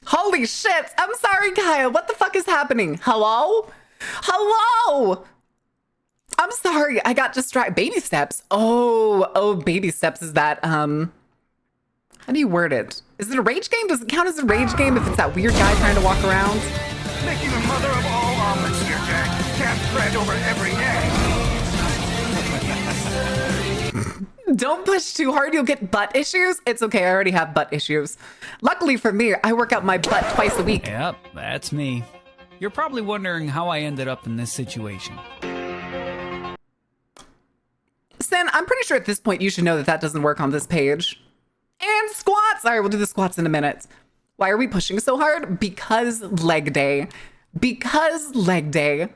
Holy shit. I'm sorry, Kaya. What the fuck is happening? Hello? Hello? I'm sorry. I got distracted. Baby steps. Oh, baby steps is that, how do you word it? Is it a rage game? Does it count as a rage game if it's that weird guy trying to walk around? Making the mother of all omelets here, Jack. Can't spread over every egg. Don't push too hard. You'll get butt issues. It's okay. I already have butt issues. Luckily for me, I work out my butt twice a week. Yep, that's me. You're probably wondering how I ended up in this situation. Sen, I'm pretty sure at this point you should know that that doesn't work on this page. And squats. All right, we'll do the squats in a minute. Why are we pushing so hard? Because leg day. Because leg day.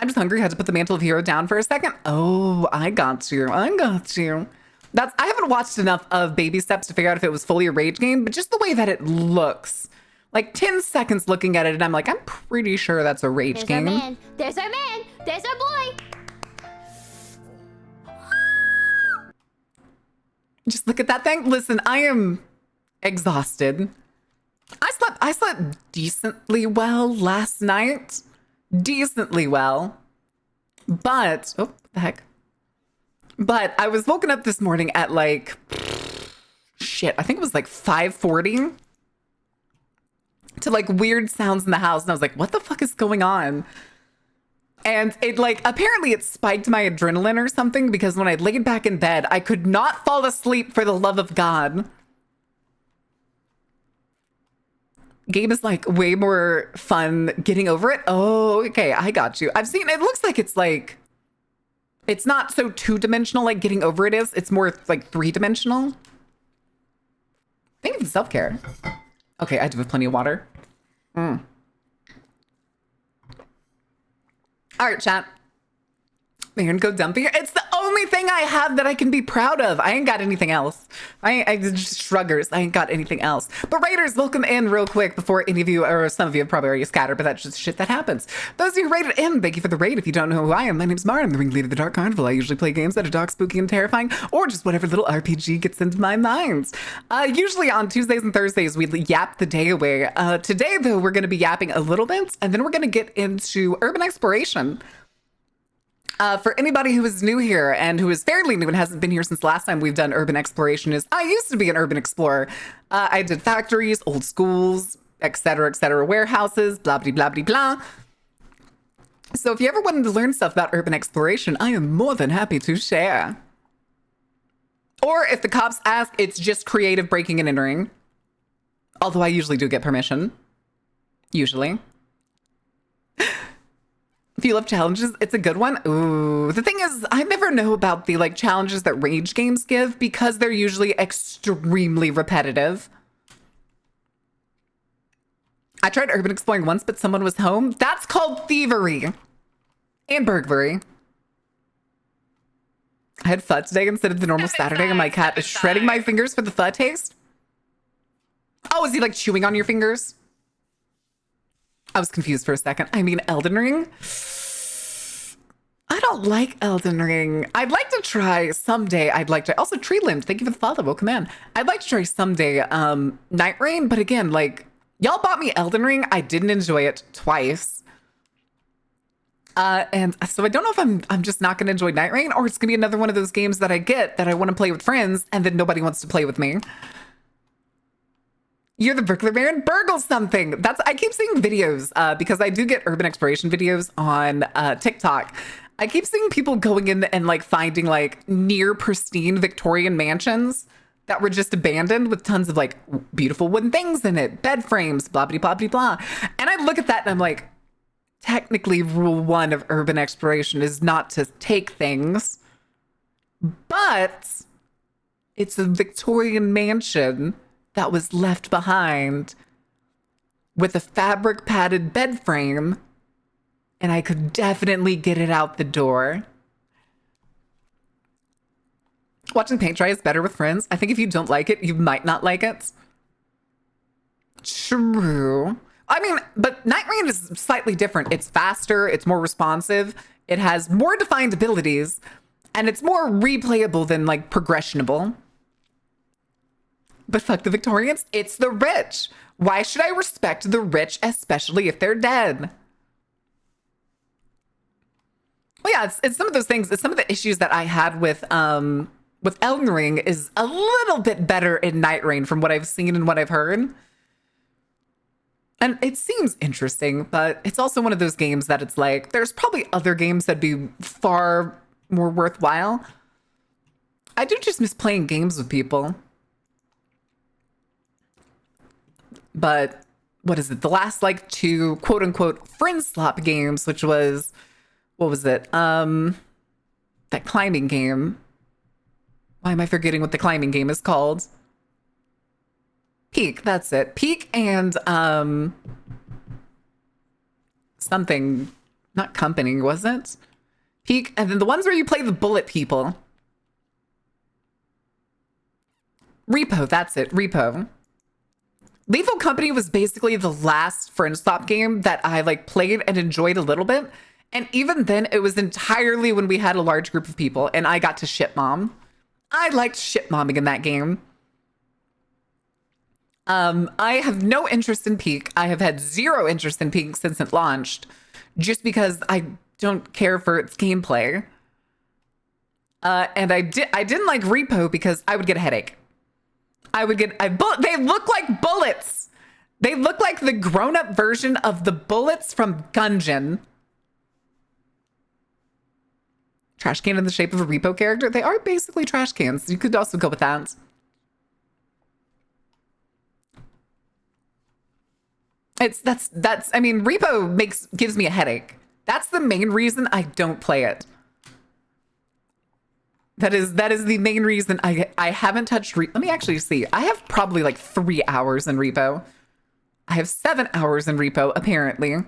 I'm just hungry. Had to put the Mantle of Hero down for a second. Oh, I got you. I got you. I haven't watched enough of Baby Steps to figure out if it was fully a rage game, but just the way that it looks. Like 10 seconds looking at it, and I'm like, I'm pretty sure that's a rage game. There's our man. There's our man. There's our boy. Just look at that thing. Listen, I am exhausted. I slept decently well last night. Decently well. But, oh, the heck. But I was woken up this morning at like, shit, I think it was like 5:40 to like weird sounds in the house. And I was like, what the fuck is going on? And it like, apparently it spiked my adrenaline or something because when I laid back in bed, I could not fall asleep for the love of God. Game is like way more fun getting over it. Oh, okay. I got you. I've seen, it looks like it's like, it's not so two-dimensional like getting over it is. It's more like three-dimensional. I think it's self-care. Okay, I do have plenty of water. All right, chat. Man, go dumpy. It's the only thing I have that I can be proud of. I ain't got anything else. I just shruggers. I ain't got anything else. But Raiders, welcome in real quick before any of you, or some of you have probably already scattered, but that's just shit that happens. Those of you who raided in, thank you for the raid. If you don't know who I am, my name's Mara. I'm the ringleader of the Dark Carnival. I usually play games that are dark, spooky, and terrifying, or just whatever little RPG gets into my mind. Usually on Tuesdays and Thursdays, we yap the day away. Today, though, we're going to be yapping a little bit, and then we're going to get into urban exploration. For anybody who is new here and who is fairly new and hasn't been here since last time we've done urban exploration is I used to be an urban explorer. I did factories, old schools, etc., warehouses, blah, blah, blah, blah, blah. So if you ever wanted to learn stuff about urban exploration, I am more than happy to share. Or if the cops ask, it's just creative breaking and entering. Although I usually do get permission. Usually. If you love challenges, it's a good one. Ooh, the thing is, I never know about the like challenges that rage games give because they're usually extremely repetitive. I tried urban exploring once, but someone was home. That's called thievery and burglary. I had pho today instead of the normal Saturday, and my cat is shredding my fingers for the pho taste. Oh, is he like chewing on your fingers? I was confused for a second. I mean, Elden Ring? I don't like Elden Ring. I'd like to try someday. Also, Tree Limbed, thank you for the follow. Welcome in. I'd like to try someday Night Rain, but again, like, y'all bought me Elden Ring. I didn't enjoy it twice. And so I don't know if I'm just not going to enjoy Night Rain, or it's going to be another one of those games that I get that I want to play with friends, and then nobody wants to play with me. You're the burglar baron? Burgle something. I keep seeing videos because I do get urban exploration videos on TikTok. I keep seeing people going in and like finding like near pristine Victorian mansions that were just abandoned with tons of like beautiful wooden things in it, bed frames, blah, blah, blah, blah, blah. And I look at that and I'm like, technically rule one of urban exploration is not to take things, but it's a Victorian mansion that was left behind with a fabric padded bed frame, and I could definitely get it out the door. Watching paint dry is better with friends. I think if you don't like it, you might not like it. True. I mean, but Night Rain is slightly different. It's faster, it's more responsive, it has more defined abilities, and it's more replayable than like progressionable. But fuck the Victorians. It's the rich. Why should I respect the rich, especially if they're dead? Well, yeah, it's some of those things. It's some of the issues that I had with Elden Ring is a little bit better in Night Rain from what I've seen and what I've heard. And it seems interesting, but it's also one of those games that it's like, there's probably other games that'd be far more worthwhile. I do just miss playing games with people. But what is it? The last like 2 quote unquote friend slop games, which was, what was it? That climbing game. Why am I forgetting what the climbing game is called? Peak, that's it. Peak and something, not company, was it? Peak, and then the ones where you play the bullet people. Repo, that's it, Repo. Lethal Company was basically the last friend stop game that I like played and enjoyed a little bit. And even then, it was entirely when we had a large group of people and I got to shit mom. I liked shit momming in that game. I have no interest in Peak. I have had zero interest in Peak since it launched, just because I don't care for its gameplay. And I didn't like Repo because I would get a headache. They look like bullets. They look like the grown-up version of the bullets from Gungeon. Trash can in the shape of a Repo character. They are basically trash cans. You could also go with that. I mean, Repo gives me a headache. That's the main reason I don't play it. That is the main reason I haven't touched Repo. Let me actually see. I have probably like 3 hours in Repo. I have 7 hours in Repo, apparently.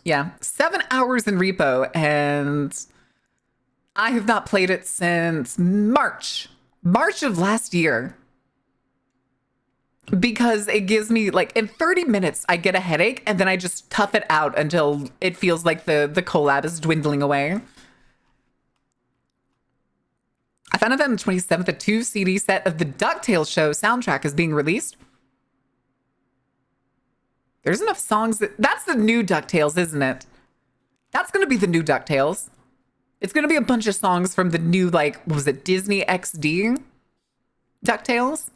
Yeah, 7 hours in Repo, and I have not played it since March of last year. Because it gives me, like, in 30 minutes, I get a headache, and then I just tough it out until it feels like the collab is dwindling away. I found out that on the 27th, a 2 CD set of the DuckTales show soundtrack is being released. There's enough songs that's the new DuckTales, isn't it? That's going to be the new DuckTales. It's going to be a bunch of songs from the new, like, what was it, Disney XD DuckTales?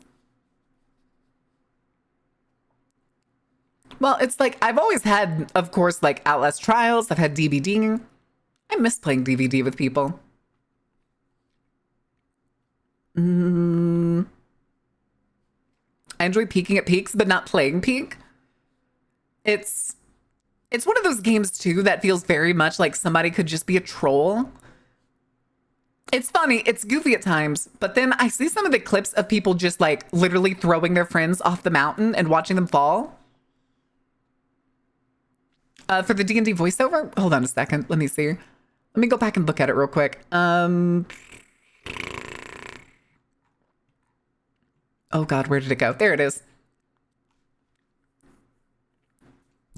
Well, it's like, I've always had, of course, like, Outlast Trials. I've had DVD. I miss playing DVD with people. I enjoy peeking at peaks, but not playing Peak. It's one of those games, too, that feels very much like somebody could just be a troll. It's funny, it's goofy at times, but then I see some of the clips of people just, like, literally throwing their friends off the mountain and watching them fall. For the D&D voiceover? Hold on a second. Let me see. Let me go back and look at it real quick. Oh God, where did it go? There it is.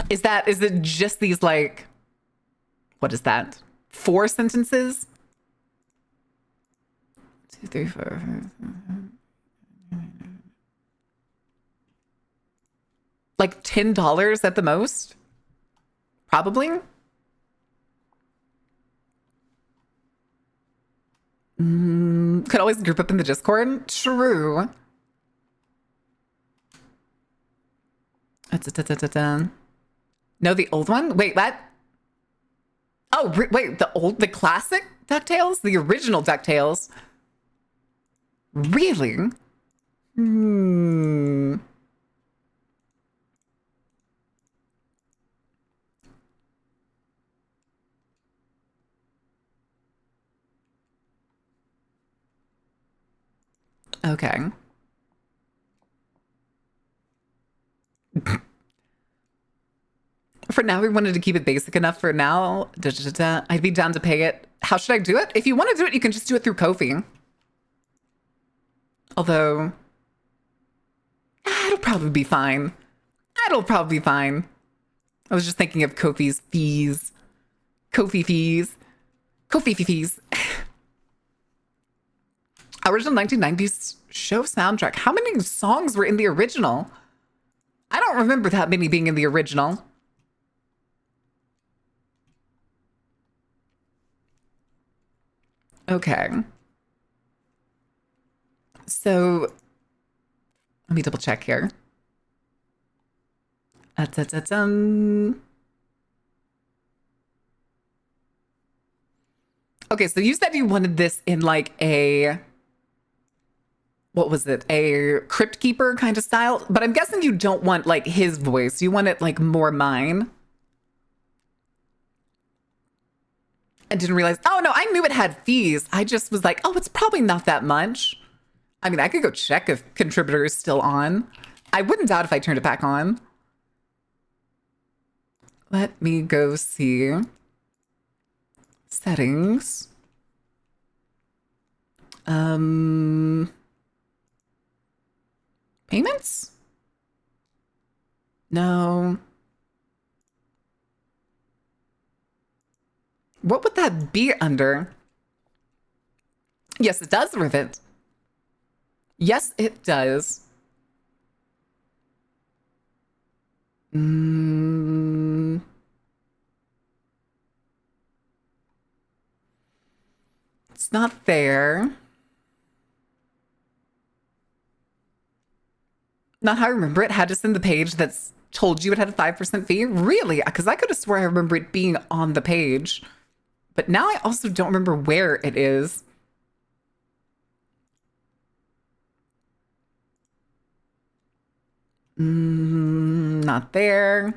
Is it just these, like, what is that? 4 sentences? 2, 3, 4. Like $10 at the most? Probably. Could always group up in the Discord. True. No, the old one? Wait, what? Oh, wait, the classic DuckTales? The original DuckTales? Really? Okay. For now, we wanted to keep it basic enough for now. I'd be down to pay it. How should I do it? If you want to do it, you can just do it through Ko-fi. Although, it'll probably be fine. It'll probably be fine. I was just thinking of Ko-fi's fees. Ko-fi fees. Ko-fi fees. Original 1990s show soundtrack. How many songs were in the original? I don't remember that many being in the original. Okay. So let me double check here. Okay, so you said you wanted this in like a, what was it? A Crypt Keeper kind of style, but I'm guessing you don't want like his voice. You want it like more mine. I didn't realize, oh no, I knew it had fees. I just was like, oh, it's probably not that much. I mean, I could go check if contributor is still on. I wouldn't doubt if I turned it back on. Let me go see. Settings. Payments? No. What would that be under? Yes, it does, Rivet. Yes, it does. It's not there. Not how I remember it. Had to send the page that's told you it had a 5% fee. Really? Because I could have swore I remember it being on the page. But now I also don't remember where it is. Not there.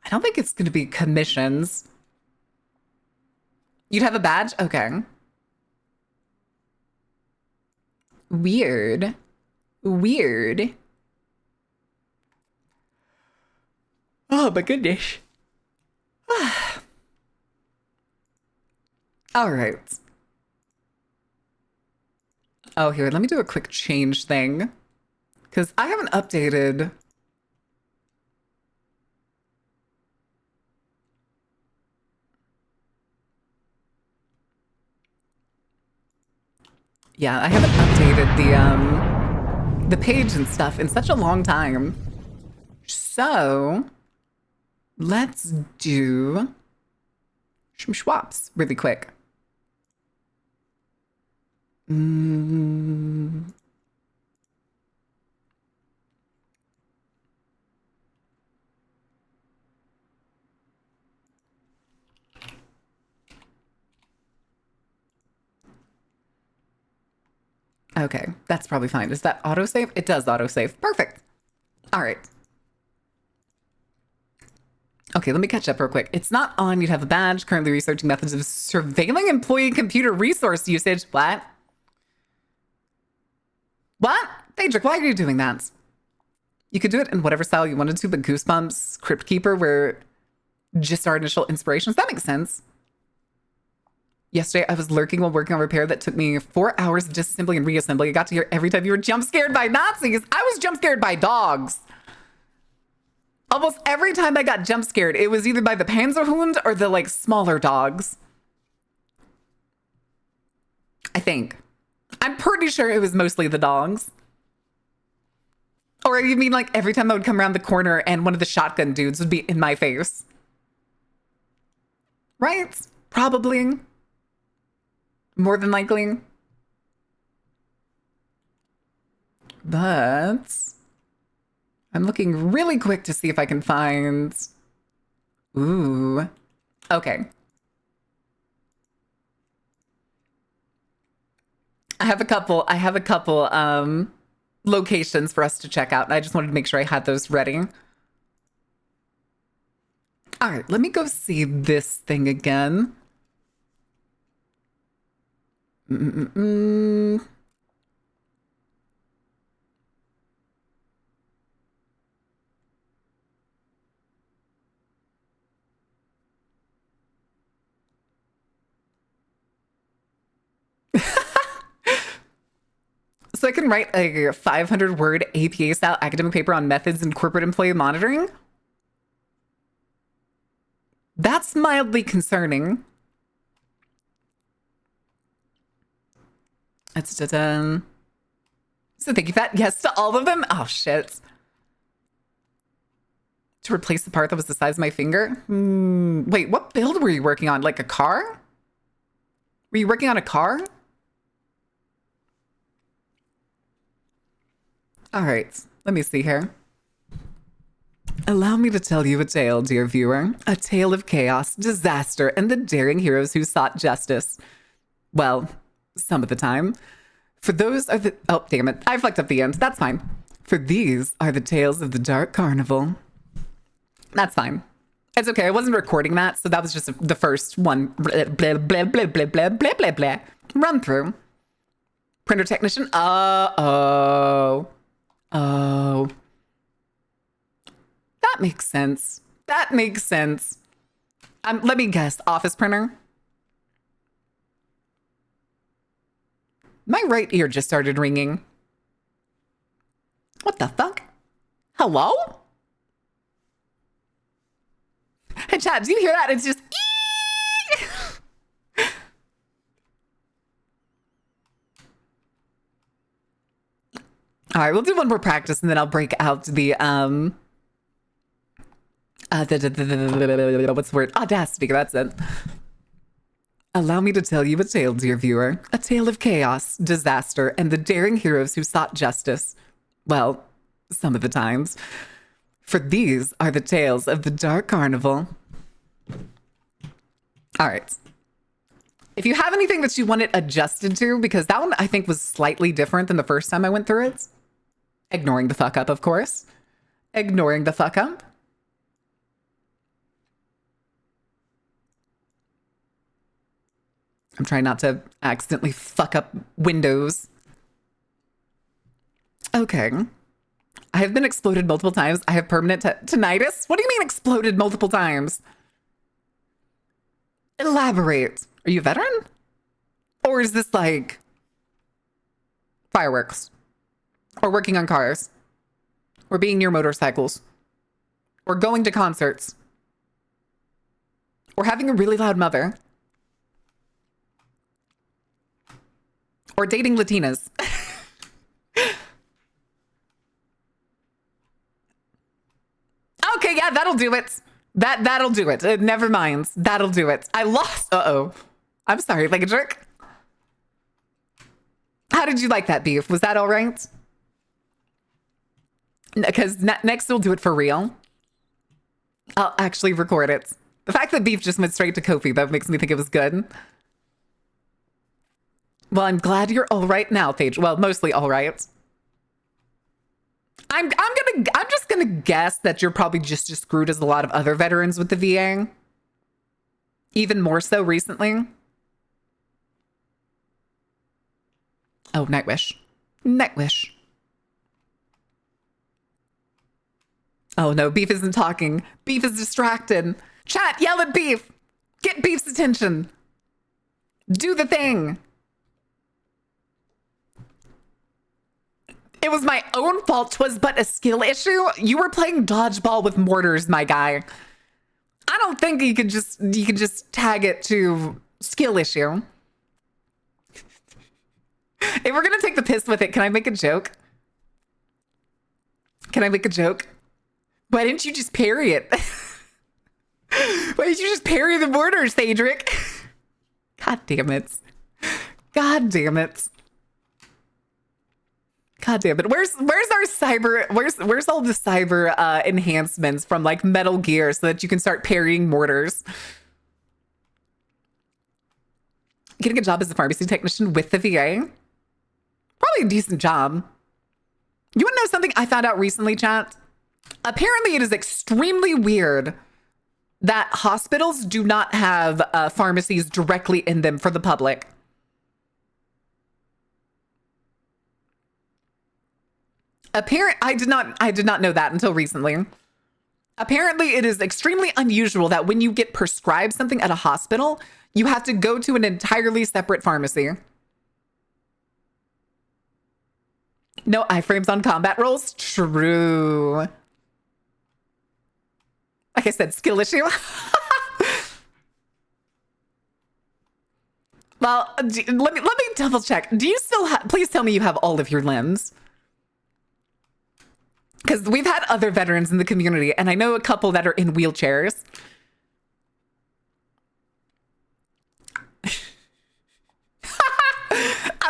I don't think it's going to be commissions. You'd have a badge? Okay. Weird. Weird. Oh my goodness. All right. Oh, here, let me do a quick change thing. Because I haven't updated. Yeah, I haven't updated the page and stuff in such a long time. So let's do some swaps really quick. Okay, that's probably fine. Does that autosave? It does autosave. Perfect. All right. Okay, let me catch up real quick. It's not on. You'd have a badge. Currently researching methods of surveilling employee computer resource usage. What? What? Phaedric, why are you doing that? You could do it in whatever style you wanted to, but Goosebumps, Crypt Keeper were just our initial inspirations. That makes sense. Yesterday, I was lurking while working on repair that took me 4 hours of disassembly and reassembly. I got to hear every time you were jump scared by Nazis. I was jump scared by dogs. Almost every time I got jump scared, it was either by the Panzerhund or the like smaller dogs. I think. I'm pretty sure it was mostly the dogs. Or you mean like every time I would come around the corner and one of the shotgun dudes would be in my face? Right? Probably. More than likely. But I'm looking really quick to see if I can find. Ooh. Okay. I have a couple locations for us to check out, and I just wanted to make sure I had those ready. All right, let me go see this thing again. So I can write a 500-word APA-style academic paper on methods in corporate employee monitoring? That's mildly concerning. It's done. So thank you for that. Yes to all of them. Oh shit. To replace the part that was the size of my finger. Wait, what build were you working on? Like a car? Were you working on a car? All right, let me see here. Allow me to tell you a tale, dear viewer. A tale of chaos, disaster, and the daring heroes who sought justice. Well, some of the time. For those are the... Oh, damn it. I fucked up the end. That's fine. For these are the tales of the Dark Carnival. That's fine. It's okay. I wasn't recording that, so that was just the first one. Blah, blah, blah, blah, blah, blah, blah, blah, blah. Run through. Printer technician. Oh. That makes sense. That makes sense. Let me guess. Office printer. My right ear just started ringing. What the fuck? Hello? Hey, chat, do you hear that? It's just... All right, we'll do one more practice and then I'll break out the what's the word? Audacity, that's it. Allow me to tell you a tale, dear viewer. A tale of chaos, disaster, and the daring heroes who sought justice. Well, some of the times. For these are the tales of the Dark Carnival. All right. If you have anything that you want it adjusted to, because that one I think was slightly different than the first time I went through it. Ignoring the fuck up, of course. Ignoring the fuck up. I'm trying not to accidentally fuck up Windows. Okay. I have been exploded multiple times. I have permanent tinnitus. What do you mean exploded multiple times? Elaborate. Are you a veteran? Or is this like fireworks? Or working on cars? Or being near motorcycles? Or going to concerts? Or having a really loud mother? Or dating Latinas? Okay, yeah, that'll do it. That'll do it. Never mind. That'll do it. I lost. Uh-oh. I'm sorry, like a jerk. How did you like that, Beef? Was that all right? Because next we'll do it for real. I'll actually record it. The fact that Beef just went straight to Kofi, that makes me think it was good. Well, I'm glad you're all right now, Paige. Well, mostly all right. I'm just gonna guess that you're probably just as screwed as a lot of other veterans with the VA. Even more so recently. Oh, Nightwish. Nightwish. Oh no, Beef isn't talking. Beef is distracted. Chat, yell at Beef. Get Beef's attention. Do the thing. It was my own fault. 'Twas but a skill issue. You were playing dodgeball with mortars, my guy. I don't think you could just tag it to skill issue. If we're gonna take the piss with it, can I make a joke? Can I make a joke? Why didn't you just parry it? Why didn't you just parry the mortars, Cedric? God damn it. God damn it. God damn it. Where's our cyber, where's all the cyber enhancements from like Metal Gear so that you can start parrying mortars? Getting a job as a pharmacy technician with the VA? Probably a decent job. You want to know something I found out recently, chat? Apparently it is extremely weird that hospitals do not have pharmacies directly in them for the public. I did not know that until recently. Apparently it is extremely unusual that when you get prescribed something at a hospital, you have to go to an entirely separate pharmacy. No iframes on combat rolls? True. Like I said, skill issue. Well, let me double check. Do you still have, please tell me you have all of your limbs. Because we've had other veterans in the community, and I know a couple that are in wheelchairs.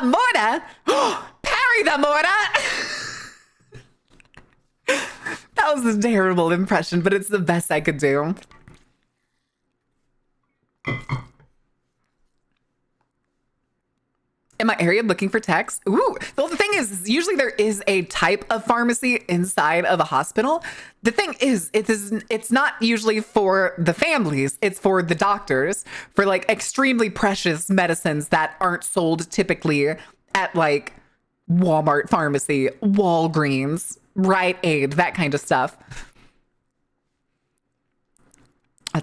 A mortar? Parry the mortar! That was a terrible impression, but it's the best I could do. In my area looking for techs. Ooh, well, the thing is, usually there is a type of pharmacy inside of a hospital. The thing is, it's not usually for the families. It's for the doctors, for like extremely precious medicines that aren't sold typically at like Walmart pharmacy, Walgreens, Rite Aid, that kind of stuff. My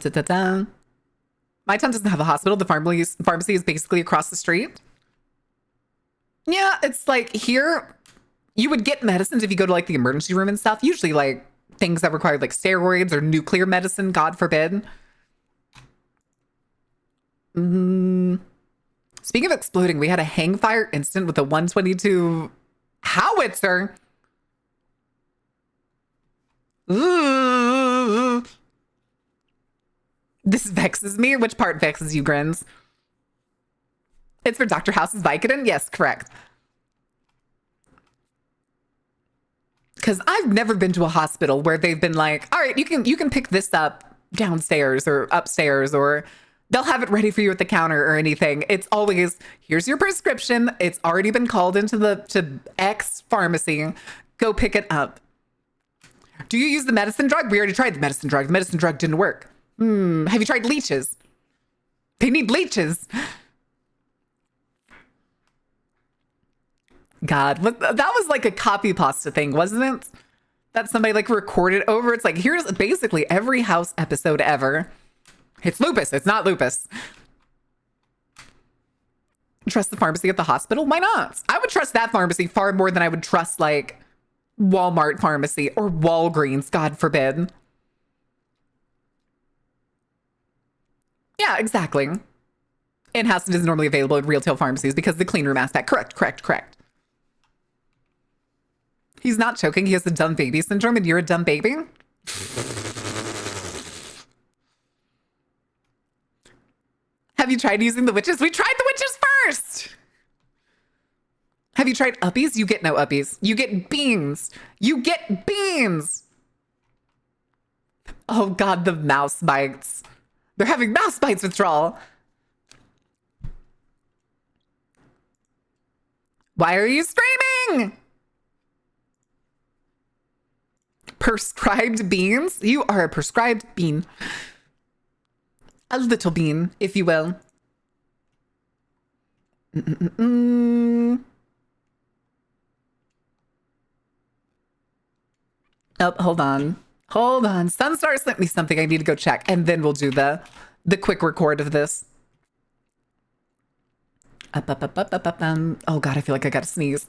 town doesn't have a hospital. The pharmacy is basically across the street. Yeah, it's like here, you would get medicines if you go to like the emergency room and stuff. Usually like things that require like steroids or nuclear medicine, God forbid. Speaking of exploding, we had a hang fire incident with a 122 howitzer. Ooh. This vexes me. Which part vexes you, Grins? It's for Dr. House's Vicodin? Yes, correct. Because I've never been to a hospital where they've been like, all right, you can pick this up downstairs or upstairs, or they'll have it ready for you at the counter or anything. It's always, here's your prescription. It's already been called into to X pharmacy. Go pick it up. Do you use the medicine drug? We already tried the medicine drug. The medicine drug didn't work. Have you tried leeches? They need leeches. God, that was like a copy pasta thing, wasn't it? That somebody like recorded over. It's like, here's basically every house episode ever. It's lupus. It's not lupus. Trust the pharmacy at the hospital? Why not? I would trust that pharmacy far more than I would trust like Walmart pharmacy or Walgreens, God forbid. Yeah, exactly. In-house is normally available at retail pharmacies because of the clean room aspect. Correct. He's not choking. He has the dumb baby syndrome, and you're a dumb baby? Have you tried using the witches? We tried the witches first! Have you tried uppies? You get no uppies. You get beans. You get beans! Oh God, the mouse bites. They're having mouse bites withdrawal. Why are you screaming? Prescribed beans? You are a prescribed bean. A little bean, if you will. Oh, hold on. Sunstar sent me something I need to go check, and then we'll do the quick record of this. Oh God, I feel like I gotta sneeze.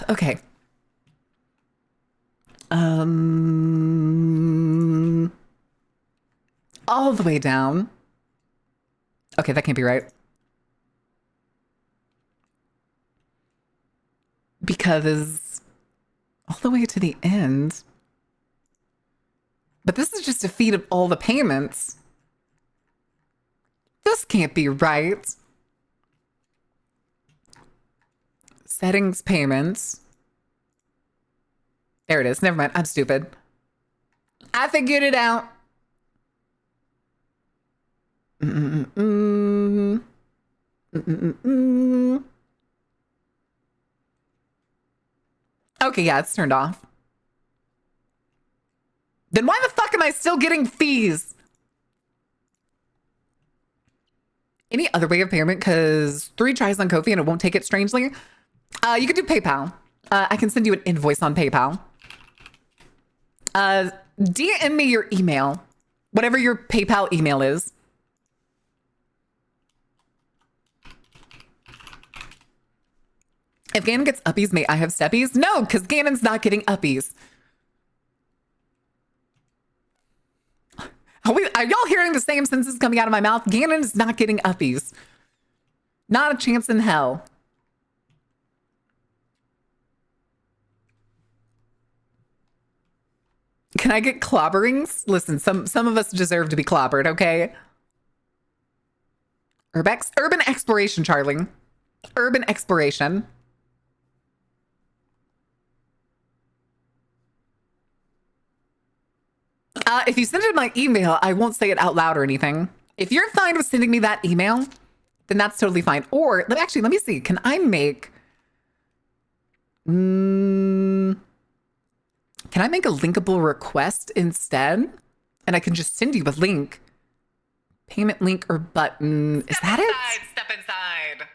Okay. All the way down. Okay, that can't be right. Because all the way to the end. But this is just a feed of all the payments. This can't be right. Settings, payments. There it is. Never mind. I'm stupid. I figured it out. Okay, yeah, it's turned off. Then why the fuck am I still getting fees? Any other way of payment? Because 3 tries on Ko-fi and it won't take it strangely. You can do PayPal. I can send you an invoice on PayPal. DM me your email. Whatever your PayPal email is. If Ganon gets uppies, may I have steppies? No, because Ganon's not getting uppies. I Are y'all hearing the same sentences coming out of my mouth? Ganon is not getting uppies. Not a chance in hell. Can I get clobberings? Listen, some of us deserve to be clobbered, okay? Urbex? Urban exploration, Charlie. Urban exploration. If you send it my email, I won't say it out loud or anything. If you're fine with sending me that email, then that's totally fine. Or, actually, let me see. Can I make... Can I make a linkable request instead? And I can just send you a link. Payment link or button. Is that it? Step inside.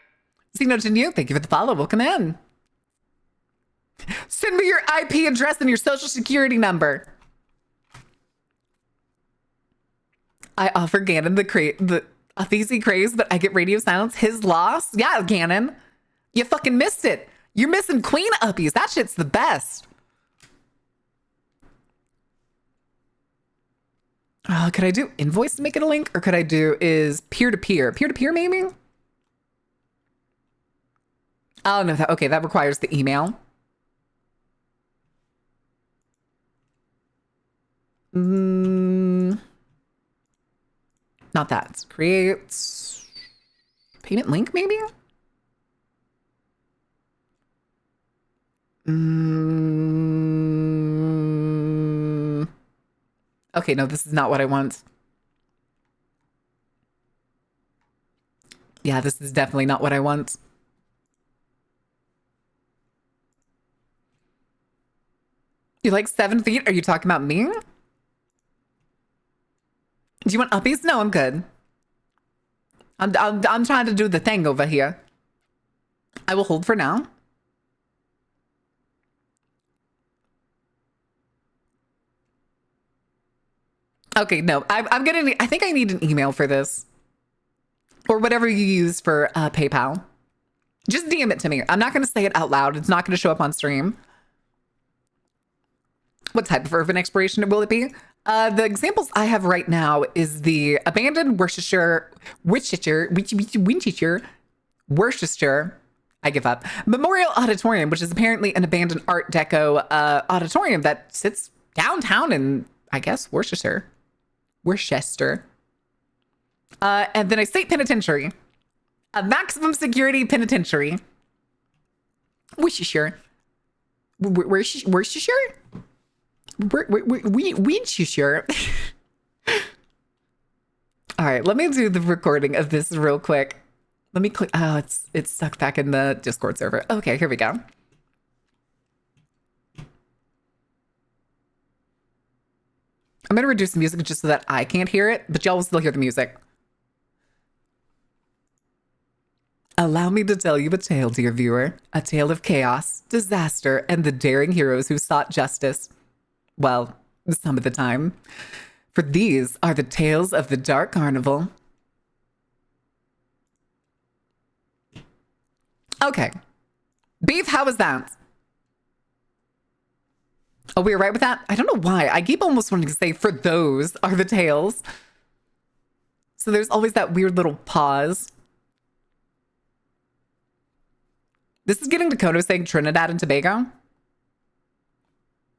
Zeno to you. Thank you for the follow. Welcome in. Send me your IP address and your social security number. I offer Ganon the Easy craze, but I get radio silence. His loss? Yeah, Ganon. You fucking missed it. You're missing Queen uppies. That shit's the best. Could I do invoice to make it a link? Or could I do is peer-to-peer? Peer-to-peer maybe? Oh, no. Okay, that requires the email. Not that. Create payment link, maybe? Okay, no, this is not what I want. Yeah, this is definitely not what I want. You like 7 feet? Are you talking about me? Do you want uppies? No, I'm good. I'm trying to do the thing over here. I will hold for now. Okay, no, I'm gonna. I think I need an email for this, or whatever you use for PayPal. Just DM it to me. I'm not gonna say it out loud. It's not gonna show up on stream. What type of urban exploration will it be? The examples I have right now is the abandoned Worcestershire. I give up. Memorial Auditorium, which is apparently an abandoned Art Deco auditorium that sits downtown in, I guess, Worcestershire. And then a state penitentiary. A maximum security penitentiary. Worcestershire. Worcestershire? Worcestershire. All right, let me do the recording of this real quick. Let me click. Oh, it's stuck back in the Discord server. Okay, here we go. I'm going to reduce the music just so that I can't hear it, but y'all will still hear the music. Allow me to tell you a tale, dear viewer. A tale of chaos, disaster, and the daring heroes who sought justice. Well, some of the time. For these are the tales of the Dark Carnival. Okay. Beef, how was that? Oh, we were right with that? I don't know why. I keep almost wanting to say, for those are the tales. So there's always that weird little pause. This is getting to Kono saying Trinidad and Tobago.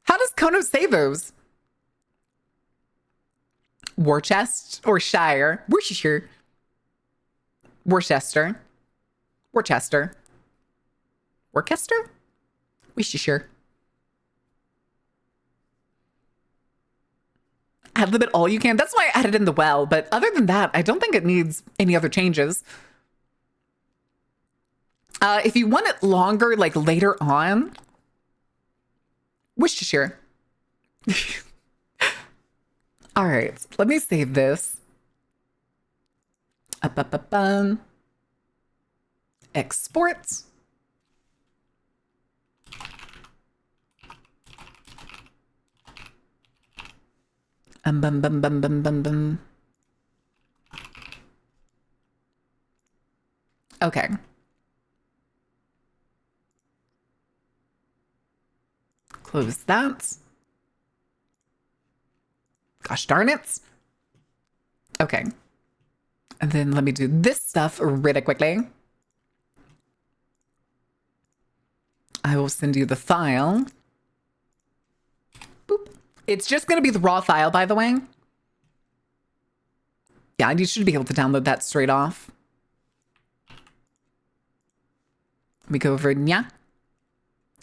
How does Kono say those? Worcester or Shire? Worcestershire. Worcester. Worcester. Worcester? Worcestershire. Ad-lib it all you can. That's why I added in the well. But other than that, I don't think it needs any other changes. If you want it longer, like later on, Worcestershire. All right, let me save this. Export. Okay. Close that. Gosh darn it. Okay. And then let me do this stuff really quickly. I will send you the file. Boop. It's just going to be the raw file, by the way. Yeah, you should be able to download that straight off. We go over nya.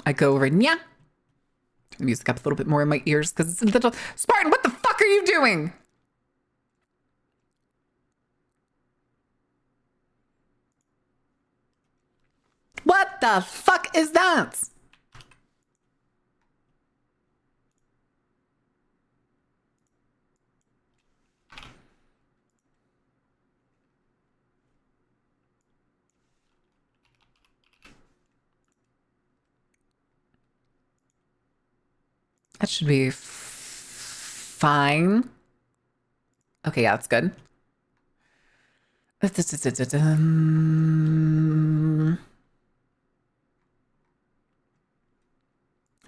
I go over nya. Turn the music up a little bit more in my ears because it's a little... Spartan, what the fuck are you doing? What the fuck is that? That should be fine. Okay, yeah, that's good.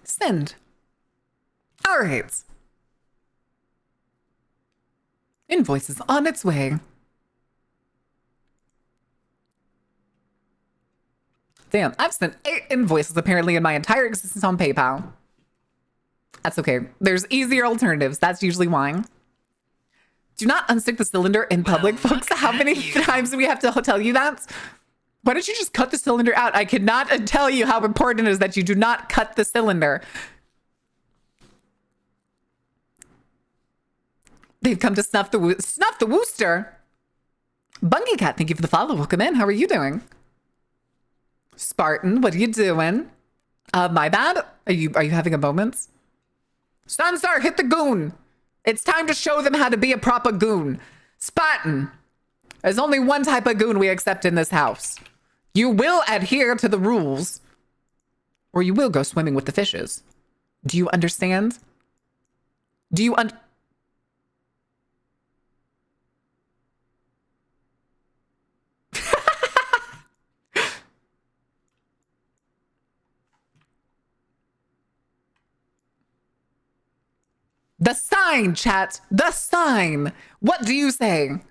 Send. All right. Invoice is on its way. Damn, I've sent 8 invoices apparently in my entire existence on PayPal. That's okay. There's easier alternatives. That's usually why. Do not unstick the cylinder in public, folks. How many times do we have to tell you that? Why don't you just cut the cylinder out? I cannot tell you how important it is that you do not cut the cylinder. They've come to snuff the Wooster. Bungie Cat, thank you for the follow. Welcome in. How are you doing? Spartan, what are you doing? My bad. Are you having a moment? Sunstar, hit the goon. It's time to show them how to be a proper goon. Spartan, there's only one type of goon we accept in this house. You will adhere to the rules, or you will go swimming with the fishes. Do you understand? Do you The sign, chat. The sign. What do you say?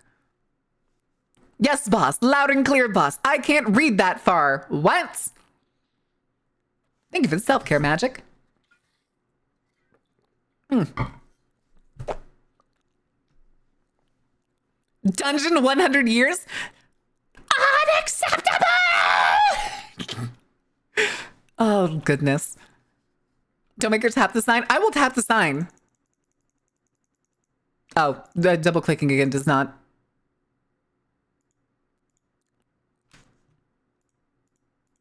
Yes, boss. Loud and clear, boss. I can't read that far. What? Thank you for the self-care magic. Dungeon 100 years? Unacceptable! Oh, goodness. Don't make her tap the sign. I will tap the sign. Oh, the double clicking again does not.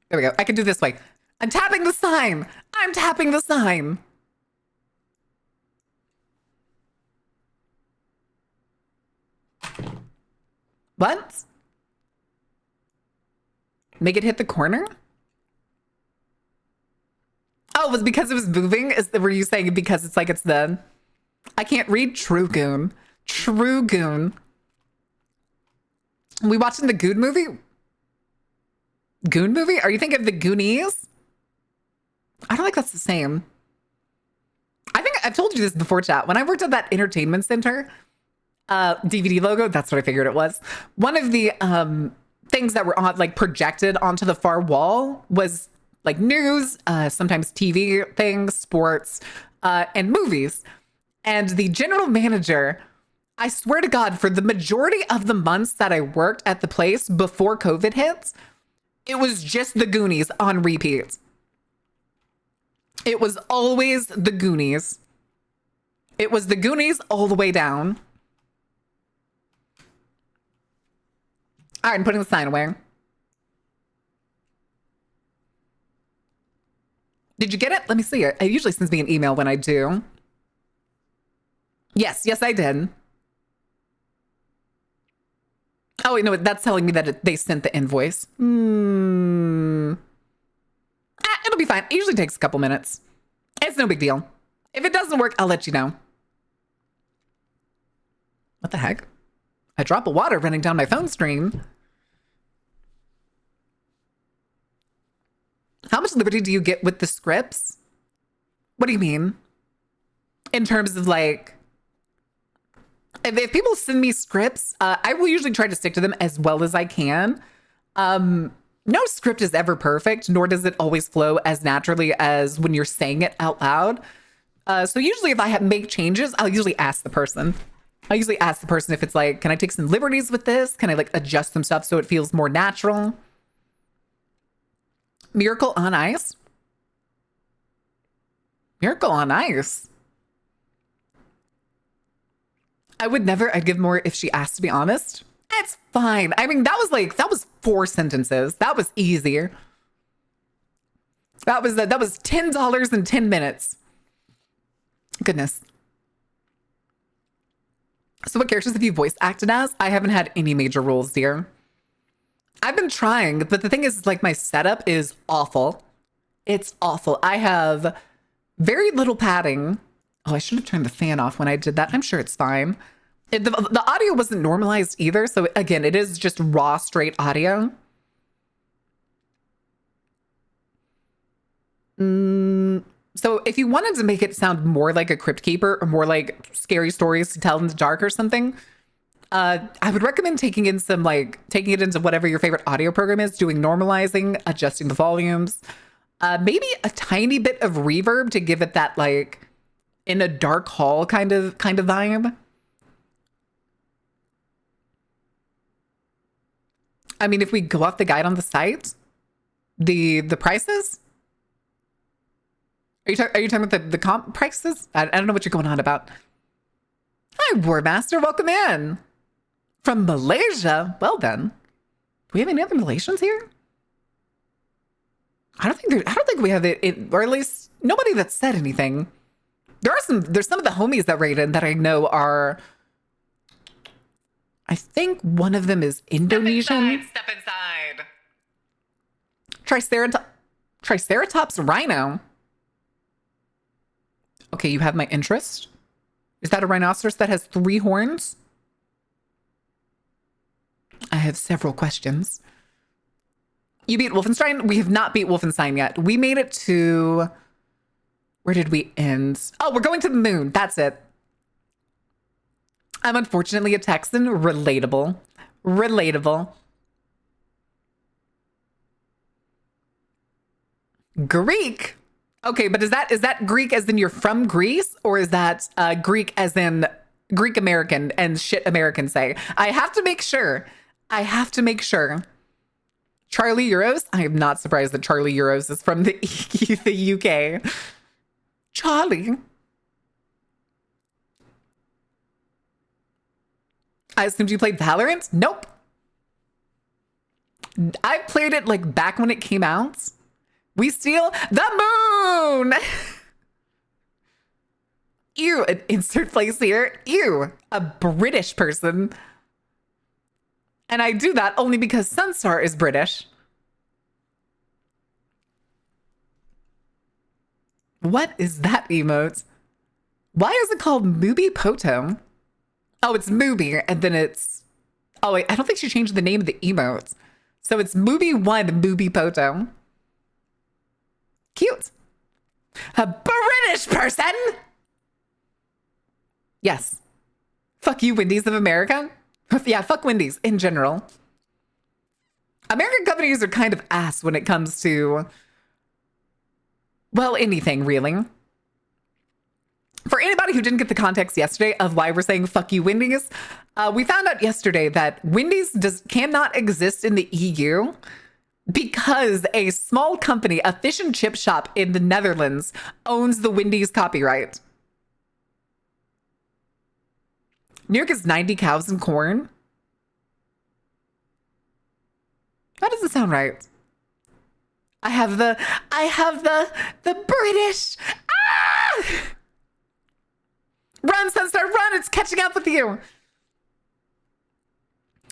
There we go. I can do this way. I'm tapping the sign. I'm tapping the sign. What? Make it hit the corner? Oh, it was because it was moving? Were you saying because it's like it's the... I can't read True Goon. True Goon. We watching the Goon movie? Goon movie? Are you thinking of the Goonies? I don't think that's the same. I think I've told you this before, chat. When I worked at that entertainment center, DVD logo, that's what I figured it was. One of the things that were on, like projected onto the far wall was like news, sometimes TV things, sports, and movies. And the general manager, I swear to God, for the majority of the months that I worked at the place before COVID hit, it was just the Goonies on repeat. It was always the Goonies. It was the Goonies all the way down. All right, I'm putting the sign away. Did you get it? Let me see it. It usually sends me an email when I do. Yes, I did. Oh, wait, no, that's telling me that they sent the invoice. It'll be fine. It usually takes a couple minutes. It's no big deal. If it doesn't work, I'll let you know. What the heck? A drop of water running down my phone screen. How much liberty do you get with the scripts? What do you mean? In terms of like... If people send me scripts, I will usually try to stick to them as well as I can. No script is ever perfect, nor does it always flow as naturally as when you're saying it out loud. So usually if I make changes, I'll usually ask the person. If it's like, can I take some liberties with this? Can I like adjust some stuff so it feels more natural? Miracle on Ice? Miracle on Ice? I would never, I'd give more if she asked to be honest. It's fine. I mean, that was 4 sentences. That was easier. That was $10 in 10 minutes. Goodness. So what characters have you voice acted as? I haven't had any major roles, dear. I've been trying, but the thing is, like, my setup is awful. It's awful. I have very little padding. Oh, I should have turned the fan off when I did that. I'm sure it's fine. The audio wasn't normalized either. So again, it is just raw, straight audio. So if you wanted to make it sound more like a Crypt Keeper or more like scary stories to tell in the dark or something, I would recommend taking it into whatever your favorite audio program is, doing normalizing, adjusting the volumes, maybe a tiny bit of reverb to give it that like in a dark hall kind of vibe. I mean, if we go off the guide on the site, the prices. Are you talking about the comp prices? I don't know what you're going on about. Hi, Warmaster. Welcome in. From Malaysia. Well done. Do we have any other Malaysians here? I don't think we have it, or at least nobody that said anything. There's some of the homies that rated that I know are, I think one of them is Indonesian. Step inside. Triceratops rhino. Okay, you have my interest. Is that a rhinoceros that has 3 horns? I have several questions. You beat Wolfenstein? We have not beat Wolfenstein yet. We made it to... Where did we end? Oh, we're going to the moon. That's it. I'm unfortunately a Texan. Relatable. Greek? Okay, but is that Greek as in you're from Greece? Or is that Greek as in Greek American and shit Americans say? I have to make sure. Charlie Euros? I am not surprised that Charlie Euros is from the UK. Charlie. I assumed you played Valorant? Nope. I played it like back when it came out. We steal the moon! Ew, an insert place here. Ew, a British person. And I do that only because Sunstar is British. What is that emote? Why is it called Mooby Poto? Oh, it's Mooby, and then it's... Oh, wait, I don't think she changed the name of the emote. So it's Mooby1 Mooby Poto. Cute. A British person? Yes. Fuck you, Wendy's of America. Yeah, fuck Wendy's in general. American companies are kind of ass when it comes to, well, anything really. For anybody who didn't get the context yesterday of why we're saying fuck you, Wendy's, we found out yesterday that Wendy's cannot exist in the EU because a small company, a fish and chip shop in the Netherlands, owns the Wendy's copyright. New York is 90 cows and corn. That doesn't sound right. I have the British. Ah! Run, Sunstar, run! It's catching up with you.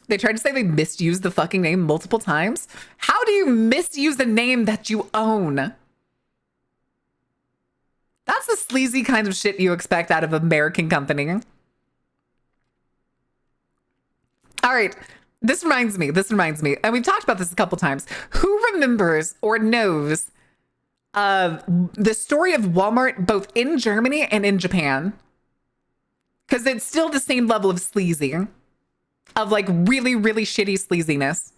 They tried to say they misused the fucking name multiple times. How do you misuse a name that you own? That's the sleazy kind of shit you expect out of an American company. All right, this reminds me, and we've talked about this a couple times. Who remembers or knows the story of Walmart both in Germany and in Japan? Because it's still the same level of sleazy, of like really, really shitty sleaziness.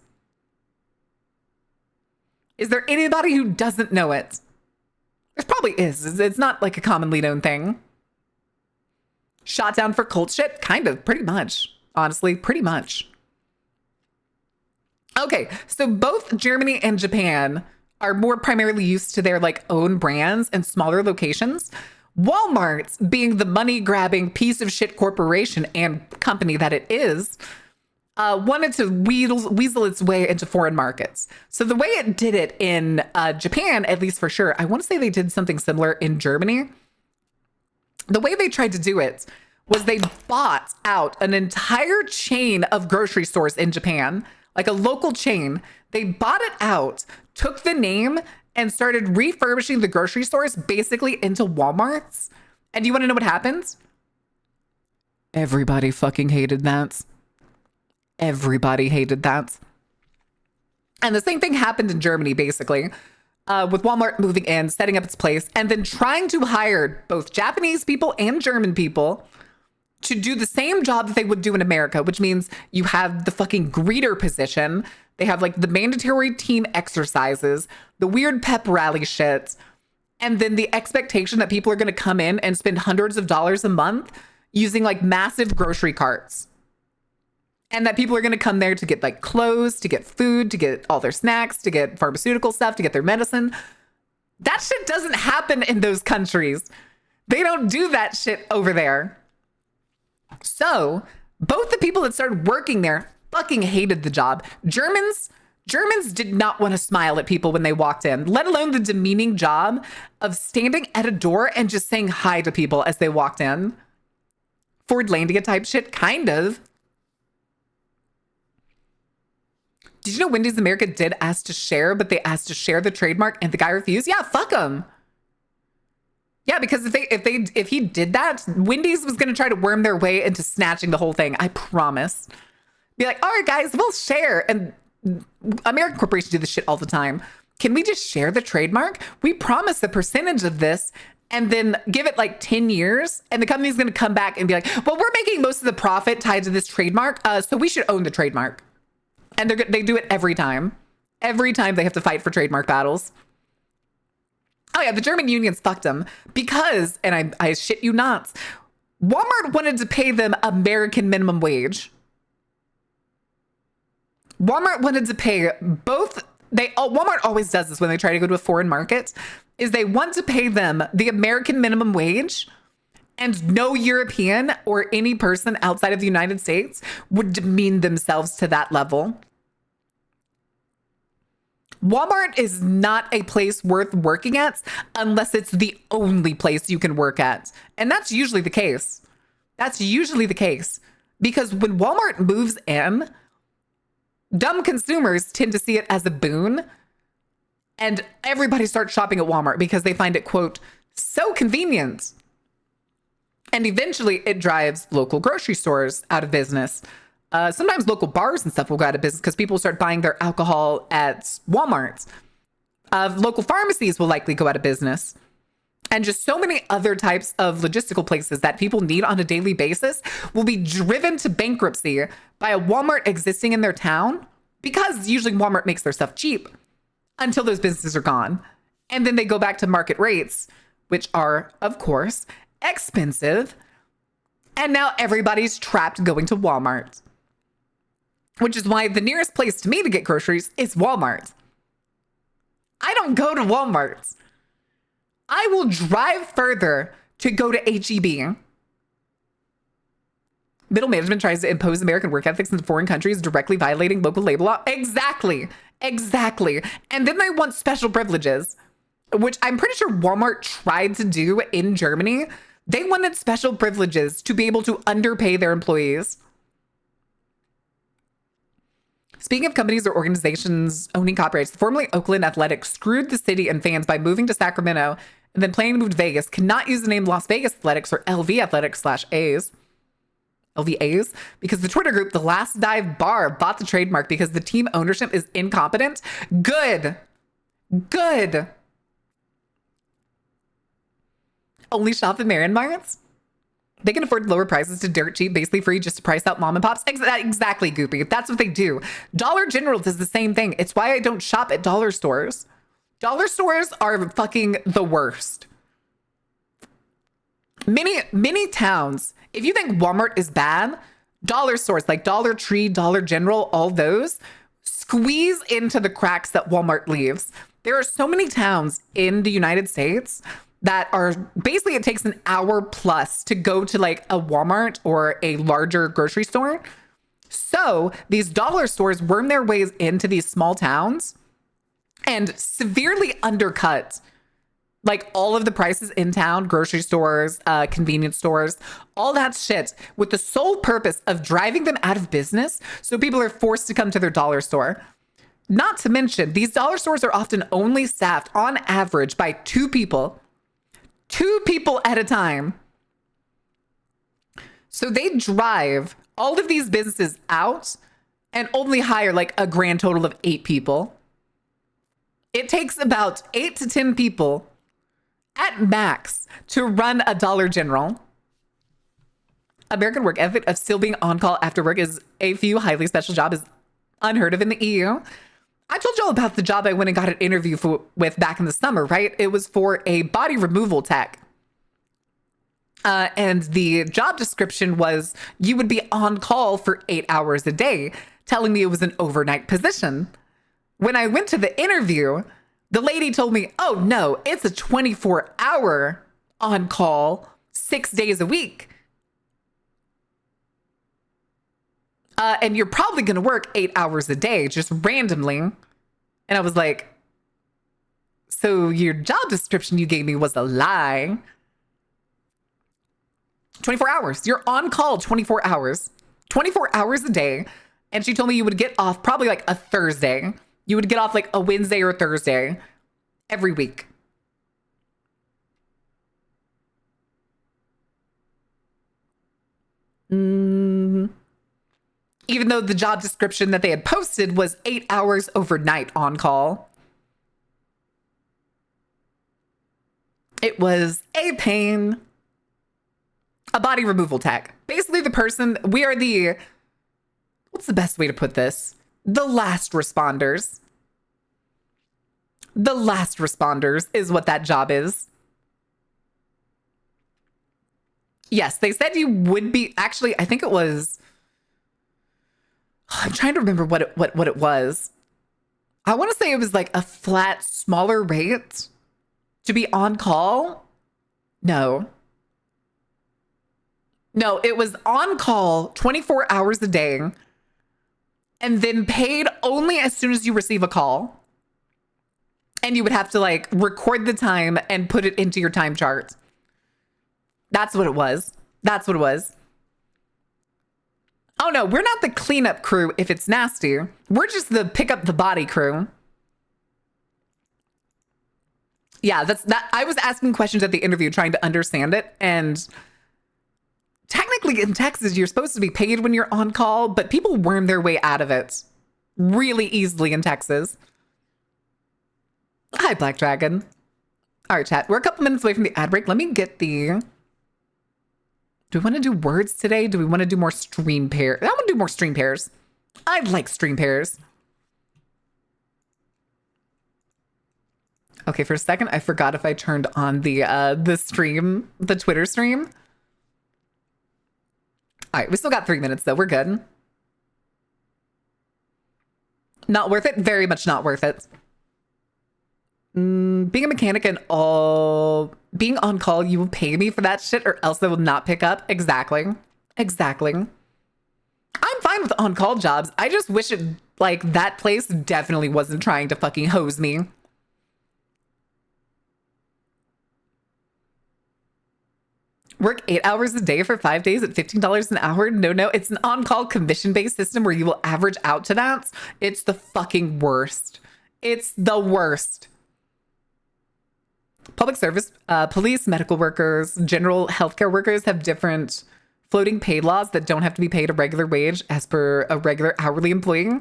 Is there anybody who doesn't know it? There probably is. It's not like a commonly known thing. Shot down for cult shit? Kind of, pretty much. Honestly, pretty much. Okay, so both Germany and Japan are more primarily used to their like own brands and smaller locations. Walmart, being the money-grabbing piece of shit corporation and company that it is, wanted to weasel its way into foreign markets. So the way it did it in Japan, at least for sure, I want to say they did something similar in Germany. The way they tried to do it was they bought out an entire chain of grocery stores in Japan, like a local chain. They bought it out, took the name, and started refurbishing the grocery stores basically into Walmarts. And do you want to know what happens? Everybody fucking hated that. Everybody hated that. And the same thing happened in Germany, basically, with Walmart moving in, setting up its place, and then trying to hire both Japanese people and German people to do the same job that they would do in America, which means you have the fucking greeter position. They have like the mandatory team exercises, the weird pep rally shit, and then the expectation that people are going to come in and spend hundreds of dollars a month using like massive grocery carts. And that people are going to come there to get like clothes, to get food, to get all their snacks, to get pharmaceutical stuff, to get their medicine. That shit doesn't happen in those countries. They don't do that shit over there. So both the people that started working there fucking hated the job. Germans did not want to smile at people when they walked in, let alone the demeaning job of standing at a door and just saying hi to people as they walked in. Fordlandia type shit, kind of. Did you know Wendy's America did ask to share, but they asked to share the trademark and the guy refused? Yeah, fuck him. Yeah, because if he did that, Wendy's was going to try to worm their way into snatching the whole thing. I promise. Be like, all right, guys, we'll share. And American corporations do this shit all the time. Can we just share the trademark? We promise a percentage of this and then give it like 10 years. And the company's going to come back and be like, well, we're making most of the profit tied to this trademark. So we should own the trademark. And they do it every time. Every time they have to fight for trademark battles. Oh yeah, the German unions fucked them because, and I shit you not, Walmart wanted to pay them American minimum wage. Walmart wanted to pay both. Walmart always does this when they try to go to a foreign market, is they want to pay them the American minimum wage, and no European or any person outside of the United States would demean themselves to that level. Walmart is not a place worth working at unless it's the only place you can work at. And that's usually the case. That's usually the case. Because when Walmart moves in, dumb consumers tend to see it as a boon. And everybody starts shopping at Walmart because they find it, quote, so convenient. And eventually it drives local grocery stores out of business. Sometimes local bars and stuff will go out of business because people start buying their alcohol at Walmart. Local pharmacies will likely go out of business. And just so many other types of logistical places that people need on a daily basis will be driven to bankruptcy by a Walmart existing in their town, because usually Walmart makes their stuff cheap until those businesses are gone. And then they go back to market rates, which are, of course, expensive. And now everybody's trapped going to Walmart. Which is why the nearest place to me to get groceries is Walmart. I don't go to Walmart. I will drive further to go to H-E-B. Middle management tries to impose American work ethics in foreign countries, directly violating local labor law. Exactly. And then they want special privileges, which I'm pretty sure Walmart tried to do in Germany. They wanted special privileges to be able to underpay their employees. Speaking of companies or organizations owning copyrights, the formerly Oakland Athletics screwed the city and fans by moving to Sacramento and then planning to move to Vegas. Cannot use the name Las Vegas Athletics or LV Athletics /A's. LVA's, because the Twitter group, The Last Dive Bar, bought the trademark because the team ownership is incompetent. Good. Only shop at Marion Marts? They can afford lower prices to dirt cheap, basically free, just to price out mom and pops. Exactly, Goopy. That's what they do. Dollar General does the same thing. It's why I don't shop at dollar stores. Dollar stores are fucking the worst. Many towns, if you think Walmart is bad, dollar stores like Dollar Tree, Dollar General, all those squeeze into the cracks that Walmart leaves. There are so many towns in the United States that are basically, it takes an hour plus to go to like a Walmart or a larger grocery store. So these dollar stores worm their ways into these small towns and severely undercut like all of the prices in town, grocery stores, convenience stores, all that shit, with the sole purpose of driving them out of business. So people are forced to come to their dollar store. Not to mention, these dollar stores are often only staffed on average by two people at a time. So they drive all of these businesses out and only hire like a grand total of 8 people. It takes about 8 to 10 people at max to run a Dollar General. American work ethic of still being on call after work is a few highly special job is unheard of in the EU. I told y'all about the job I went and got an interview with back in the summer, right? It was for a body removal tech. And the job description was you would be on call for 8 hours a day, telling me it was an overnight position. When I went to the interview, the lady told me, oh no, it's a 24-hour on call, 6 days a week. And you're probably going to work 8 hours a day, just randomly. And I was like, so your job description you gave me was a lie. 24 hours. You're on call 24 hours. 24 hours a day. And she told me you would get off probably like a Thursday. You would get off like a Wednesday or Thursday every week. Even though the job description that they had posted was 8 hours overnight on call. It was a pain. A body removal tech. Basically the person, we are the, what's the best way to put this? The last responders. The last responders is what that job is. Yes, they said you would be, actually, I think it was, I'm trying to remember what it was. I want to say it was like a flat, smaller rate to be on call. No, it was on call 24 hours a day and then paid only as soon as you receive a call. And you would have to like record the time and put it into your time chart. That's what it was. That's what it was. Oh no, we're not the cleanup crew if it's nasty. We're just the pick up the body crew. Yeah, that's that. I was asking questions at the interview trying to understand it. And technically in Texas, you're supposed to be paid when you're on call, but people worm their way out of it really easily in Texas. Hi, Black Dragon. All right, chat. We're a couple minutes away from the ad break. Let me get the... Do we want to do words today? Do we want to do more stream pairs? I want to do more stream pairs. I like stream pairs. Okay, for a second, I forgot if I turned on the stream, the Twitter stream. All right, we still got 3 minutes though. We're good. Not worth it. Very much not worth it. Being a mechanic and all being on call, you will pay me for that shit or else I will not pick up. Exactly. I'm fine with on-call jobs. I just wish it like that place definitely wasn't trying to fucking hose me. Work 8 hours a day for 5 days at $15 an hour? No, it's an on-call commission-based system where you will average out to that. It's the fucking worst. It's the worst. Public service, police, medical workers, general healthcare workers have different floating pay laws that don't have to be paid a regular wage as per a regular hourly employee.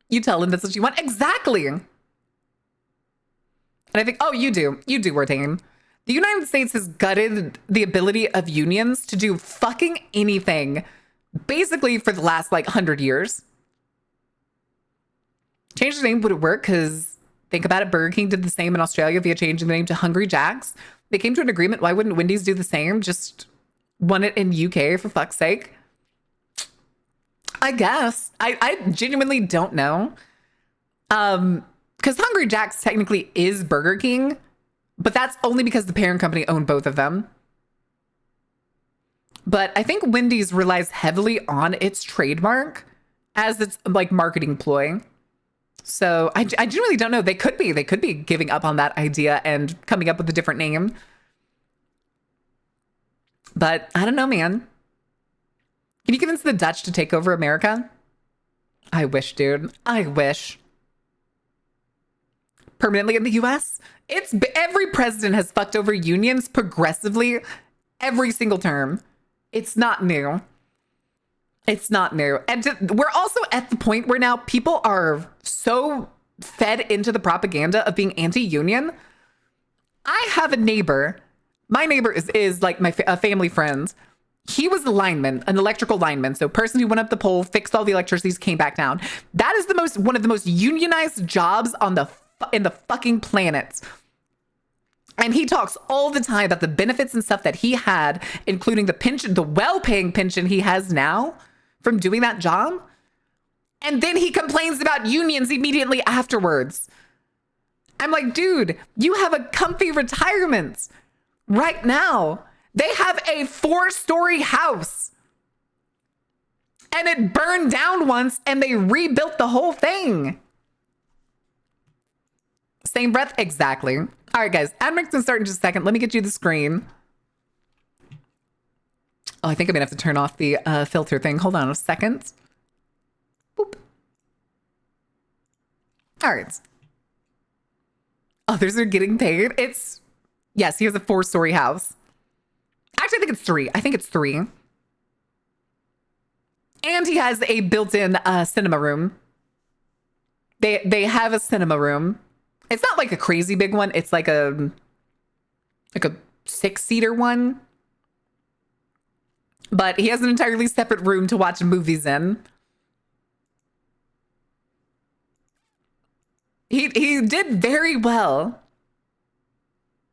You tell them that's what you want. Exactly. And I think, oh, you do, Ordain. The United States has gutted the ability of unions to do fucking anything basically for the last like 100 years. Change the name would work because think about it. Burger King did the same in Australia via changing the name to Hungry Jack's. They came to an agreement. Why wouldn't Wendy's do the same? Just won it in UK for fuck's sake. I guess. I genuinely don't know. Because Hungry Jack's technically is Burger King, but that's only because the parent company owned both of them. But I think Wendy's relies heavily on its trademark as its like marketing ploy. So I genuinely don't know. They could be giving up on that idea and coming up with a different name. But I don't know, man. Can you convince the Dutch to take over America? I wish, dude. I wish. Permanently in the US? It's every president has fucked over unions progressively every single term. It's not new. It's not new. And we're also at the point where now people are so fed into the propaganda of being anti-union. I have a neighbor. My neighbor is like a family friend. He was a lineman, an electrical lineman. So person who went up the pole, fixed all the electricities, came back down. That is one of the most unionized jobs on in the fucking planet. And he talks all the time about the benefits and stuff that he had, including the pension, the well-paying pension he has now from doing that job. And then he complains about unions immediately afterwards. I'm like, dude, you have a comfy retirement right now. They have a 4-story house. And it burned down once and they rebuilt the whole thing. Same breath? Exactly. All right, guys. Admiral's gonna start in just a second. Let me get you the screen. Oh, I think I'm gonna have to turn off the filter thing. Hold on a second. Boop. All right. Others are getting paid. Yes, he has a 4-story house. Actually, I think it's 3. I think it's 3. And he has a built-in cinema room. They have a cinema room. It's not like a crazy big one. It's like a 6-seater one. But he has an entirely separate room to watch movies in. He did very well.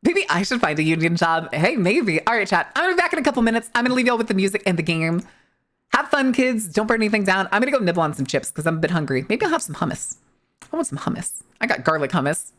Maybe I should find a union job. Hey, maybe. All right, chat. I'm gonna be back in a couple minutes. I'm gonna leave y'all with the music and the game. Have fun, kids. Don't burn anything down. I'm gonna go nibble on some chips because I'm a bit hungry. Maybe I'll have some hummus. I want some hummus. I got garlic hummus.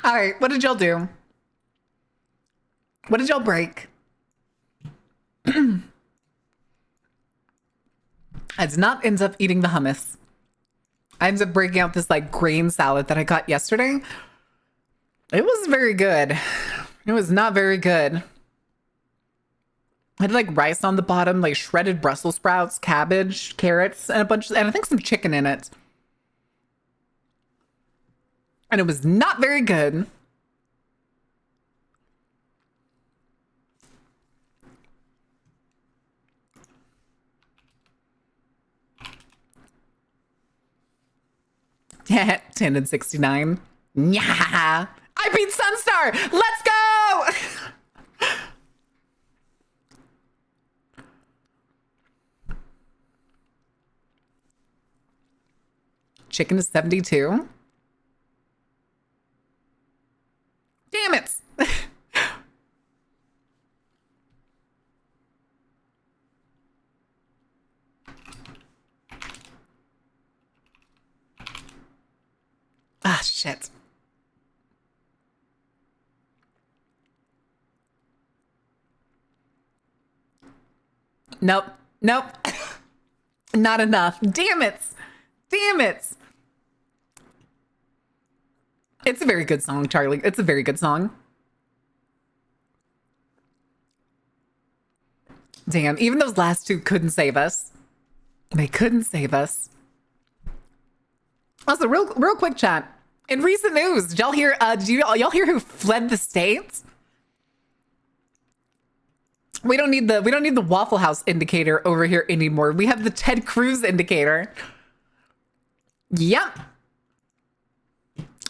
All right, what did y'all do? What did y'all break? I did not end up eating the hummus. I ended up breaking out this like grain salad that I got yesterday. It was very good. It was not very good. I had like rice on the bottom, like shredded Brussels sprouts, cabbage, carrots, and and I think some chicken in it. And it was not very good. Yeah, 10 and 69. Yeah. I beat Sunstar. Let's go. Chicken is 72. Damn it. Ah, shit. Nope. Nope. Not enough. Damn it. Damn it. It's a very good song, Charlie. It's a very good song. Damn, even those last two couldn't save us. They couldn't save us. Also, real quick chat. In recent news, did y'all hear? Did y'all hear who fled the States? We don't need the Waffle House indicator over here anymore. We have the Ted Cruz indicator. Yep.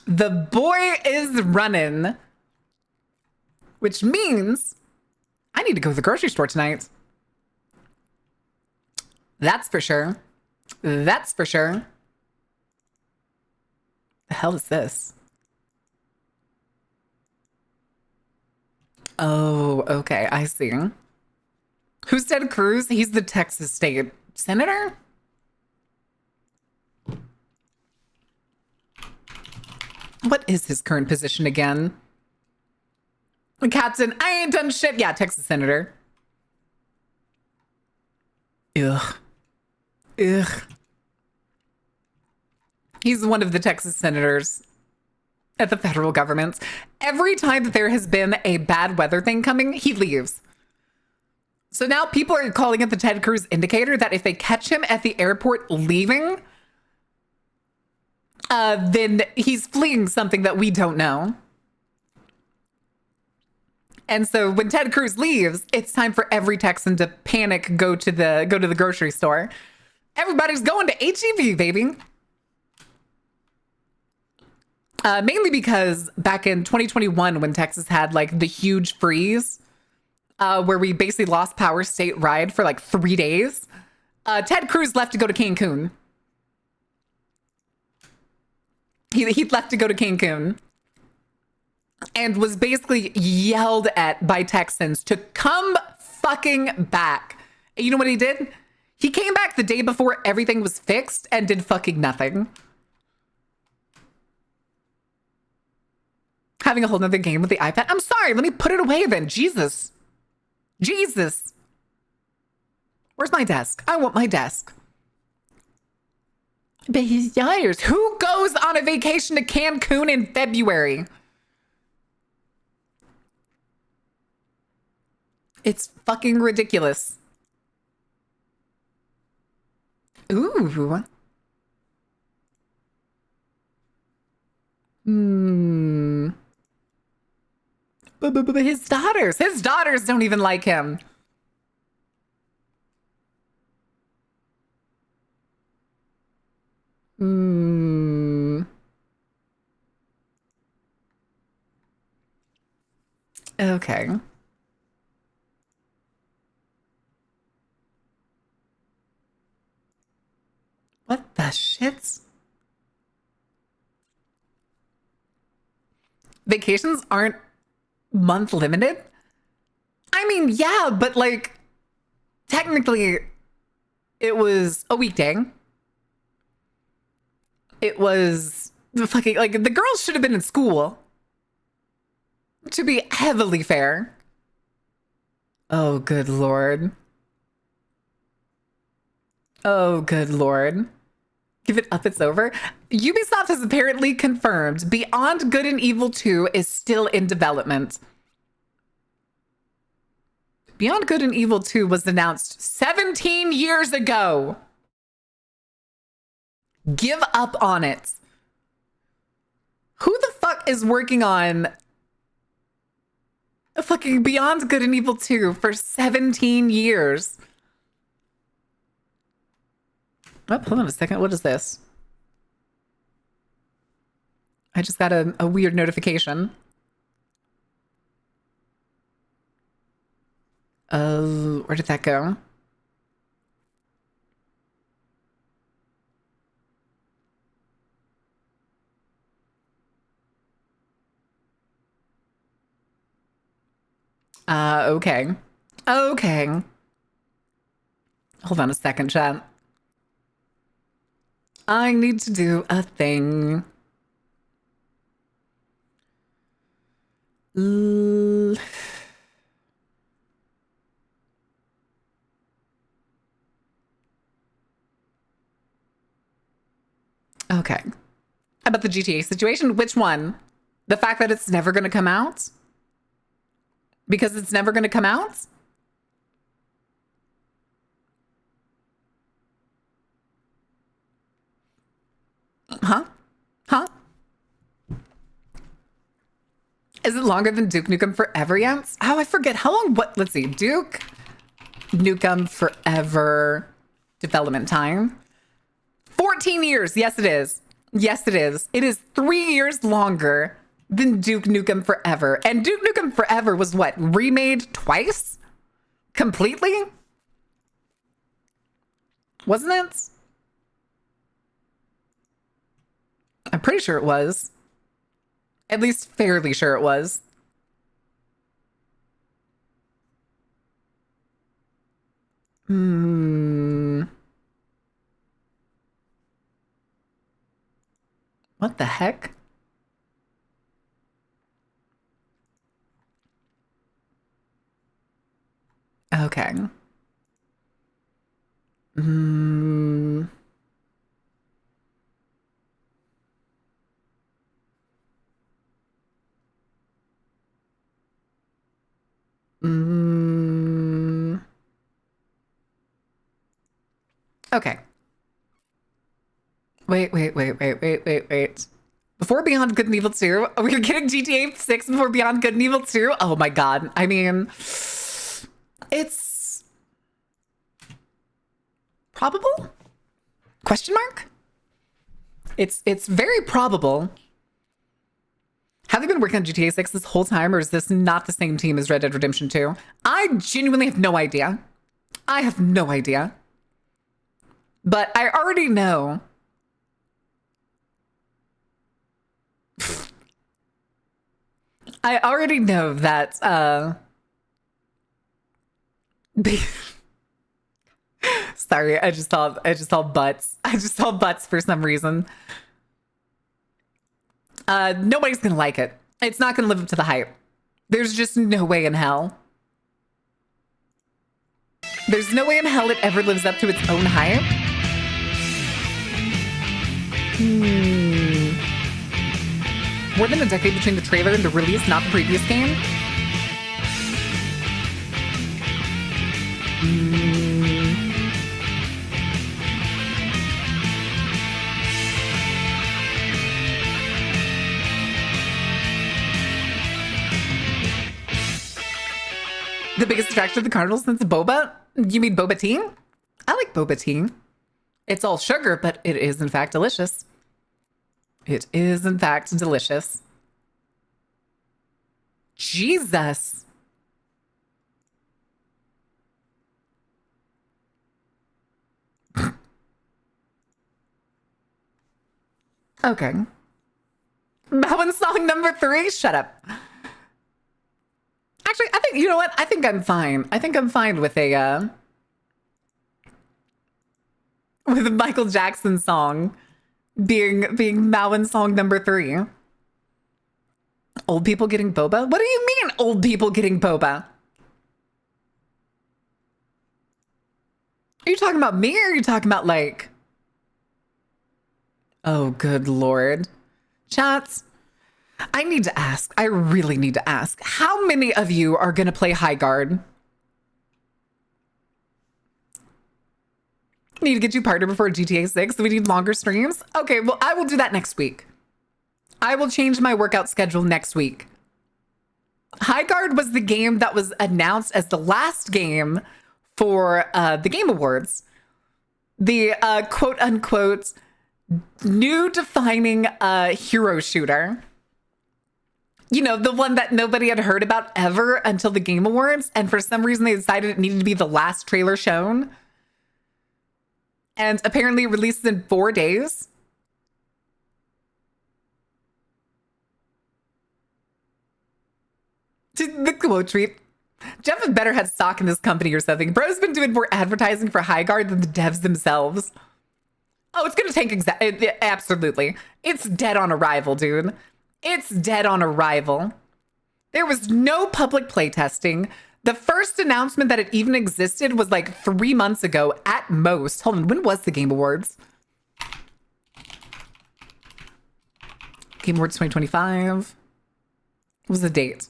The boy is running, which means I need to go to the grocery store tonight. That's for sure. That's for sure. The hell is this? Oh, okay. I see. Who's Ted Cruz? He's the Texas state senator? What is his current position again? Captain, I ain't done shit. Yeah, Texas senator. Ugh. Ugh. He's one of the Texas senators at the federal government. Every time that there has been a bad weather thing coming, he leaves. So now people are calling it the Ted Cruz indicator that if they catch him at the airport leaving, then he's fleeing something that we don't know. And so when Ted Cruz leaves, it's time for every Texan to panic, go to the grocery store. Everybody's going to HEB, baby. Mainly because back in 2021, when Texas had like the huge freeze, where we basically lost power statewide for like 3 days, Ted Cruz left to go to Cancun. He left to go to Cancun and was basically yelled at by Texans to come fucking back. And you know what he did? He came back the day before everything was fixed and did fucking nothing. Having a whole nother game with the iPad. I'm sorry, let me put it away then. Jesus. Jesus. Where's my desk? I want my desk. But his daughters. Who goes on a vacation to Cancun in February? It's fucking ridiculous. Ooh. But his daughters don't even like him. Okay. What the shits? Vacations aren't month limited? I mean, yeah, but like technically it was a weekday. It was the fucking like the girls should have been in school. To be heavily fair. Oh, good lord. Oh, good lord. Give it up, it's over. Ubisoft has apparently confirmed Beyond Good and Evil 2 is still in development. Beyond Good and Evil 2 was announced 17 years ago. Give up on it. Who the fuck is working on fucking Beyond Good and Evil 2 for 17 years? Oh, hold on a second. What is this? I just got a weird notification. Where did that go? Okay. Okay. Hold on a second, chat. I need to do a thing. Okay. About the GTA situation, which one? The fact that it's never going to come out? Because it's never going to come out? Huh? Huh? Is it longer than Duke Nukem Forever yet? Oh, I forget. How long? What? Let's see. Duke Nukem Forever development time. 14 years. Yes, it is. Yes, it is. It is 3 years longer than Duke Nukem Forever. And Duke Nukem Forever was what? Remade twice? Completely? Wasn't it? I'm pretty sure it was. At least fairly sure it was. What the heck? Okay. Okay. Wait. Before Beyond Good and Evil 2, are we getting GTA 6 before Beyond Good and Evil 2? Oh my god. I mean, it's probable? Question mark? It's very probable. Have they been working on GTA 6 this whole time, or is this not the same team as Red Dead Redemption 2? I genuinely have no idea. I have no idea. But I already know. I already know that sorry, I just saw butts. I just saw butts for some reason. Nobody's gonna like it. It's not gonna live up to the hype. There's just no way in hell. There's no way in hell it ever lives up to its own hype. More than a decade between the trailer and the release, not the previous game? The biggest attraction of the carnival since boba? You mean boba tea? I like boba tea. It's all sugar, but it is in fact delicious. It is in fact delicious. Jesus. Okay. Bowen song number 3? Shut up. Actually, I think, you know what? I think I'm fine. I think I'm fine with a Michael Jackson song being Bowen song number 3. Old people getting boba? What do you mean old people getting boba? Are you talking about me or are you talking about like... Oh, good Lord. Chats, I need to ask. I really need to ask. How many of you are going to play High Guard? Need to get you partner before GTA 6. So we need longer streams. Okay, well, I will do that next week. I will change my workout schedule next week. High Guard was the game that was announced as the last game for the Game Awards. The quote unquote new defining hero shooter. You know, the one that nobody had heard about ever until the Game Awards. And for some reason, they decided it needed to be the last trailer shown. And apparently it releases in 4 days. The quote tweet. Jeff had better had stock in this company or something. Bro's been doing more advertising for High Guard than the devs themselves. Oh, it's going to take absolutely. It's dead on arrival, dude. It's dead on arrival. There was no public playtesting. The first announcement that it even existed was like 3 months ago at most. Hold on, when was the Game Awards? Game Awards 2025. What was the date?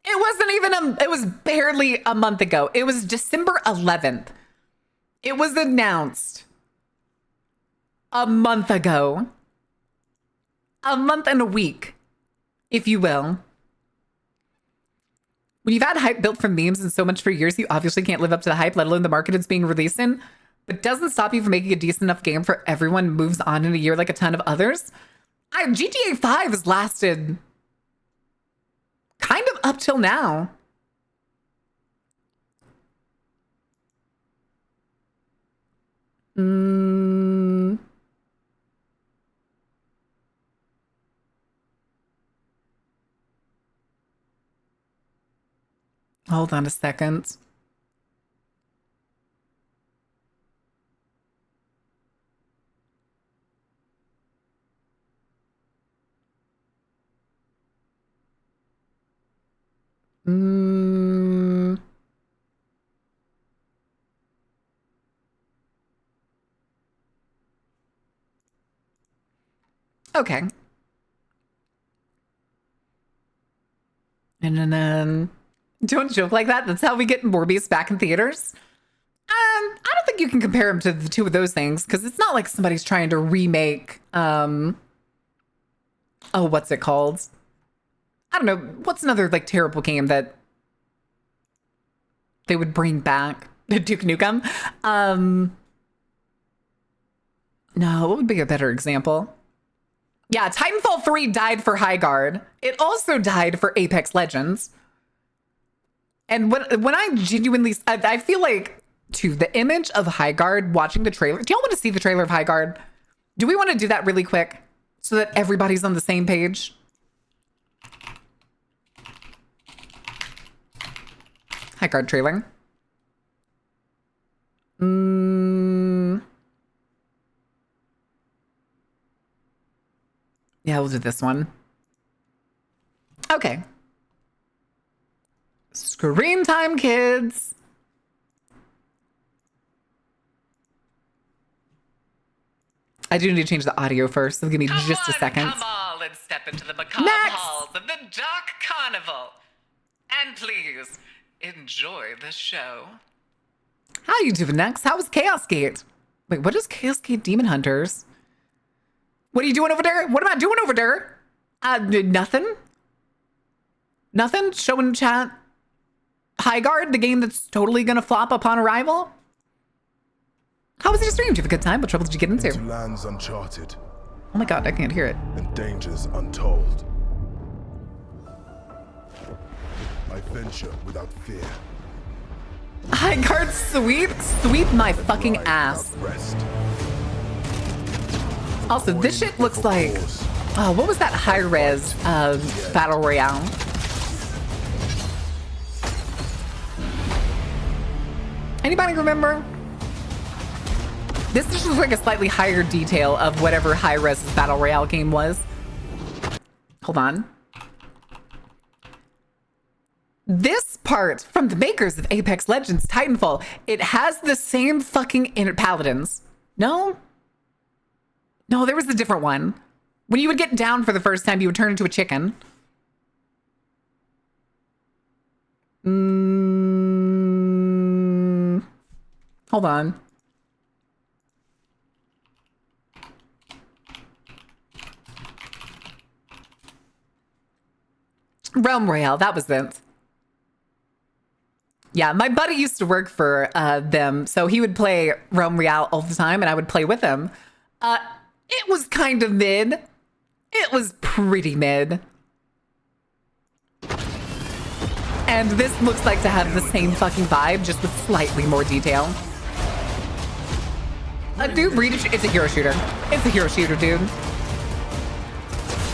It wasn't even it was barely a month ago. It was December 11th. It was announced a month ago. A month and a week, if you will. When you've had hype built from memes and so much for years, you obviously can't live up to the hype, let alone the market it's being released in. But doesn't stop you from making a decent enough game for everyone moves on in a year like a ton of others. GTA 5 has lasted kind of up till now. Hold on a second. Okay. And then don't joke like that. That's how we get Morbius back in theaters. I don't think you can compare him to the two of those things because it's not like somebody's trying to remake. Oh, what's it called? I don't know. What's another like terrible game that they would bring back? Duke Nukem. No, what would be a better example? Yeah, Titanfall 3 died for High Guard. It also died for Apex Legends. And when I genuinely, I feel like, too, the image of High Guard watching the trailer. Do y'all want to see the trailer of High Guard? Do we want to do that really quick so that everybody's on the same page? High Guard trailer. Yeah, we'll do this one. Okay. Screen time, kids. I do need to change the audio first, so give me just a second. Come on and step into the macabre Next. halls of the Dark Carnival. And please, enjoy the show. How you doing next? How was Chaos Gate? Wait, what is Chaos Gate Demon Hunters? What are you doing over there? What am I doing over there? Nothing. Nothing? Showing chat High Guard, the game that's totally gonna flop upon arrival? How was your stream? Did you have a good time? What trouble did you get into? Into lands uncharted Oh my god, I can't hear it. and dangers untold. I venture without fear. High Guard sweep? Sweep my fucking Ride ass. without rest. Also, this shit looks like... Cause. Oh, what was that high-res Battle Royale? Anybody remember? This just looks like a slightly higher detail of whatever high-res Battle Royale game was. Hold on. This part from the makers of Apex Legends Titanfall, it has the same fucking inner paladins. No? No, there was a different one. When you would get down for the first time, you would turn into a chicken. Hold on. Realm Royale, that was it. Yeah, my buddy used to work for them, so he would play Realm Royale all the time, and I would play with him. It was kind of mid. It was pretty mid. And this looks like to have the same fucking vibe, just with slightly more detail. Dude, read it. It's a hero shooter. It's a hero shooter, dude.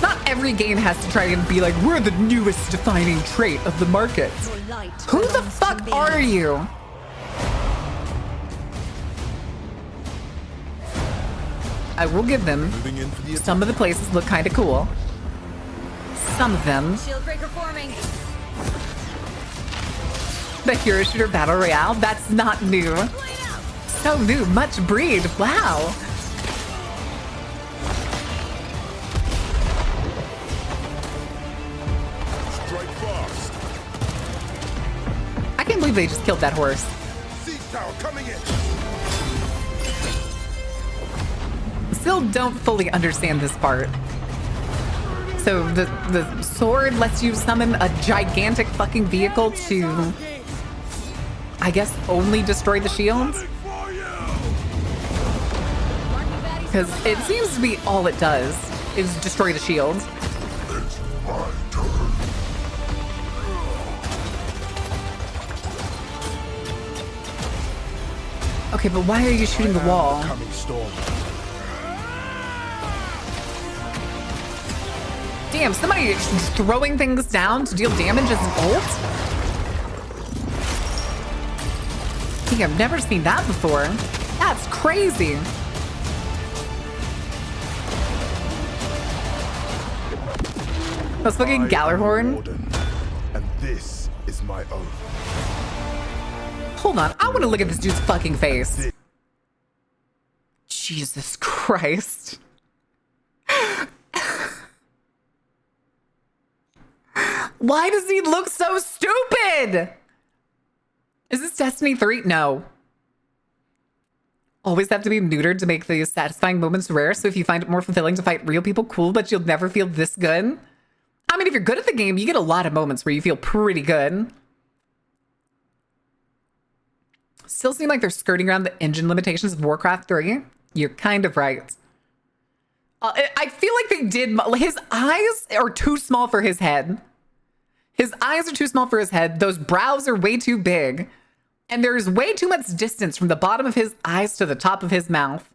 Not every game has to try and be like, we're the newest defining trait of the market. Who the fuck are you? I will give them. Some of the places look kind of cool. Some of them. Shield breaker forming. The hero shooter battle royale? That's not new. So new, much breed. Wow. Strike fast. I can't believe they just killed that horse. Siege tower coming in. Still don't fully understand this part. So the sword lets you summon a gigantic fucking vehicle to, I guess, only destroy the shields? Because it seems to be all it does is destroy the shields. Okay, but why are you shooting the wall? Coming storm. Damn, somebody is throwing things down to deal damage as an ult? I think I've never seen that before. That's crazy. That's fucking Gallarhorn. Warden, and this is my oath. Hold on, I want to look at this dude's fucking face. Jesus Christ. Why does he look so stupid? Is this Destiny 3? No. Always have to be neutered to make the satisfying moments rare, so if you find it more fulfilling to fight real people, cool, but you'll never feel this good. I mean, if you're good at the game, you get a lot of moments where you feel pretty good. Still seem like they're skirting around the engine limitations of Warcraft 3. You're kind of right. I feel like they did. His eyes are too small for his head. His eyes are too small for his head. Those brows are way too big. And there's way too much distance from the bottom of his eyes to the top of his mouth.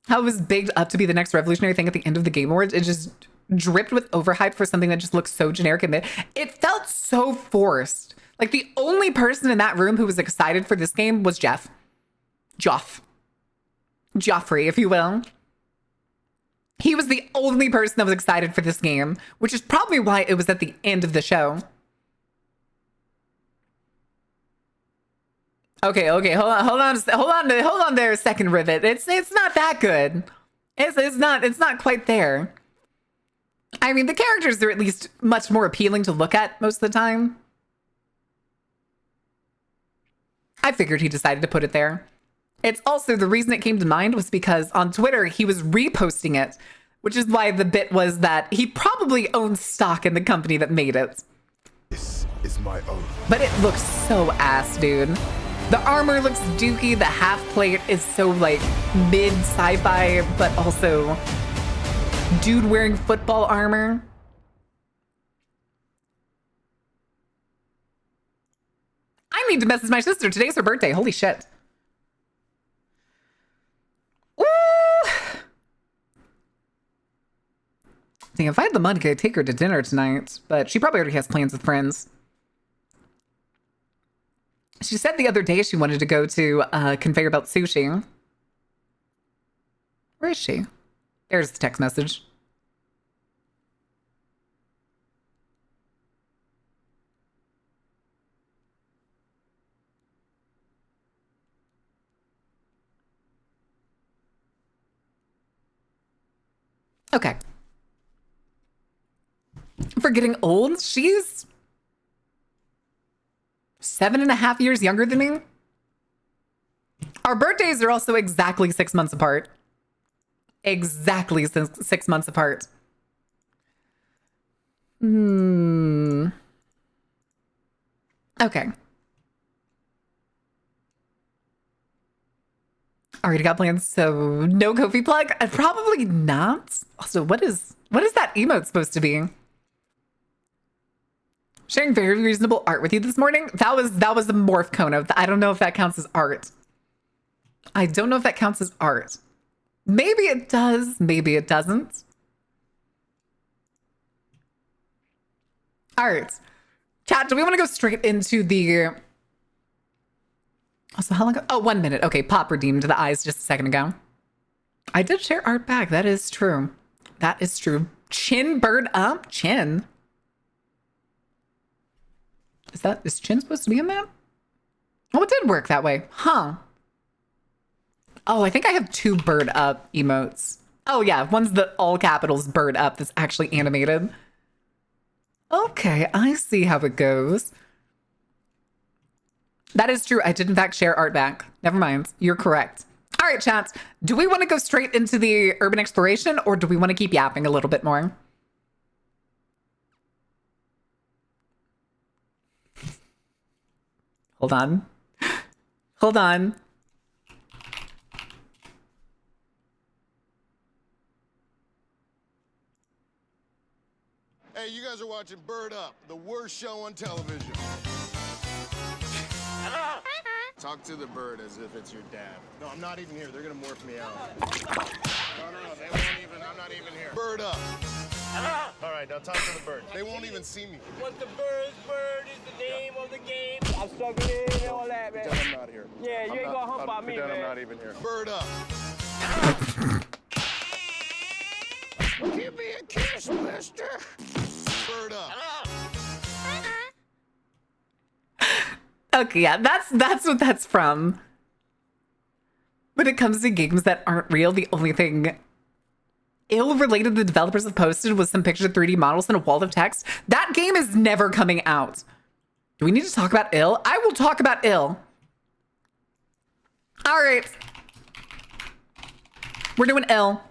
How it was bigged up to be the next revolutionary thing at the end of the Game Awards. It just dripped with overhype for something that just looks so generic and mid. It felt so forced. Like the only person in that room who was excited for this game was Jeff. Joffrey, if you will. He was the only person that was excited for this game, which is probably why it was at the end of the show. Okay, hold on there a second, Rivet. It's not that good. It's not quite there. I mean, the characters are at least much more appealing to look at most of the time. I figured he decided to put it there. It's also the reason it came to mind was because on Twitter, he was reposting it, which is why the bit was that he probably owns stock in the company that made it. This is my oath. But it looks so ass, dude. The armor looks dookie. The half plate is so like mid sci-fi, but also dude wearing football armor. I need to message my sister. Today's her birthday. Holy shit. Ooh. Dang, if I had the money, I'd take her to dinner tonight, but she probably already has plans with friends. She said the other day she wanted to go to Conveyor Belt Sushi. Where is she? There's the text message. Okay. For getting old, she's 7.5 years younger than me. Our birthdays are also exactly 6 months apart. Exactly 6 months apart. Okay. Already got plans, so no Kofi plug? Probably not. Also, what is that emote supposed to be? Sharing very reasonable art with you this morning. That was a morph Kono. I don't know if that counts as art. I don't know if that counts as art. Maybe it does. Maybe it doesn't. All right. Chat, do we want to go straight into the... Also, how long ago? Oh, 1 minute. Okay, Pop redeemed the eyes just a second ago. I did share art back. That is true. That is true. Chin bird up. Chin. Is Chin supposed to be in that? Oh, it did work that way. Huh. Oh, I think I have 2 bird up emotes. Oh yeah, one's the all capitals bird up that's actually animated. Okay, I see how it goes. That is true. I did in fact share art back. Never mind. You're correct. All right, chat. Do we want to go straight into the urban exploration or do we want to keep yapping a little bit more? Hold on. Hold on. Hey, you guys are watching Bird Up, the worst show on television. Talk to the bird as if it's your dad. No, I'm not even here. They're gonna morph me out. No, they won't even. I'm not even here. Bird Up. All right, now talk to the bird. They won't even see me. What the bird is the name of the game. I'm sucking in and all that, man. Pretend I'm not here. Yeah, you ain't gonna hump on me, man. I'm not even here. Bird Up. Give me a kiss, mister. Bird Up. Okay, yeah, that's what that's from. When it comes to games that aren't real, the only thing ill-related the developers have posted was some picture 3D models and a wall of text. That game is never coming out. Do we need to talk about ill? I will talk about ill. All right. We're doing ill.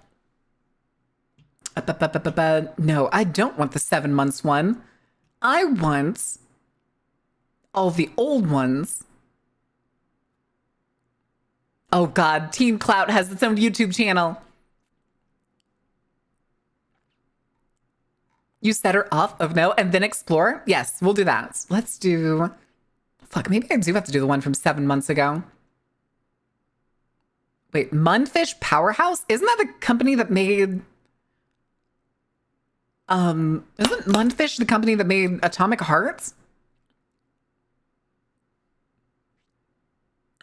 No, I don't want the 7 months one. I want all the old ones. Oh God, Team Clout has its own YouTube channel. You set her off of no and then explore? Yes, we'll do that. Let's do... Fuck, maybe I do have to do the one from 7 months ago. Wait, Munfish Powerhouse? Isn't that the company that made... Isn't Munfish the company that made Atomic Hearts?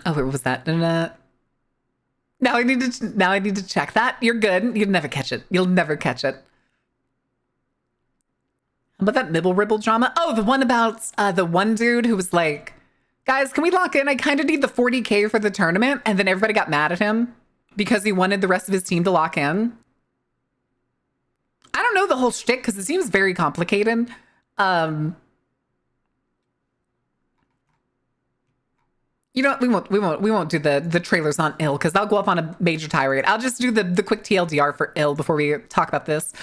Oh, what was that? Now I need to check that. You're good. You'll never catch it. You'll never catch it. How about that Nibble Ribble drama? Oh, the one about the one dude who was like, guys, can we lock in? I kind of need the 40K for the tournament. And then everybody got mad at him because he wanted the rest of his team to lock in. I don't know the whole shtick because it seems very complicated. You know what? We won't do the trailers on ill because I'll go up on a major tirade. I'll just do the quick TLDR for ill before we talk about this.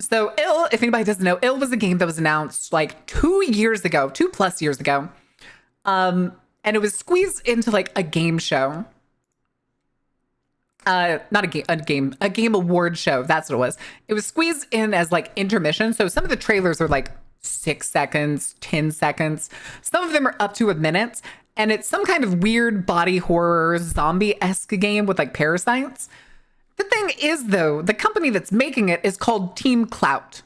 So ill, if anybody doesn't know, ill was a game that was announced like 2 years ago, 2+ years ago. And it was squeezed into like a game show. Not a game award show. That's what it was. It was squeezed in as like intermission. So some of the trailers are like 6 seconds, 10 seconds. Some of them are up to a minute. And it's some kind of weird body horror zombie-esque game with like parasites. The thing is, though, the company that's making it is called Team Clout.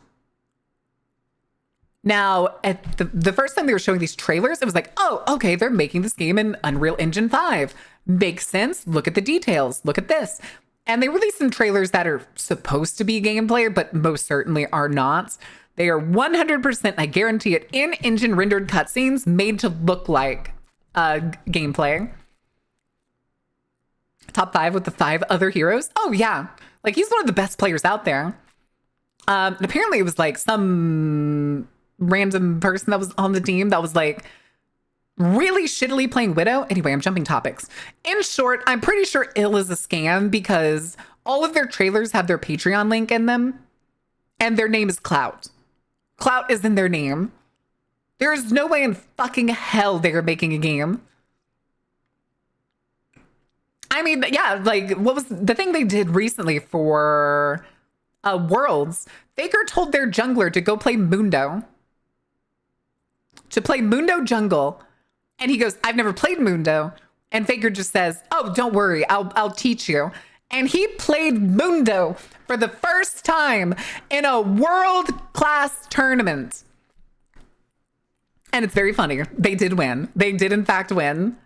Now, at the first time they were showing these trailers, it was like, oh, okay, they're making this game in Unreal Engine 5. Makes sense. Look at the details. Look at this. And they released some trailers that are supposed to be gameplay, but most certainly are not. They are 100%, I guarantee it, in-engine rendered cutscenes made to look like gameplay. Top 5 with the 5 other heroes. Oh, yeah. Like, he's one of the best players out there. And apparently it was like some random person that was on the team that was like really shittily playing Widow. Anyway, I'm jumping topics. In short, I'm pretty sure Ill is a scam because all of their trailers have their Patreon link in them and their name is Clout. Clout is in their name. There is no way in fucking hell they are making a game. I mean, yeah, like what was the thing they did recently for Worlds? Faker told their jungler to go play Mundo. To play Mundo jungle. And he goes, I've never played Mundo. And Faker just says, oh, don't worry, I'll teach you. And he played Mundo for the first time in a world-class tournament. And it's very funny. They did win. They did, in fact, win.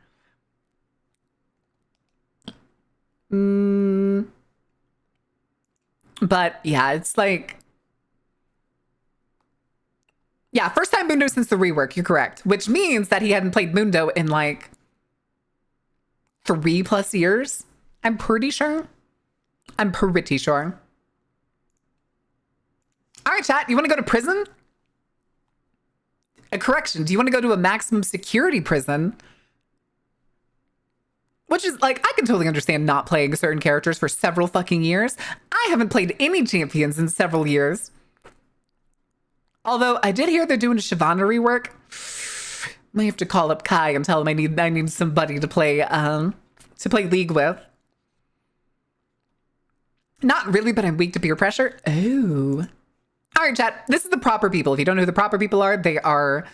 But yeah, it's like, yeah, first time Mundo since the rework, you're correct. Which means that he hadn't played Mundo in like 3+ years. I'm pretty sure. I'm pretty sure. All right, chat, you want to go to prison? A correction, do you want to go to a maximum security prison? Which is like, I can totally understand not playing certain characters for several fucking years. I haven't played any champions in several years. Although I did hear they're doing a Shyvana rework. Might have to call up Kai and tell him I need somebody to play League with. Not really, but I'm weak to peer pressure. Oh. All right, chat. This is the proper people. If you don't know who the proper people are, they are,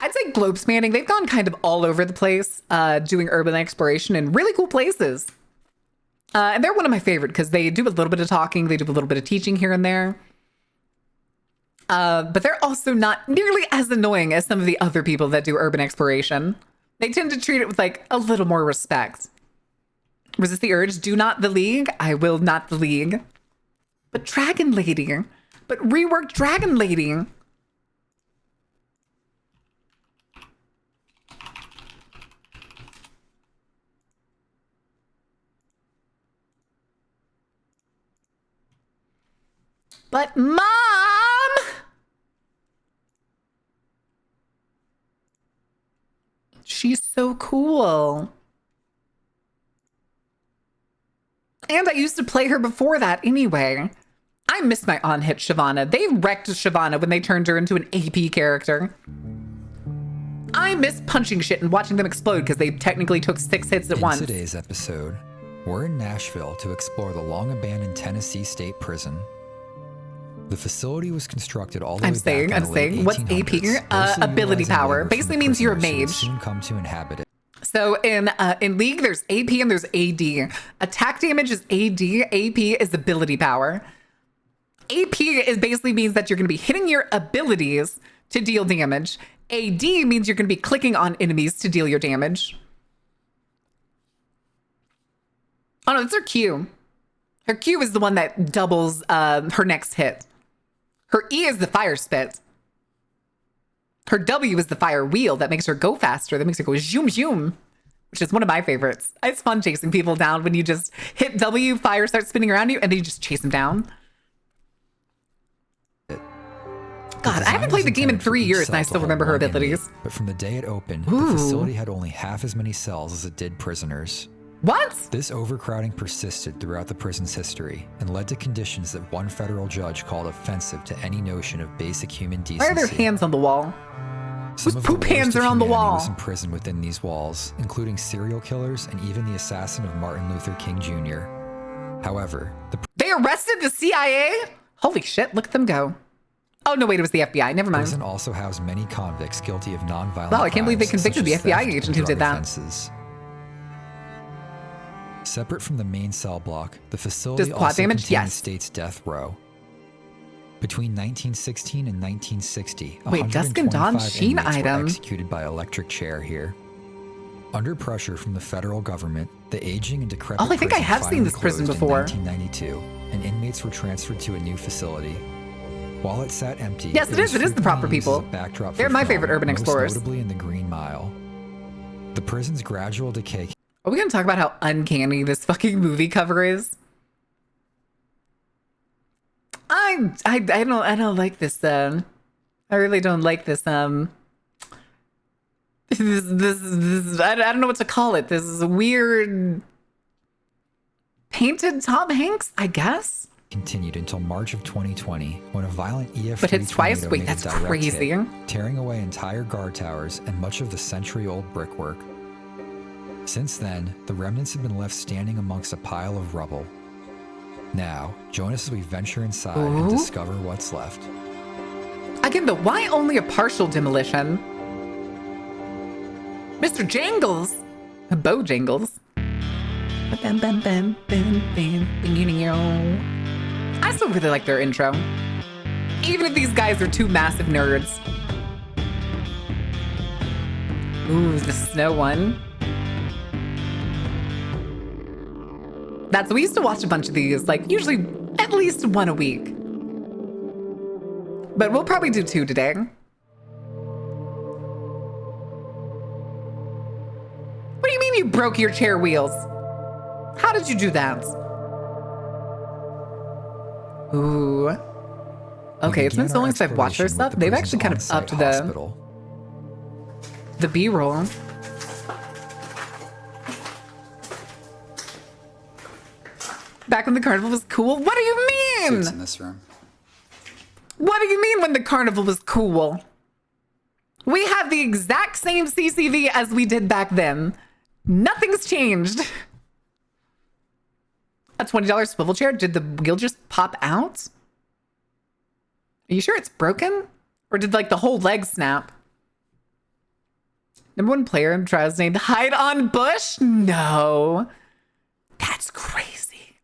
I'd say, globe spanning. They've gone kind of all over the place, doing urban exploration in really cool places. And they're one of my favorite because they do a little bit of talking. They do a little bit of teaching here and there. But they're also not nearly as annoying as some of the other people that do urban exploration. They tend to treat it with like a little more respect. Resist the urge. Do not the League. I will not the League. But Dragon Lady. But rework Dragon Lady. But Mom! She's so cool. And I used to play her before that anyway. I miss my on-hit Shyvana. They wrecked Shyvana when they turned her into an AP character. I miss punching shit and watching them explode because they technically took 6 hits at once. In today's episode, we're in Nashville to explore the long-abandoned Tennessee State Prison. The facility was constructed all the way back in the late what's 1800s, AP? Ability power. Basically means you're a mage. Soon come to inhabit it. So in League, there's AP and there's AD. Attack damage is AD. AP is ability power. AP is basically means that you're going to be hitting your abilities to deal damage. AD means you're going to be clicking on enemies to deal your damage. Oh no, that's her Q. Her Q is the one that doubles her next hit. Her E is the fire spit. Her W is the fire wheel that makes her go faster. That makes her go zoom zoom, which is one of my favorites. It's fun chasing people down when you just hit W, fire starts spinning around you, and then you just chase them down. God, I haven't played the game in 3 years, and I still remember her abilities. But from the day it opened, the facility had only half as many cells as it did prisoners. What? This overcrowding persisted throughout the prison's history and led to conditions that one federal judge called offensive to any notion of basic human decency. Why are there hands on the wall? Some Whose poop hands are on the wall? Was imprisoned within these walls, including serial killers and even the assassin of Martin Luther King Jr. However, they arrested the CIA? Holy shit, look at them go. Oh, no, wait, it was the FBI. Never mind. Prison also housed many convicts guilty of nonviolent Wow, I can't believe they crimes, convicted the such as FBI theft and agent who drug did that. offenses. Separate from the main cell block, the facility Does quad also damage? contained Yes. the state's death row. Between 1916 and 1960, Wait, Dusk and Dawn 125 Sheen inmates were item. executed by electric chair here. Under pressure from the federal government, the aging and decrepit Oh, I think I prison have seen finally this prison closed before. in 1992, and inmates were transferred to a new facility. While it sat empty, Yes, it is. was It is the proper frequently used as people. a backdrop They're for my film, favorite urban most explorers. notably in the Green Mile. The prison's gradual decay Are we gonna talk about how uncanny this fucking movie cover is? I don't like this. I really don't like this. This I don't know what to call it. This is a weird painted Tom Hanks, I guess. continued until March of 2020, when a violent EF3 But hits twice? tornado Wait, made a that's direct crazy. hit, tearing away entire guard towers and much of the century-old brickwork. Since then, the remnants have been left standing amongst a pile of rubble. Now, join us as we venture inside and Ooh. discover what's left. Again, though, why only a partial demolition? Mr. Jangles, Bojangles. Bam, bam, bam, bam, bam, bam. I still really like their intro, even if these guys are two massive nerds. Ooh, the snow one. We used to watch a bunch of these, like usually at least one a week. But we'll probably do 2 today. What do you mean you broke your chair wheels? How did you do that? Ooh. Okay, it's been so long since I've watched their stuff. They've actually kind of upped the B-roll. Back when the carnival was cool? What do you mean? Suits in this room. What do you mean when the carnival was cool? We have the exact same CCV as we did back then. Nothing's changed. A $20 swivel chair? Did the wheel just pop out? Are you sure it's broken? Or did like the whole leg snap? Number 1 player in trials named Hide on Bush? No. That's crazy.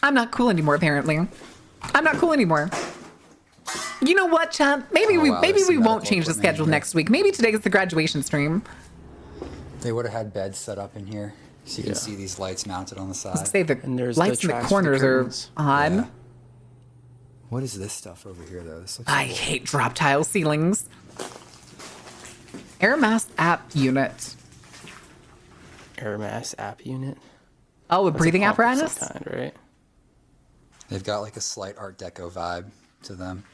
I'm not cool anymore, apparently. I'm not cool anymore. You know what, chat? Maybe we won't change the schedule next week. Maybe today is the graduation stream. They would have had beds set up in here, so you can see these lights mounted on the side. Say the And there's lights the in the tracks for the corners are curtains. on. Yeah. What is this stuff over here, though? This looks I cool. hate drop tile ceilings. Air mass app unit. Air mass app unit. Oh, a That's breathing pump of some apparatus? kind, right? They've got like a slight Art Deco vibe to them.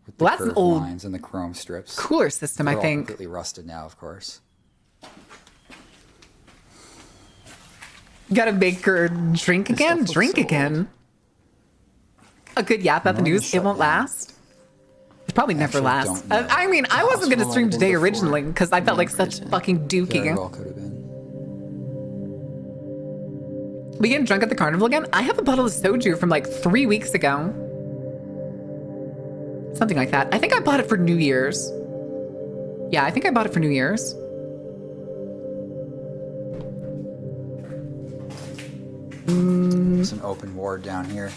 With the Well, that's an curved old lines and the chrome strips. cooler system, They're I all think. completely rusted now, of course. Gotta make her drink This again? stuff looks Drink so again. A good yap about the No, news. shut It won't down. last. It probably never Actually, lasts. don't know. I mean, I wasn't gonna Possible stream might have today been before originally because I felt like the such version. fucking Very dookie. well could have been. We getting drunk at the carnival again? I have a bottle of soju from like 3 weeks ago. Something like that. I think I bought it for New Year's. Yeah, I think I bought it for New Year's. There's an open ward down here.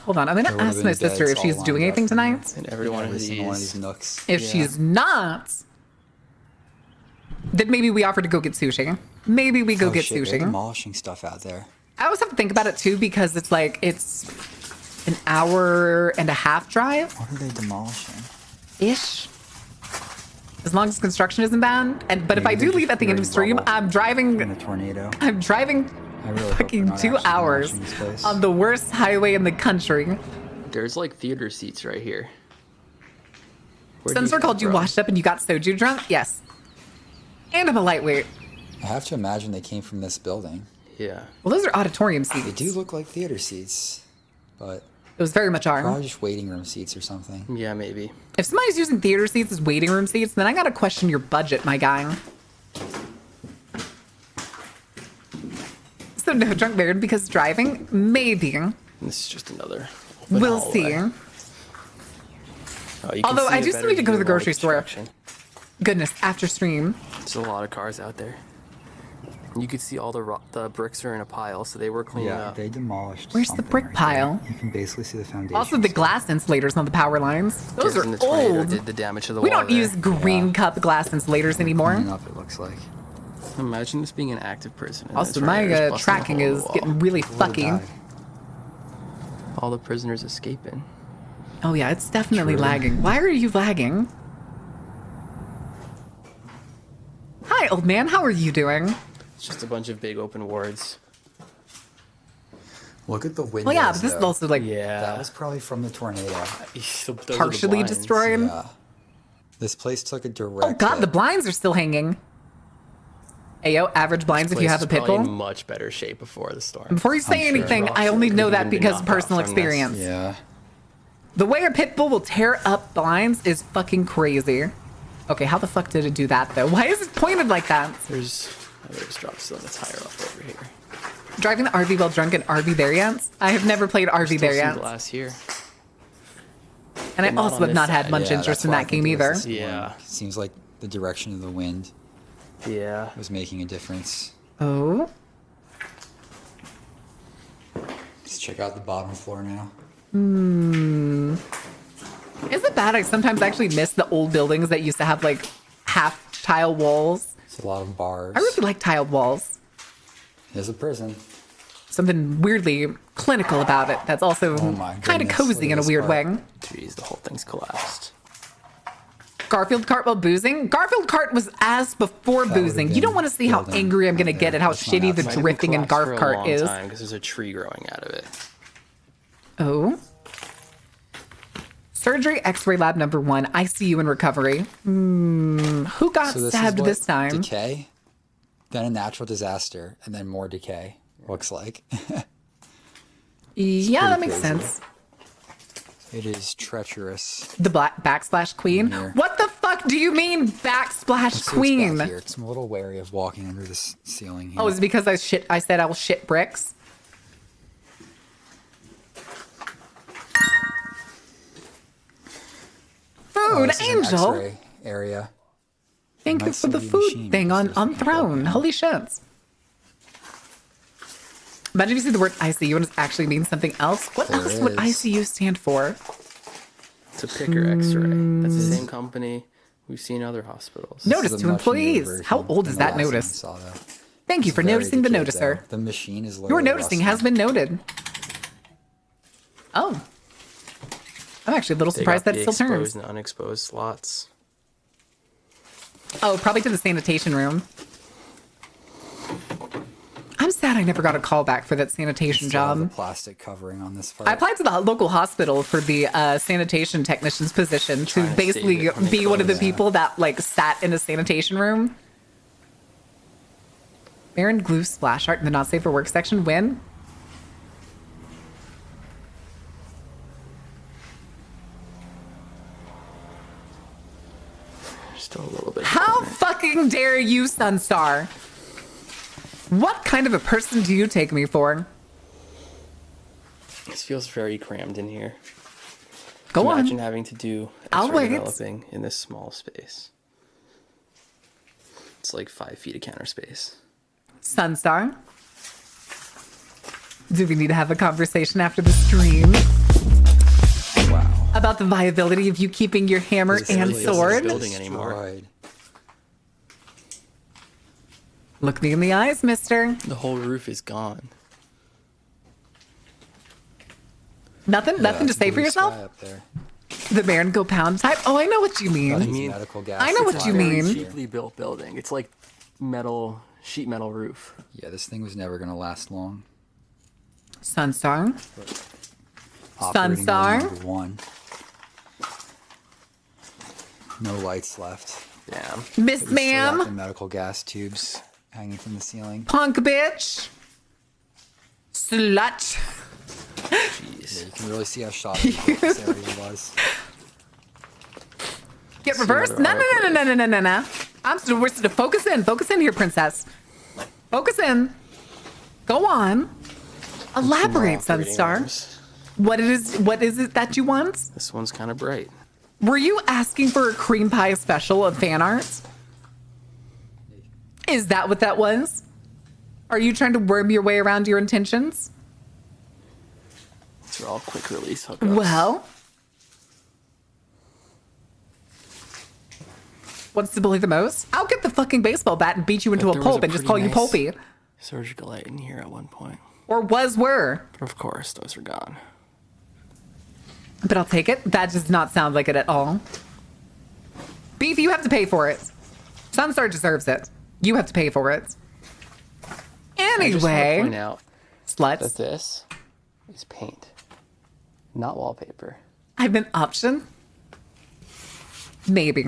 Hold on, I'm gonna There would've ask been my beds sister if all she's lined doing up anything in tonight. And every one Every of single one of these these. nooks. If Yeah. she's not, then maybe we offer to go get sushi. Maybe we go Oh, get shit, they're sushi. demolishing stuff out there. I always have to think about it too because it's like it's an hour and a half drive What are they demolishing? ish. As long as construction isn't bad. But if I Maybe do they're leave just at the end of the clearing stream, rubble I'm in driving. a tornado. I'm driving I really hope they're fucking not 2 actually hours demolishing this place. on the worst highway in the country. There's like theater seats right here. Where'd Sensor come called you from? washed up and you got soju drunk? Yes. And I'm a lightweight. I have to imagine they came from this building. Yeah. Well, those are auditorium seats. They do look like theater seats, but Those very much are. probably just waiting room seats or something. Yeah, maybe. If somebody's using theater seats as waiting room seats, then I gotta question your budget, my guy. So no drunk Baird because driving? Maybe. And this is just another. open We'll hallway. see. Oh, you can Although see I a do still better need to go to view the of all grocery store. construction. Goodness, after stream. There's a lot of cars out there. You could see all the bricks are in a pile, so they were cleaning Yeah, up. they demolished. Where's the something brick right pile? there. You can basically see the foundation. Also, the glass insulators on the power lines. Those Guessing are the tornado old. did the damage to the We wall don't there. use green cup glass insulators anymore. Cleaning up, it looks like. Imagine this being an active person. and Also, the my tornado's busting a tracking hole in the is wall. getting really fucky. All the prisoners escaping. Oh yeah, it's definitely True. lagging. Why are you lagging? Hi, old man. How are you doing? It's just a bunch of big open wards. Look at the windows. Well, yeah, but this is though. also like That was probably from the tornado. Those are the partially blinds. destroyed. Yeah. This place took a direct. Oh god, hit. the blinds are still hanging. Ayo, average blinds if you Place have a was pit probably bull. in much better shape before the storm. Before you say I'm sure. anything, I only know Could've that even been because of knocked out personal from this. experience. Yeah. The way a pit bull will tear up blinds is fucking crazy. Okay, how the fuck did it do that though? Why is it pointed like that? There's dropped still in the tire off over here. Driving the RV while drunk in RV there yet? I have never played RV Still there some yet. glass here. And I but not also on have this not had side. much Yeah, interest that's in why I that game think it was either. this one. Yeah. Seems like the direction of the wind Yeah. was making a difference. Oh. Let's check out the bottom floor now. Is it bad? I sometimes actually miss the old buildings that used to have like half tile walls. It's a lot of bars. I really like tiled walls. There's a prison. Something weirdly clinical about it that's also Oh my kind of goodness, look cozy at in a this weird part. way. Jeez, the whole thing's collapsed. Garfield cart while boozing? Garfield cart was as before That would've boozing. You been don't want to see how building angry I'm going to right get there. at how That's not shitty the happening. Might have been drifting in collapsed Garf for a cart long is. time because there's a tree growing out of it. Oh. Surgery X-ray lab number 1. ICU and recovery. Who got So this stabbed is what this time? Decay, then a natural disaster, and then more decay. Looks like. Yeah, that pretty makes crazy. sense. It is treacherous. The black backsplash queen. Here. What the fuck do you mean backsplash Let's see what's queen? back here, 'cause I'm a little wary of walking under this ceiling here. Oh, is it because I said I will shit bricks? Food this is an angel. X-ray area. Thank you Might for the still be a food machine thing because on there's the throne. control Holy shits. Imagine if you see the word ICU and it actually means something else. What There else would is. ICU stand for? It's a picker X-ray. That's the same company we've seen in other hospitals. This Notice is a to much newer employees. version How old than is the that last one I notice? saw, though. Thank you It's for very noticing the decayed, noticer. though. The machine is Your literally noticing rusting. has been noted. Oh. I'm actually a little They surprised got that it the still turns. exposed and unexposed slots. Oh, probably to the sanitation room. I'm sad I never got a call back for that sanitation Still have the job. plastic covering on this part. I applied to the local hospital for the sanitation technician's position to Trying to basically save it when they be one of the close. people that like sat in a sanitation room. Baron glue splash art in the not safe for work section. Win. Still a little bit. How fucking dare you, Sunstar? What kind of a person do you take me for? This feels very crammed in here. Go Imagine on. having to do I'll X-ray wait. developing in this small space. It's like 5 feet of counter space. Sunstar. Do we need to have a conversation after the stream Wow. about the viability of you keeping your hammer This and really sword? isn't building anymore. destroyed. Look me in the eyes, mister. The whole roof is gone. Nothing Yeah, to that's say for blue yourself? sky up there. The Baron go pound type? Oh, I know what you mean. That is mean- medical gas I know what you supply mean. right here. Cheaply built building. It's like sheet metal roof. Yeah, this thing was never gonna last long. Sunstar. Operating room Sunstar? number 1. No lights left. Damn. Miss But you still got ma'am. the medical gas tubes hanging from the ceiling. Punk bitch. Slut. Yeah, Jeez. you can really see how shoddy this area was. Get See reversed? No, another no, no, no, arc no, no, no, no. We're to focus in. Focus in here, princess. Focus in. Go on. Elaborate, Operating Sunstar. rooms. What is it that you want? This one's kind of bright. Were you asking for a cream pie special of fan art? Is that what that was? Are you trying to worm your way around your intentions? These are all quick release hookups. Well, wants to bully the most? I'll get the fucking baseball bat and beat you into a There was pulp and just call pretty you pulpy. nice surgical light in here at one point. Or were. But of course, those are gone. But I'll take it. That does not sound like it at all. Beef, you have to pay for it. Sunstar deserves it. You have to pay for it. I just want to Anyway, point out sluts. that this is paint, not wallpaper. I have an option. Maybe.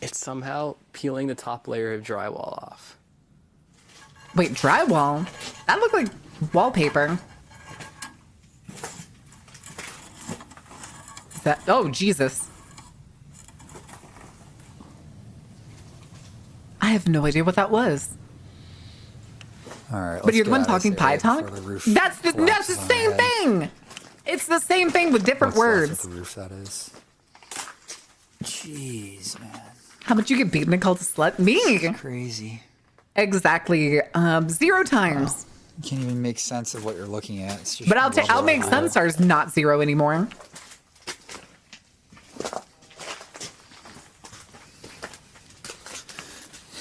It's somehow peeling the top layer of drywall off. Wait, drywall? That looked like wallpaper. Is that? Oh, Jesus. I have no idea what that was. All right. But you're the one talking pie talk? That's the same thing. It's the same thing with different words. The roof, that is. Jeez, man. How much you get beaten and called a slut? Me. Crazy. Exactly. 0 times. You can't even make sense of what you're looking at. It's just But I'll rubble make everywhere. Sunstar's not 0 anymore.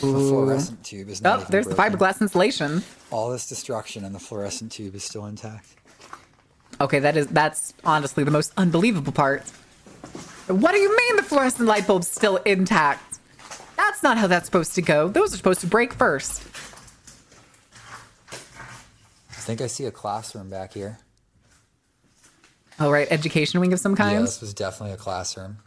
The fluorescent tube is not Oh, even there's the broken. fiberglass insulation. All this destruction and the fluorescent tube is still intact. Okay, that's honestly the most unbelievable part. What do you mean the fluorescent light bulb's still intact? That's not how that's supposed to go. Those are supposed to break first. I think I see a classroom back here. All right, education wing of some Yeah, kind. this was definitely a classroom.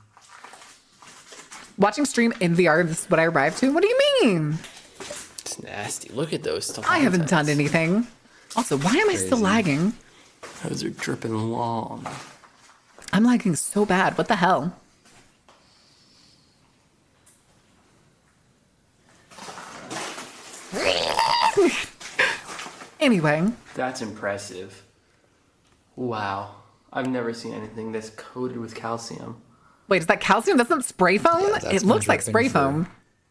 Watching stream in VR, this is what I arrived to? What do you mean? It's nasty. Look at those stuff. I haven't done anything. Also, why am I still Crazy. lagging? Those are dripping long. I'm lagging so bad. What the hell? Anyway, That's impressive. Wow. I've never seen anything this coated with calcium. wait, is that calcium? That's not spray foam? Yeah, that's It been looks like dripping spray for foam.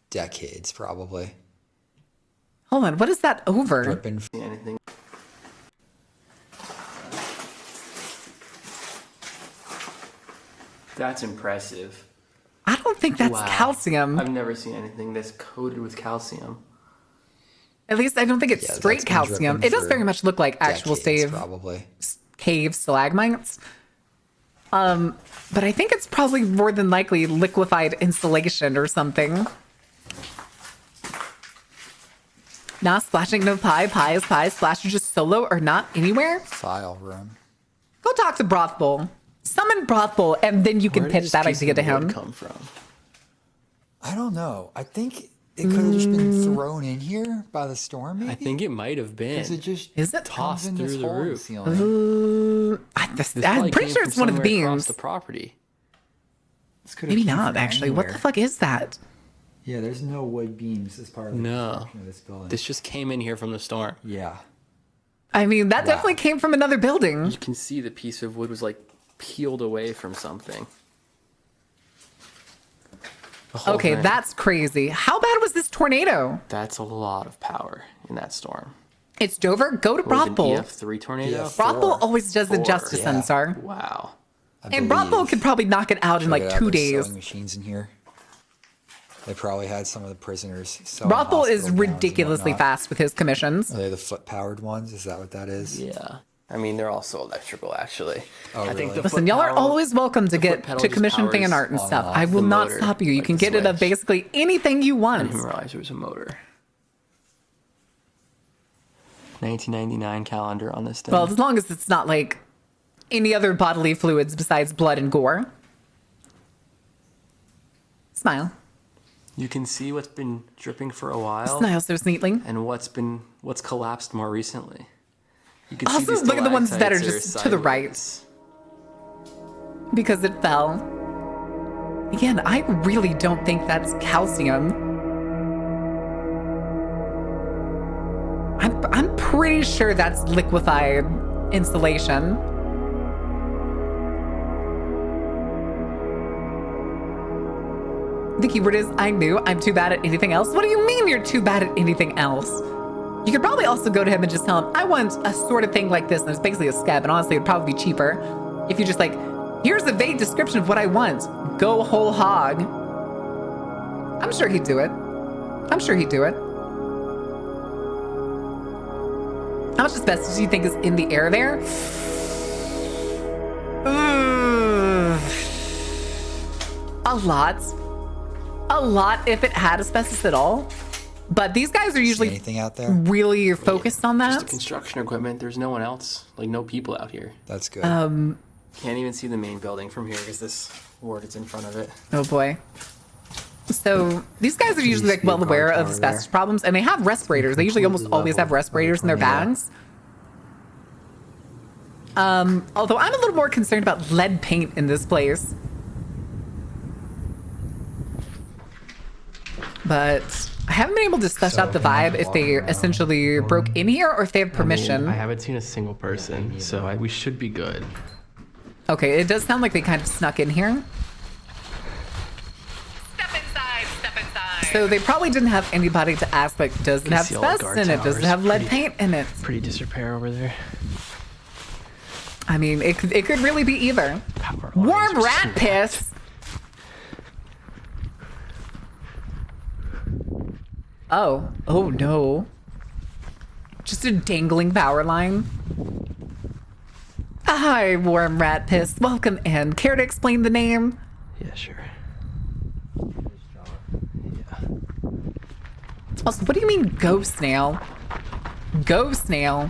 Decades, probably. Hold on, what is that over? Dripping. See anything? That's impressive. I don't think that's Wow. calcium. I've never seen anything this coated with calcium. At least I don't think it's Yeah, straight that's been calcium. dripping It does for very much look like actual decades, probably. cave stalagmites. But I think it's probably more than likely liquefied insulation or something. Not splashing no pie, pie is pie, splash is just solo or not anywhere. File room. Go talk to Brothbull. Summon Brothbull and then you can Where did pitch this that piece idea of to wood him. come from? I don't know. I think it could have just been thrown in here by the storm, maybe? I think it might have been. Because it just Is it? tossed comes in this through the hole in roof. ceiling. This I'm probably pretty came sure from it's one of the somewhere across beams. the property. This could have Maybe came not, from actually. What the anywhere. fuck is that? Yeah, there's no wood beams as part of the No. construction of this building. This just came in here from the storm. Yeah. I mean, that Wow. definitely came from another building. You can see the piece of wood was like peeled away from something. The whole Okay, thing. that's crazy. How bad was this tornado? That's a lot of power in that storm. It's Dover. Go to What was it, an Brothbull. EF3 tornado? EF4. Brothbull always does the Four. justice, Yeah. Sunstar. Wow. And Brothbull could probably knock it out in like 2 days. Sewing machines in here. They probably had some of the prisoners. Brothbull is ridiculously fast with his commissions. Are they the foot-powered ones? Is that what that is? Yeah. I mean, they're also electrical, actually. Oh, I think really? the Listen, foot y'all are power- always welcome to the get foot pedal to just commission fan powers art and on stuff. and I off will the not motor, stop you. You like can the get it of switch. basically anything you I want. didn't realize there was a motor. 1999 calendar on this thing. Well, as long as it's not like any other bodily fluids besides blood and gore. Smile. You can see what's been dripping for a while Smile so sweetly. and what's collapsed more recently. You can Also, these look at the ones that are stalactites just to the right. sideways. Because it fell. Again, I really don't think that's calcium. I'm pretty sure that's liquefied insulation. The keyword is I knew. I'm too bad at anything else. What do you mean you're too bad at anything else? You could probably also go to him and just tell him, I want a sort of thing like this. And it's basically a scab. And honestly, it'd probably be cheaper if you just like, here's a vague description of what I want. Go whole hog. I'm sure he'd do it. I'm sure he'd do it. How much asbestos do you think is in the air there? A lot. A lot if it had asbestos at all. But these guys are usually anything out there? really focused on that. Just the construction equipment. There's no one else. Like, no people out here. That's good. Can't even see the main building from here because this ward is in front of it. Oh boy. So these guys are usually like well aware of asbestos problems, and they have respirators. They usually almost always have respirators in their bags. Although I'm a little more concerned about lead paint in this place. But I haven't been able to suss out the vibe if they essentially broke in here or if they have permission. I haven't seen a single person, so we should be good. Okay, it does sound like they kind of snuck in here. Step inside, step inside. So they probably didn't have anybody to ask, like, does it have see all the asbestos guard in it? Does it towers. have lead paint in it? Pretty disrepair over there. I mean, it could really be either. Power Warm lines are rat swamped. piss. Oh no. Just a dangling power line. Hi, warm rat piss. Welcome in. Care to explain the name? Yeah, sure. Also, what do you mean ghost snail? Ghost snail.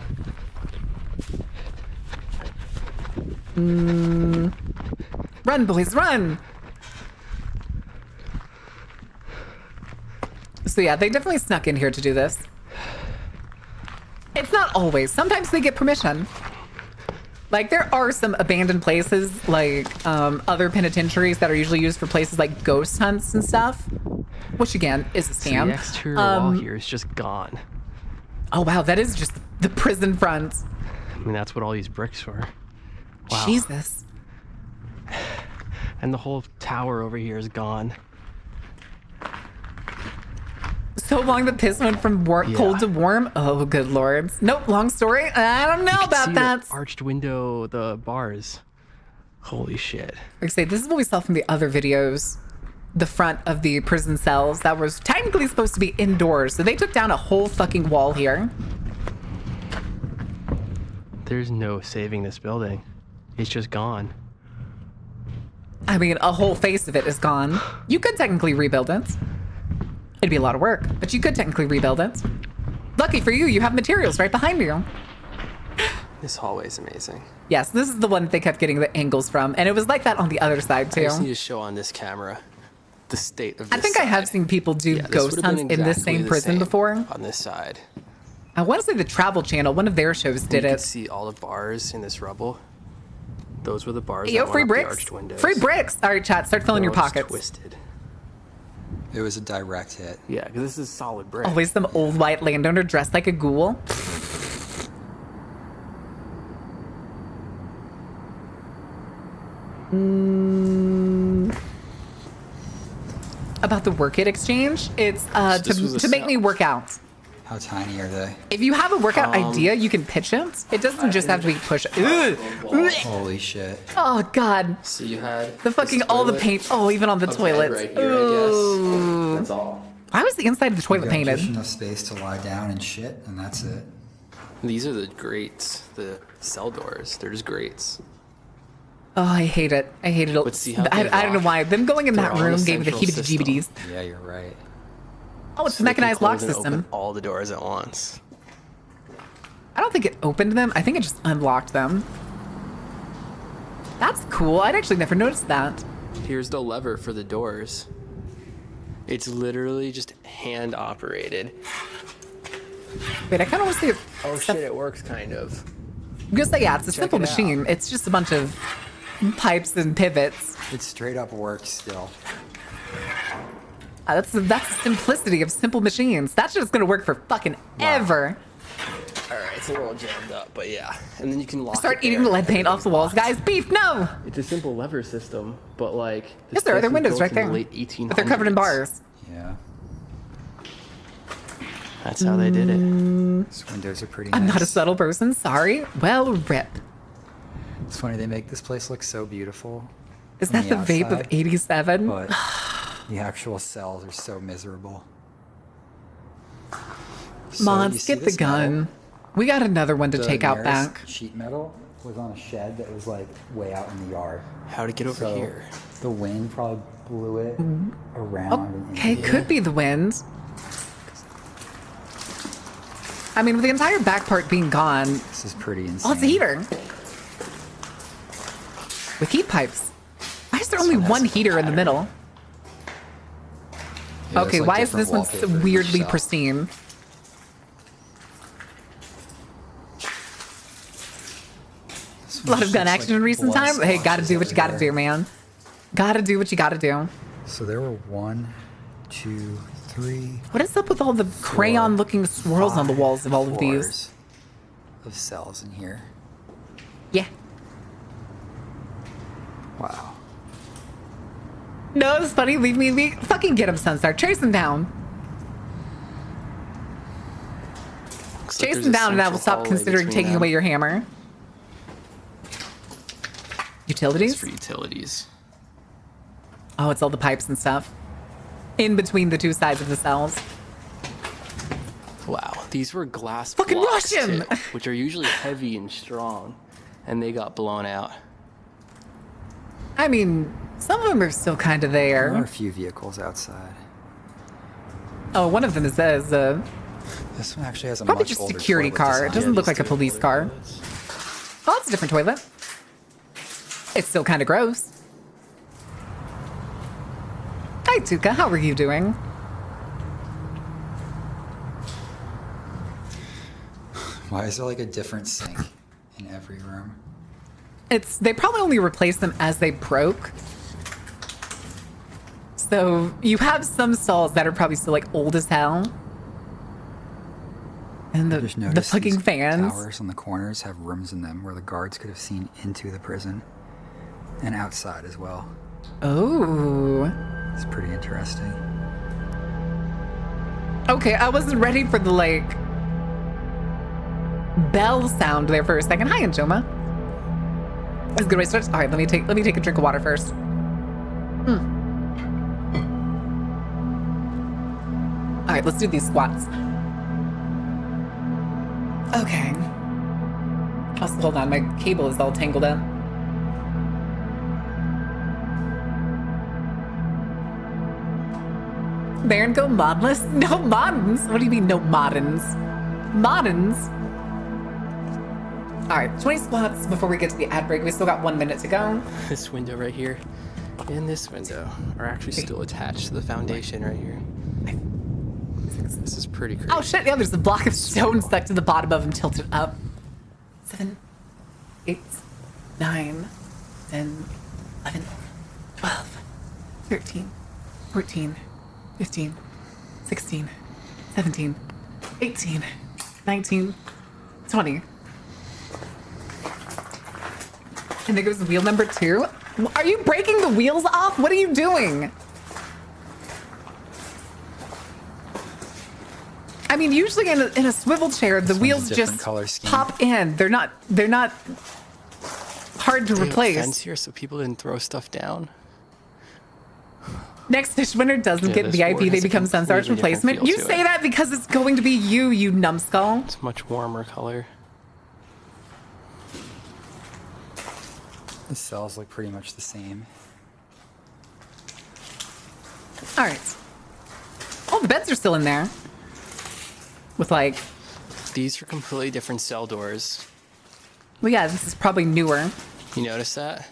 Run, boys, run! So yeah, they definitely snuck in here to do this. It's not always. Sometimes they get permission. Like, there are some abandoned places, like other penitentiaries that are usually used for places like ghost hunts and stuff, which again is a scam. The exterior wall here is just gone. Oh wow, that is just the prison front. I mean, that's what all these bricks were. Wow. Jesus. And the whole tower over here is gone. So long the piss went from cold to warm. Oh, good lord. Nope, long story. I don't know about that. The arched window, the bars. Holy shit. Like I say, this is what we saw from the other videos. The front of the prison cells that was technically supposed to be indoors. So they took down a whole fucking wall here. There's no saving this building. It's just gone. I mean, a whole face of it is gone. You could technically rebuild it. It'd be a lot of work, but you could technically rebuild it. Lucky for you, you have materials right behind you. This hallway is amazing. Yes, this is the one that they kept getting the angles from, and it was like that on the other side too. I just need to show on this camera the state of this I think I have seen people do ghost hunts in this same prison before. On this side. I want to say the Travel Channel, one of their shows did You it. can see all the bars in this rubble. Those were the bars Yo, that free went up the bricks. arched windows. Free bricks. All right, chat, start filling your They're all just pockets. Twisted. It was a direct hit. Yeah, because this is solid brick. Always some old white landowner dressed like a ghoul. About the work it exchange, it's to make me work out. How tiny are they? If you have a workout idea, you can pitch it. It doesn't just have to be push. Ugh. Holy shit. Oh god. So you had The fucking all the paint. Oh, even on the toilets. right here, I guess. That's all. Why was the inside of the You toilet got painted? just enough space to lie down and shit, and that's it. These are the grates, the cell doors. They're just grates. Oh, I hate it. I hate it. But see how I they don't know lock? why. Them going in They're that all in a room gave me the central heebie-jeebies. Yeah, you're right. Oh, it's So a they can mechanized lock close and system. open all the doors at once. I don't think it opened them. I think it just unlocked them. That's cool. I'd actually never noticed that. Here's the lever for the doors. It's literally just hand operated. Wait, I kind of want to see it. Oh shit, it works kind of. I'm gonna say, yeah, it's a simple it out. machine. It's just a bunch of pipes and pivots. It straight up works still. That's the simplicity of simple machines. That's just gonna work for fucking ever. All right, it's a little jammed up, but yeah. And then you can lock Start it eating there. the lead paint off the walls, guys. Beef, no! It's a simple lever system, but like. Yes, there are. There are windows right in the there. late 1800s. But they're covered in bars. Yeah. That's how they did it. These windows are pretty I'm nice. not a subtle person, sorry. Well, rip. It's funny, they make this place look so beautiful. Is from that the vape of outside, 87? But the actual cells are so miserable. So Mon, you see skip the this gun. metal? We got another one to The take out nearest back. sheet metal was on a shed that was like way out in the yard. How to get over So here? the wind probably blew it around. and Okay, into could it. be the wind. I mean, with the entire back part being gone, This is pretty insane. oh, it's a heater. With heat pipes. Why is there only one has one a heater in the pattern. middle? Yeah, Okay, it's like why is different this one so wallpaper in each weirdly cell. pristine? This A lot one of gun just action looks in like recent blood time. Hey, gotta splotches do what you gotta everywhere. do, man. Gotta do what you gotta do. So there were 1, 2, 3. What is up with all the crayon-looking swirls on the walls of all of these? floors of cells in here. Yeah. Wow. No, it's funny. Leave me be. Fucking get him, Sunstar. Chase him down. Looks like Chase there's him a down, and I will central stop hallway considering between taking them. away your hammer. It's Utilities? for utilities. Oh, it's all the pipes and stuff. In between the two sides of the cells. Wow, these were glass Fucking blocks, rush him! too, which are usually heavy and strong, and they got blown out. I mean, some of them are still kind of There are there. a few vehicles outside. Oh, one of them is This one actually has a probably much just a older security toilet car. It design. doesn't look like a police car. Oh, it's a different toilet. It's still kind of gross. Hi, Tuka. How are you doing? Why is there like a different sink in every room? They probably only replaced them as they broke. So you have some stalls that are probably still like old as hell. And Just the noticed fucking these fans. towers on the corners have rooms in them where the guards could have seen into the prison and outside as well. Oh. It's pretty interesting. Okay, I wasn't ready for the like bell sound there for a second. Hi, Anjoma. That's a good way to start. All right, let me take a drink of water first. All right, let's do these squats. Okay. Also, hold on, my cable is all tangled up. Baron go modless? No moderns. What do you mean no moderns? Moderns? All right, 20 squats before we get to the ad break. We still got 1 minute to go. This window right here and this window are actually still attached to the foundation right here. This is pretty crazy. Oh shit, yeah, there's a block of stone stuck to the bottom of him tilted up. 7, 8, 9, 10, 11, 12, 13, 14, 15, 16, 17, 18, 19, 20. And there goes wheel number 2. Are you breaking the wheels off? What are you doing? I mean, usually in a swivel chair, the one's a wheels different just color scheme. pop in. They're not hard to They have a replace. fence here so people didn't throw stuff down. Next fish winner doesn't Yeah, get this VIP, board they has a become Sunstar's completely different replacement. feel You to say it. that because it's going to be you numbskull. It's much warmer color. The cells look pretty much the same. All right. Oh, the beds are still in there. With like, These are completely different cell doors. well, yeah, this is probably newer. You notice that?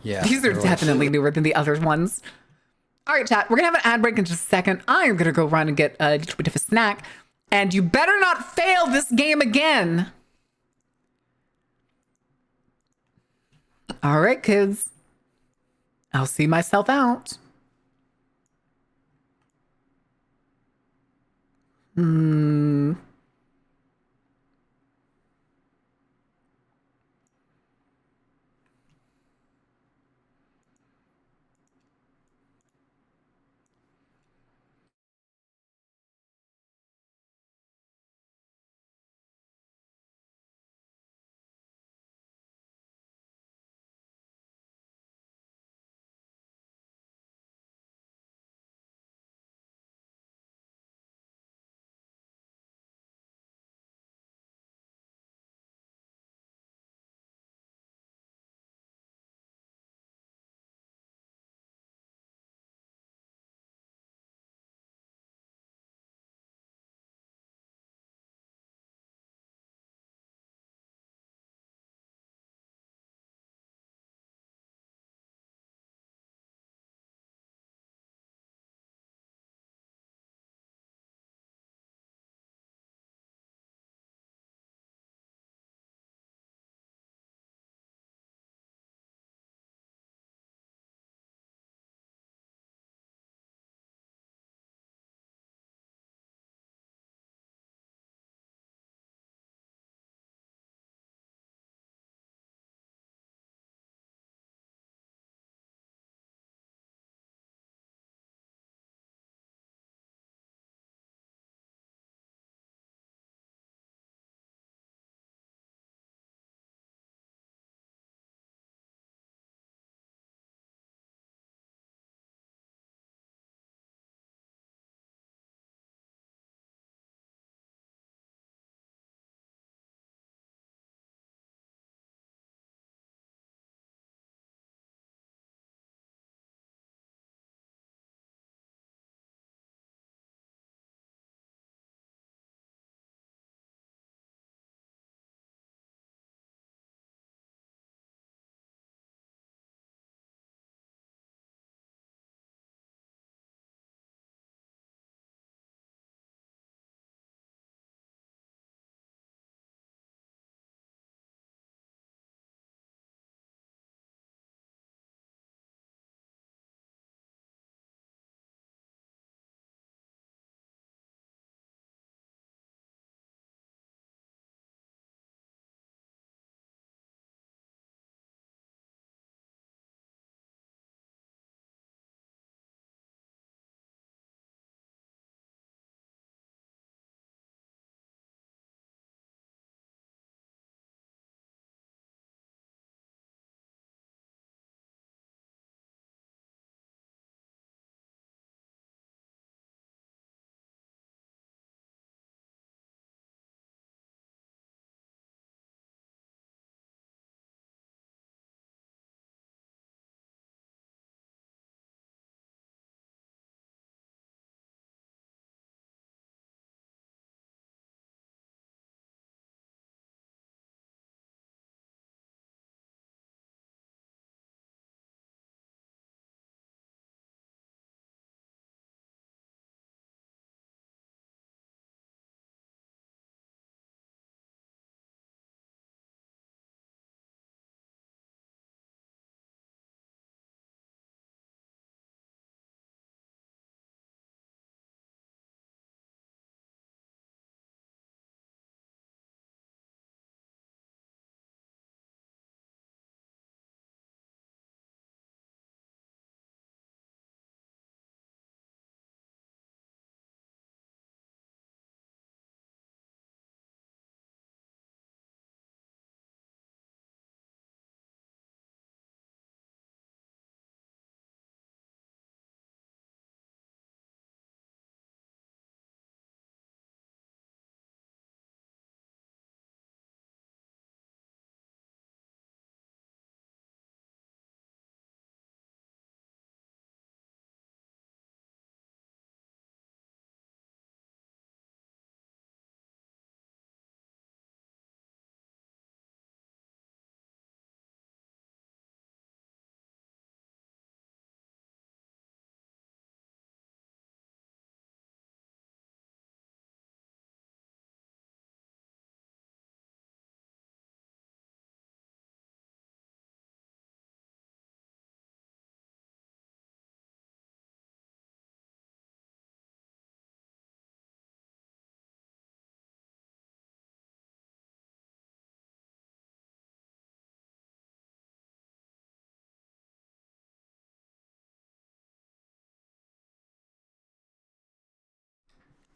Yeah. These are they're like- definitely newer than the other ones. All right, chat, we're gonna have an ad break in just a second. I am gonna go run and get a little bit of a snack. And you better not fail this game again. All right, kids. I'll see myself out.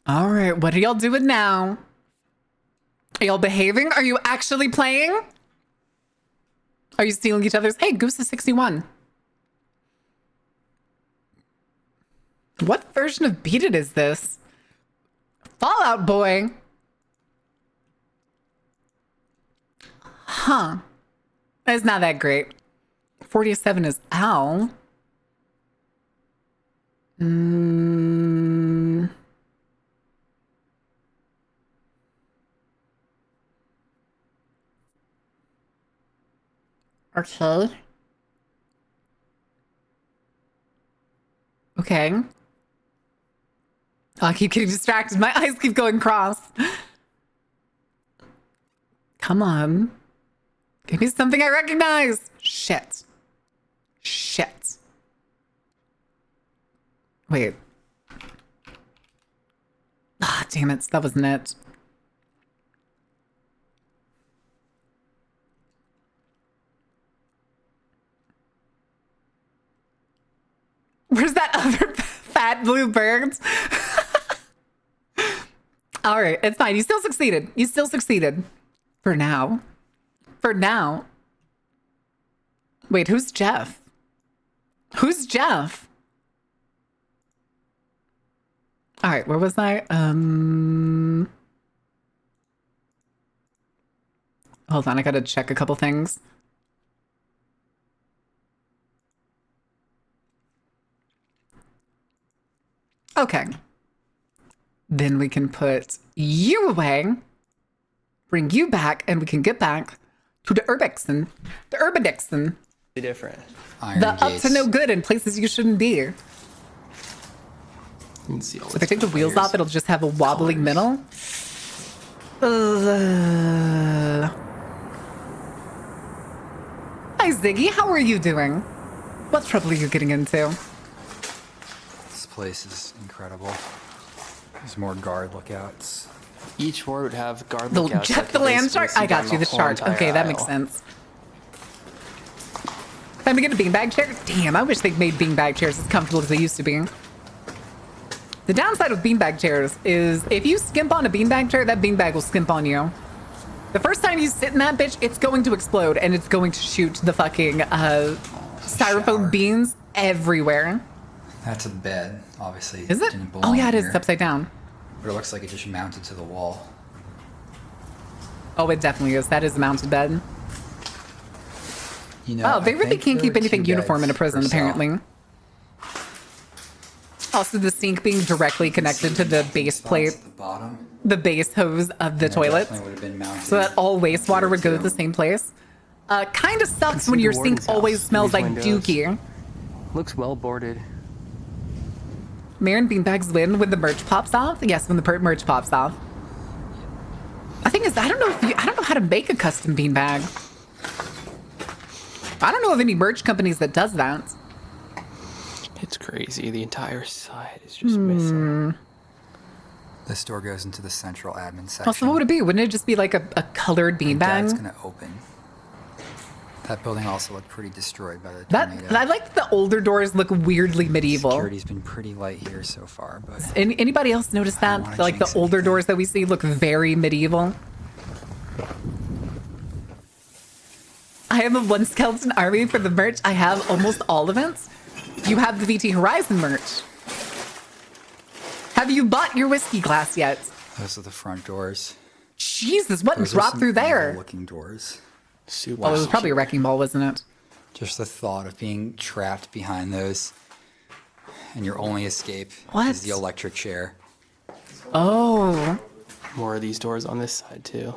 All right, what are y'all doing now? Are y'all behaving? Are you actually playing? Are you stealing each other's? Hey, Goose is 61. What version of Beat It is this? Fallout Boy. Huh. It's not that great. 47 is Owl. Okay. Okay. Oh, I keep getting distracted. My eyes keep going cross. Come on. Give me something I recognize. Shit. Shit. Wait. Ah, damn it. That wasn't it. Where's that other fat blue bird? All right, it's fine. You still succeeded. You still succeeded. For now. For now. Wait, who's Jeff? Who's Jeff? All right, where was I? Hold on, I gotta check a couple things. Okay. Then we can put you away, bring you back, and we can get back to the Urbexen. The Urbexen. Different. Iron The up gates. to no good in places you shouldn't be. You can see all So if I take the wheels off, it'll just have a wobbly colors. middle. Hi, Ziggy. How are you doing? What trouble are you getting into? This place is incredible. There's more guard lookouts. Each floor would have guard The lookouts. Jeff the land shark? I got you, the shark. Okay, that makes sense. Time to get a beanbag chair? Damn, I wish they'd made beanbag chairs as comfortable as they used to be. The downside of beanbag chairs is if you skimp on a beanbag chair, that beanbag will skimp on you. The first time you sit in that bitch, it's going to explode and it's going to shoot the fucking styrofoam Shower. beans everywhere. That's a bed, obviously. Is it? Didn't Oh belong yeah, it is. here, It's upside down. But it looks like it just mounted to the wall. Oh, it definitely is. That is a mounted bed. You know, Oh, they I really think can't there keep were anything 2 uniform in a beds prison, per cell. apparently. Also, the sink being directly connected to the base Spots plate, at the bottom. the base hose of the And it toilet, definitely would have been mounted so that all wastewater here, would go to too. the same place. Kind of sucks see when the your warden's sink always house in smells these like windows. dookie. Looks well boarded. Marin beanbags win when the merch pops off. Yes, when the merch pops off. The thing is, I don't know how to make a custom beanbag. I don't know of any merch companies that does that. It's crazy. The entire side is just missing. This door goes into the central admin section. Also, what would it be? Wouldn't it just be like a colored And Dad's beanbag? gonna open. That building also looked pretty destroyed by the That tornado. I like that the older doors look weirdly medieval. Security's been pretty light here so far, but Anybody else notice I don't that? wanna Like the jinx older anything. doors that we see look very medieval. I have a one skeleton army for the merch. I have almost all of it. You have the VT Horizon merch. Have you bought your whiskey glass yet? those are the front doors. Jesus, what Those are dropped some through there? evil-looking doors. Super. Oh, it was probably a wrecking ball, wasn't it? Just the thought of being trapped behind those, and your only escape What? is the electric chair. Oh. More of these doors on this side too.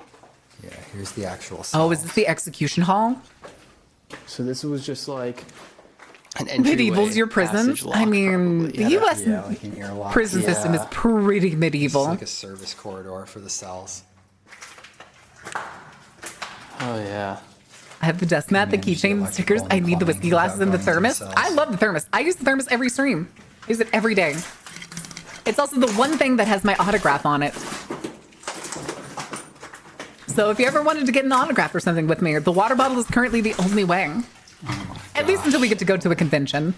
Yeah, here's the actual cell. Oh, is this the execution hall? So this was just like an entryway. Medieval's your prisons? passage lock, I mean, probably. the U.S. Yeah, like an airlock. prison Yeah. system is pretty It's medieval. like a service corridor for the cells. Oh yeah. I have the desk mat, the Manage the keychain, the electrical stickers. and I need the plumbing whiskey glasses and the without going to thermos. the cells. I love the thermos. I use the thermos every stream. I use it every day. It's also the one thing that has my autograph on it. So if you ever wanted to get an autograph or something with me, the water bottle is currently the only way. At least until we get to go to a convention.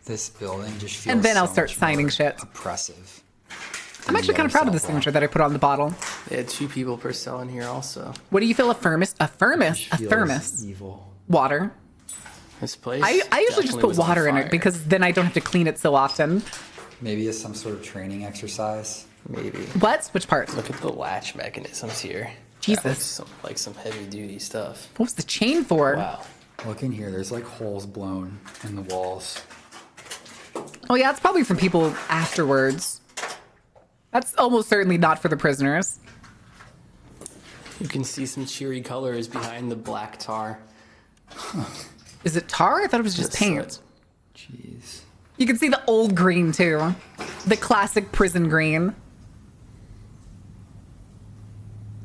This building just feels And then I'll so start much signing more shit. oppressive I'm actually kind of proud of the signature that I put on the bottle. They had 2 people per cell in here also. What do you feel a thermos? A thermos? A Feels thermos. Evil. Water. This place. I usually just definitely put was on water in it fire. because then I don't have to clean it so often. Maybe it's some sort of training exercise. Maybe. What? Which part? Look at the latch mechanisms here. Jesus. That looks like some heavy duty stuff. What was the chain for? Wow. Look in here. There's like holes blown in the walls. Oh yeah, it's probably from people afterwards. That's almost certainly not for the prisoners. You can see some cheery colors behind the black tar. Is it tar? I thought it was just Just paint. soot. Jeez. You can see the old green too. The classic prison green.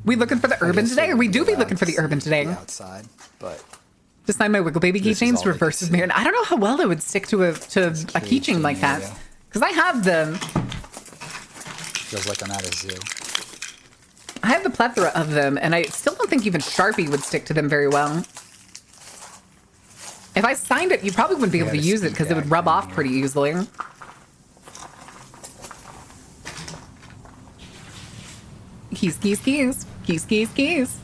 We looking for the I urban guess today? it Or we would do be allowed looking for to the urban see today? the outside, but To sign my Wiggle Baby This is keychains all they reverse can of Marion. see. I don't know how well it would stick to a keychain like that. area. Because I have them. feels like I'm at a zoo. I have the plethora of them, and I still don't think even Sharpie would stick to them very well. If I signed it, you probably wouldn't be able to Yeah, the use it speed because it would back rub thing off here. pretty easily. Keys, keys, keys. Keys, keys, keys.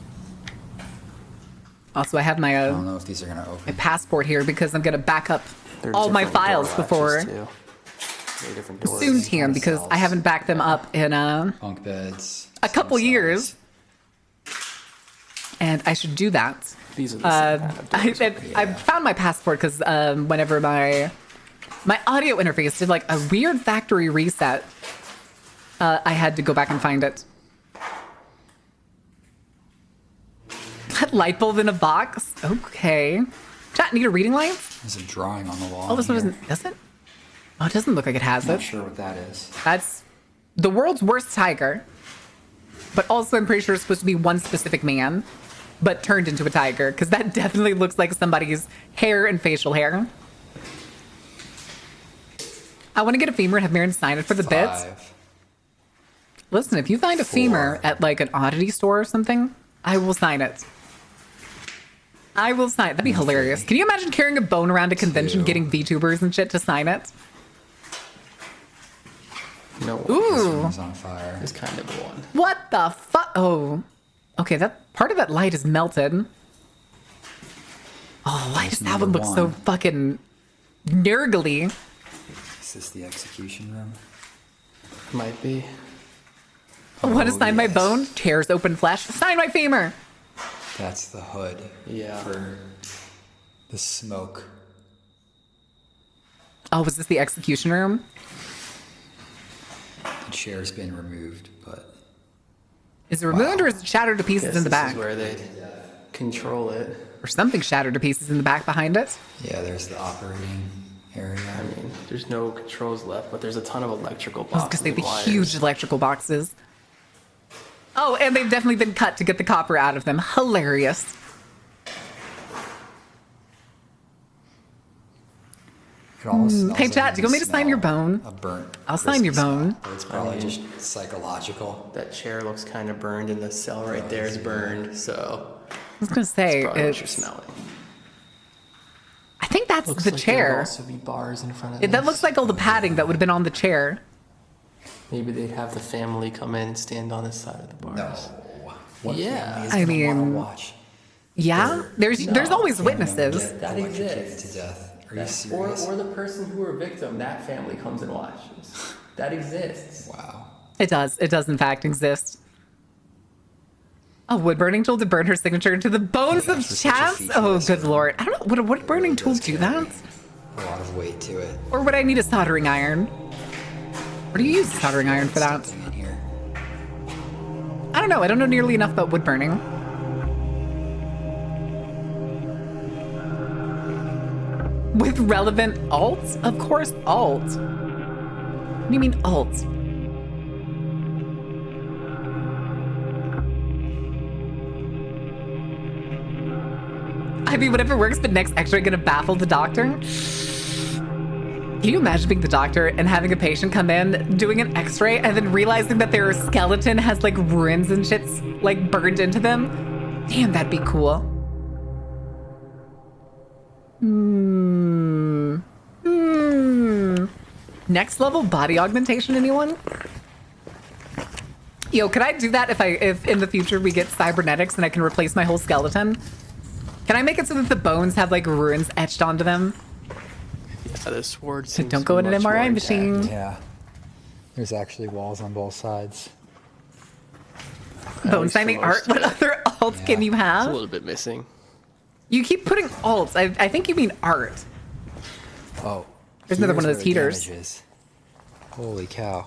Also, I have my I don't know if these are gonna my open. passport here because I'm going to back up They're all my different files door before latches, too. They're different doors. soon, Tim, because I haven't backed them up in Bunk beds. a couple cell years. cells. And I should do that. These are the same kind of doors. I found my passport because whenever my audio interface did like a weird factory reset, I had to go back and find it. That light bulb in a box. Okay. Chat, need a reading light? There's a drawing on the wall. Oh, this one here. doesn't. Does it? Oh, it doesn't look like it has Not it. sure what that is. That's the world's worst tiger. But also, I'm pretty sure it's supposed to be one specific man, but turned into a tiger, because that definitely looks like somebody's hair and facial hair. I want to get a femur and have Marin sign it for the bits. 5. Listen, if you find a femur at like an oddity store or something, I will sign it. I will sign it. That'd be hilarious. Can you imagine carrying a bone around a convention, 2. getting VTubers and shit to sign it? No. This Ooh. one's on fire. It's kind of one. What the fuck? Oh. Okay, that part of that light is melted. Oh, why does that number one look so 1. fucking nurgly? Is this the execution room? Might be. Want to sign my yes. bone? Tears open flesh. Sign my femur. That's the hood. Yeah. For the smoke. Oh, was this the execution room? The chair's been removed, but Is it removed or is it shattered to pieces Guess in the this back? is where they control it. Or something shattered to pieces in the back behind it? yeah, there's the operating area. I mean, there's no controls left, but there's a ton of electrical I was boxes. gonna say the and wires. huge electrical boxes. Oh, and they've definitely been cut to get the copper out of them. Hilarious. It almost smells Hey, like chat, do you want me to the sign your smell bone? of burnt I'll sign your crispy bone. stuff, but it's probably just psychological. That chair looks kind of burned, and the cell right there is burned. So I was gonna say, probably what you're it's, smelling. I think that's Looks the like there would chair. also be bars in front of That this. looks like all the padding that would have been on the chair. Maybe they'd have the family come in and stand on this side of the bars. No. What Yeah. family is I gonna wanna mean, watch Yeah, there's always witnesses. That electrocuted exists. to death. Are you Or serious? the person who were victim, that family comes and watches. That exists. Wow. It does. It does in fact exist. A wood burning tool to burn her signature into the bones of Gosh, there's such a chaps. feature Oh, that's good lord! I don't know. Would a wood burning tool do that? A lot of weight to it. Or would I need a soldering iron? Or do you use a soldering iron for that? Something in here. I don't know. I don't know nearly enough about wood burning. With relevant alt? Of course, alt. What do you mean alt? I mean, whatever works, but next x-ray gonna baffle the doctor? Can you imagine being the doctor and having a patient come in, doing an x-ray, and then realizing that their skeleton has like ruins and shit's like burned into them? Damn, that'd be cool. Next level body augmentation, anyone? Yo, could I do that if in the future we get cybernetics and I can replace my whole skeleton? Can I make it so that the bones have like runes etched onto them? Yeah, the sword So seems don't go in an much more MRI intact. machine. Yeah. There's actually walls on both sides. Bone least for signing most art. What of it. other alts can you It's a have? little bit missing. You keep putting alts. I think you mean art. Oh. There's another here's one of those where the heaters. damage is. Holy cow.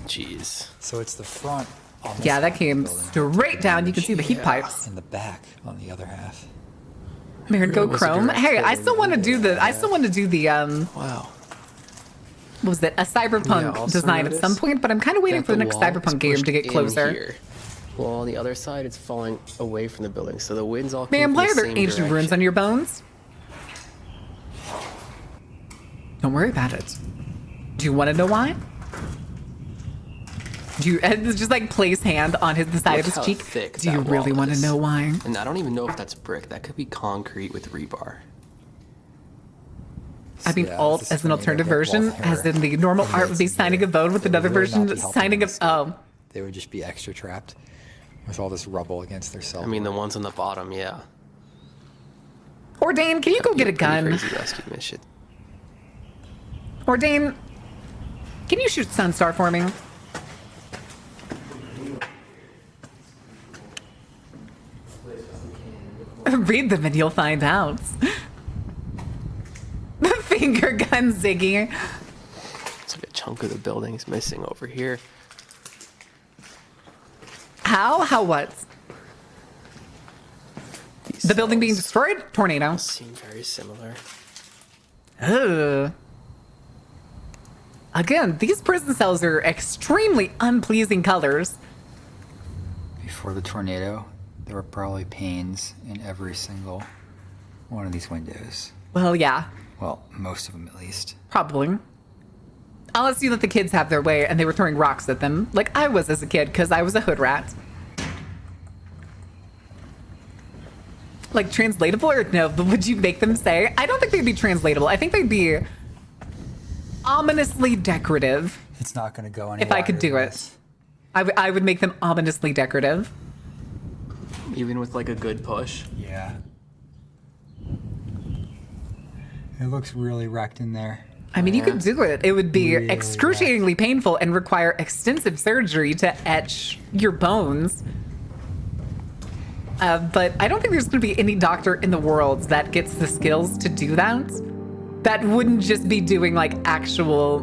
Jeez. So it's the front on this Yeah, half that of the came building. straight down. You can see the heat pipes. And the back on the other half. Here, go was a Chrome. direct Hey, I hit. still want to do the. I still want to do the. Wow. What was it? A cyberpunk Yeah, also design at notice some point, but I'm kind of waiting that for the next wall is cyberpunk game pushed to get in closer. here. Well, on the other side, it's falling away from the building, so the wind's all Man, coming why from are the there same ancient runes direction. on your bones? Don't worry about it. Do you want to know why? Do you it's just like place hand on the side of Look his how cheek? thick Do you that really wall want to is. know why? And I don't even know if that's brick. That could be concrete with rebar. I mean, Yeah, alt this as an tornado alternative got version, wall as hair. in the normal And art would be it's signing a very- bone with it would another really not version, be helping signing them a. escape. Oh, They would just be extra trapped with all this rubble against their self. I mean, the ones on the bottom, yeah. Ordain, can you go get a Pretty gun? Crazy rescue mission. Ordain, can you shoot Sunstar for me? Read them and you'll find out. The finger gun, Ziggy. It's like a chunk of the building's missing over here. How? How what? These The building being cells destroyed? Tornado. seem very similar. Ugh. Again, these prison cells are extremely unpleasing colors. Before the tornado, there were probably panes in every single one of these windows. Well, yeah, Well, most of them at least. probably. Unless you let the kids have their way and they were throwing rocks at them, like I was as a kid, because I was a hood rat. Like translatable or no? But would you make them say? I don't think they'd be translatable. I think they'd be ominously decorative. It's not going to go any If I could wider do than it. this. I would make them ominously decorative. Even with like a good push. Yeah. It looks really wrecked in there. I mean, you could do it. It would be Really excruciatingly painful and require extensive surgery to etch your bones. But I don't think there's going to be any doctor in the world that gets the skills to do that. That wouldn't just be doing like actual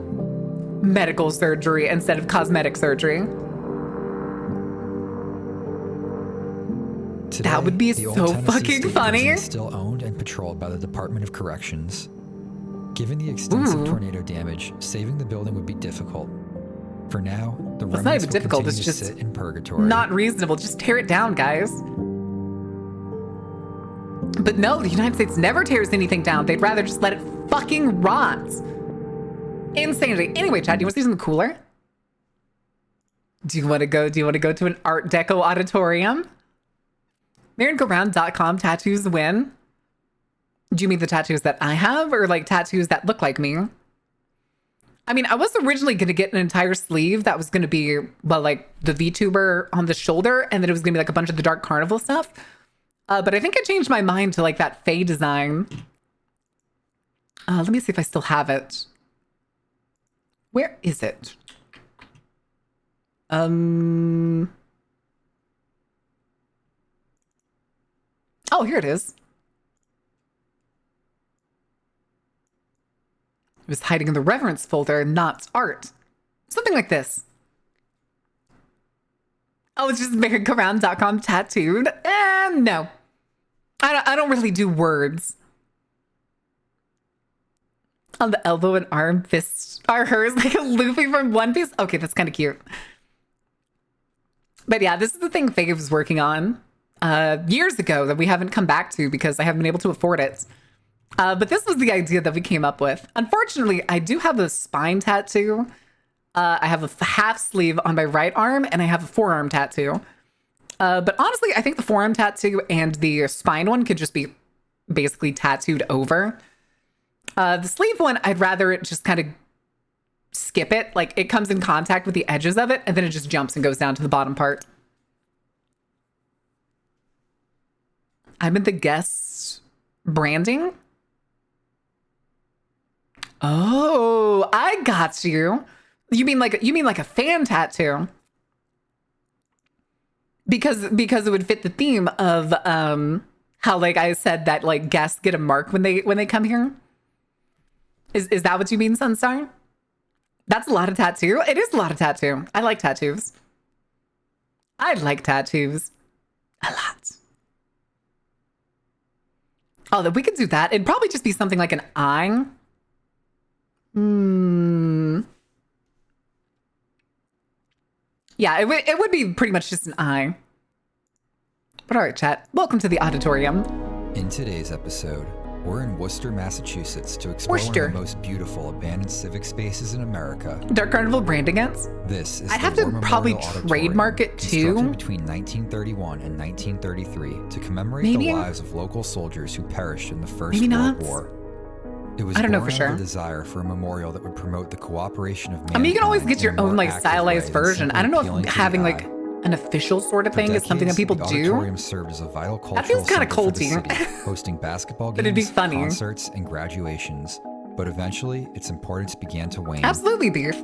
medical surgery instead of cosmetic surgery. Today, That would be the old so Tennessee fucking State funny. Prison is still owned and patrolled by the Department of Corrections. Given the extensive tornado damage, saving the building would be difficult. For now, the It's not remnants even will difficult, continue it's to just sit in purgatory. Not reasonable. Just tear it down, guys. But no, the United States never tears anything down. They'd rather just let it fucking rot. Insanity. Anyway, Chad, do you want to see something cooler? Do you want to go to an Art Deco auditorium? MarionGoRound.com tattoos win. Do you mean the tattoos that I have or like tattoos that look like me? I mean, I was originally going to get an entire sleeve that was going to be, well, like the VTuber on the shoulder, and then it was going to be like a bunch of the Dark Carnival stuff. But I think I changed my mind to like that Fae design. Let me see if I still have it. Where is it? Oh, here it is. It was hiding in the reverence folder, not art. Something like this. Oh, it's just merrygoround.com tattooed. No. I don't really do words. On the elbow and arm, fists are hers, like a Luffy from One Piece. Okay, that's kind of cute. But yeah, this is the thing Faye was working on years ago that we haven't come back to because I haven't been able to afford it. But this was the idea that we came up with. Unfortunately, I do have a spine tattoo. I have a half sleeve on my right arm and I have a forearm tattoo. But honestly, I think the forearm tattoo and the spine one could just be basically tattooed over. The sleeve one, I'd rather it just kind of skip it. Like it comes in contact with the edges of it and then it just jumps and goes down to the bottom part. I'm in the guest branding. Oh, I got you. You mean like a fan tattoo? Because it would fit the theme of how like I said that like guests get a mark when they come here. Is that what you mean, Sunstar? That's a lot of tattoo. It is a lot of tattoo. I like tattoos. I like tattoos a lot. Oh, that we could do that. It'd probably just be something like an eye. Yeah, it would be pretty much just an eye. But all right, chat. Welcome to the auditorium. In today's episode, we're in Worcester, Massachusetts to explore one of the most beautiful abandoned civic spaces in America. Dark Carnival branding ants? This is I'd have to probably trademark it too. Constructed between 1931 and 1933 to commemorate the lives of local soldiers who perished in the First World War. It was born out of a desire for a memorial that would promote the cooperation of mankind. I mean, you can always get your own like stylized version. I don't know if having like an official sort of thing is something that people do. The auditorium served as a vital cultural that feels kind of culty, hosting basketball games, it'd be funny. Concerts, and graduations. But eventually, its importance began to wane. Absolutely, beef.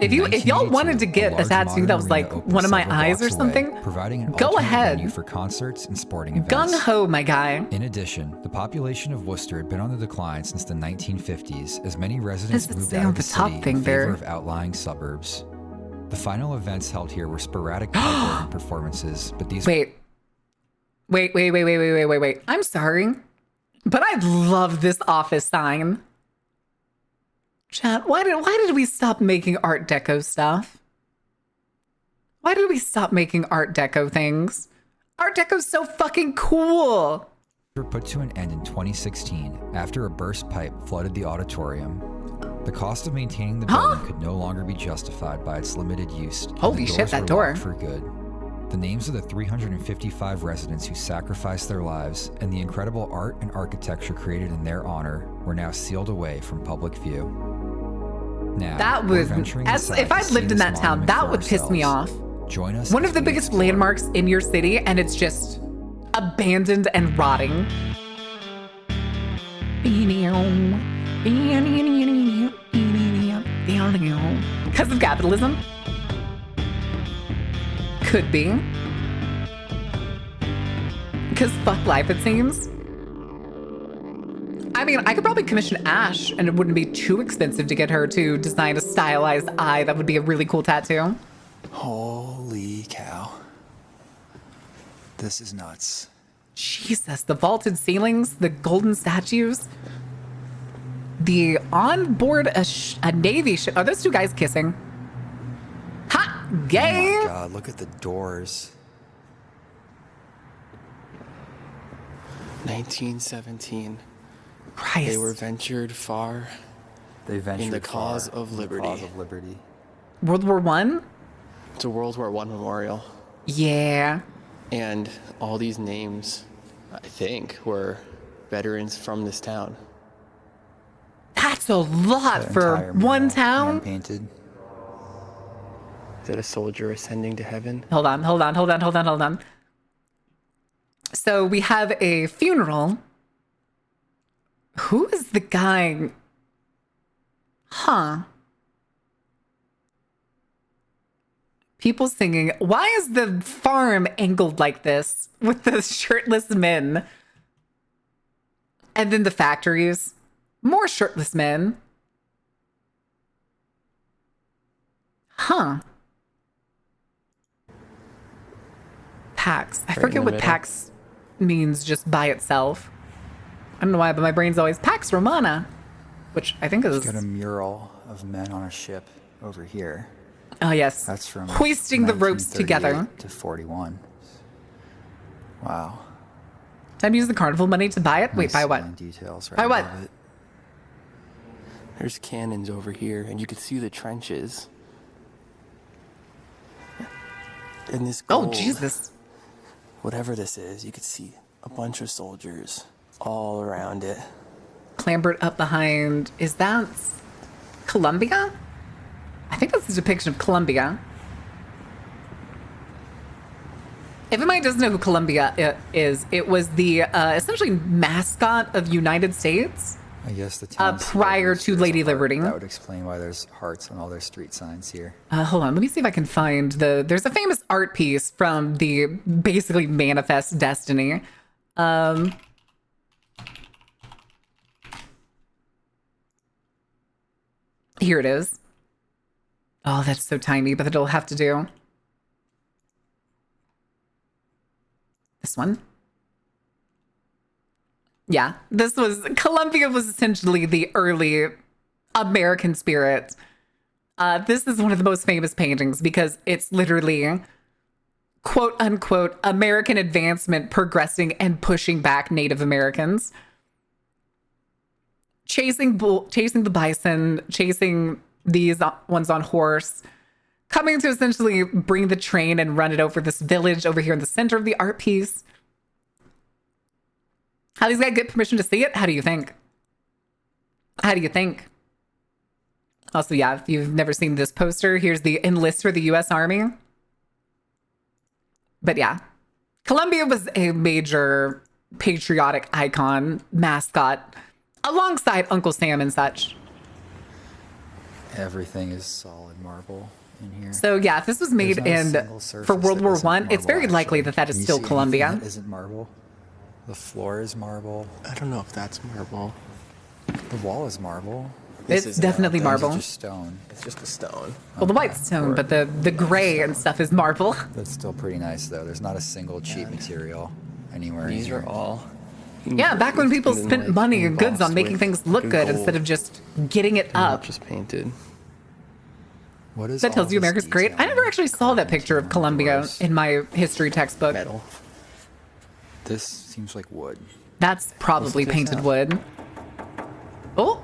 If y'all wanted to get a tattoo that was like one of my eyes or something, providing an go ahead. venue for concerts and sporting events. Gung ho, my guy. In addition, the population of Worcester had been on the decline since the 1950s, as many residents moved out of the city in favor of outlying suburbs. The final events held here were sporadic pipe organ performances, but these Wait. I'm sorry, but I love this office sign. Chat, why did we stop making Art Deco stuff? Why did we stop making Art Deco things? Art Deco's so fucking cool. were put to an end in 2016 after a burst pipe flooded the auditorium. The cost of maintaining the building could no longer be justified by its limited use. Holy shit, that door. For good. The names of the 355 residents who sacrificed their lives and the incredible art and architecture created in their honor were now sealed away from public view. Now, that would, if I'd lived in that town, that would piss me off. Join us. One of the biggest landmarks in your city, and it's just abandoned and rotting. Because of capitalism? Could be. Because fuck life, it seems. I mean, I could probably commission Ash, and it wouldn't be too expensive to get her to design a stylized eye. That would be a really cool tattoo. Holy cow. This is nuts. Jesus, the vaulted ceilings, the golden statues, the onboard a Navy ship. Are those two guys kissing? Ha! Gay! Oh my god, look at the doors. 1917. Christ. They were ventured far in the cause of liberty. World War I? It's a World War I memorial. Yeah. And all these names, I think, were veterans from this town. That's a lot for one town. Painted. Is that a soldier ascending to heaven? Hold on. So we have a funeral. Who is the guy? Huh. People singing. Why is the farm angled like this with the shirtless men? And then the factories. More shirtless men. Huh. Pax. I forget what Pax means just by itself. I don't know why, but my brain's always Pax Romana, which I think is... It's got a mural of men on a ship over here. Oh, yes. That's from hoisting the ropes together. To 41. Wow. Time to use the carnival money to buy it? Wait, buy what? Details right buy what? There's cannons over here, and you can see the trenches. And this gold, oh, Jesus. Whatever this is, you could see a bunch of soldiers all around it. Clambered up behind. Is that Columbia? I think that's a depiction of Colombia. If anybody doesn't know who Colombia is, it was the essentially mascot of United States. I guess the town prior to Lady Liberty. That would explain why there's hearts on all their street signs here. Hold on, let me see if I can find there's a famous art piece from the basically Manifest Destiny. Here it is. Oh, that's so tiny, but it'll have to do. This one. Yeah, Colombia was essentially the early American spirit. This is one of the most famous paintings because it's literally, quote unquote, American advancement progressing and pushing back Native Americans. Chasing the bison, chasing these ones on horse, coming to essentially bring the train and run it over this village over here in the center of the art piece. How these guys get permission to see it? How do you think? How do you think? Also, yeah, if you've never seen this poster, here's the enlist for the U.S. Army. But yeah, Colombia was a major patriotic icon, mascot, alongside Uncle Sam and such. Everything is solid marble in here. So yeah, if this was made for World War I, it's very likely that is still Colombia. That isn't marble. The floor is marble. I don't know if that's marble. The wall is marble. It's definitely marble. It's just stone. It's just a stone. Well, the white's stone, but the gray and stuff is marble. That's still pretty nice, though. There's not a single cheap material anywhere. These are all. Yeah, back when people spent money and goods on making things look good instead of just getting it up. Just painted. What is that tells you America's great? I never actually saw that picture of Colombia in my history textbook. Metal. This seems like wood. That's probably painted wood. Oh,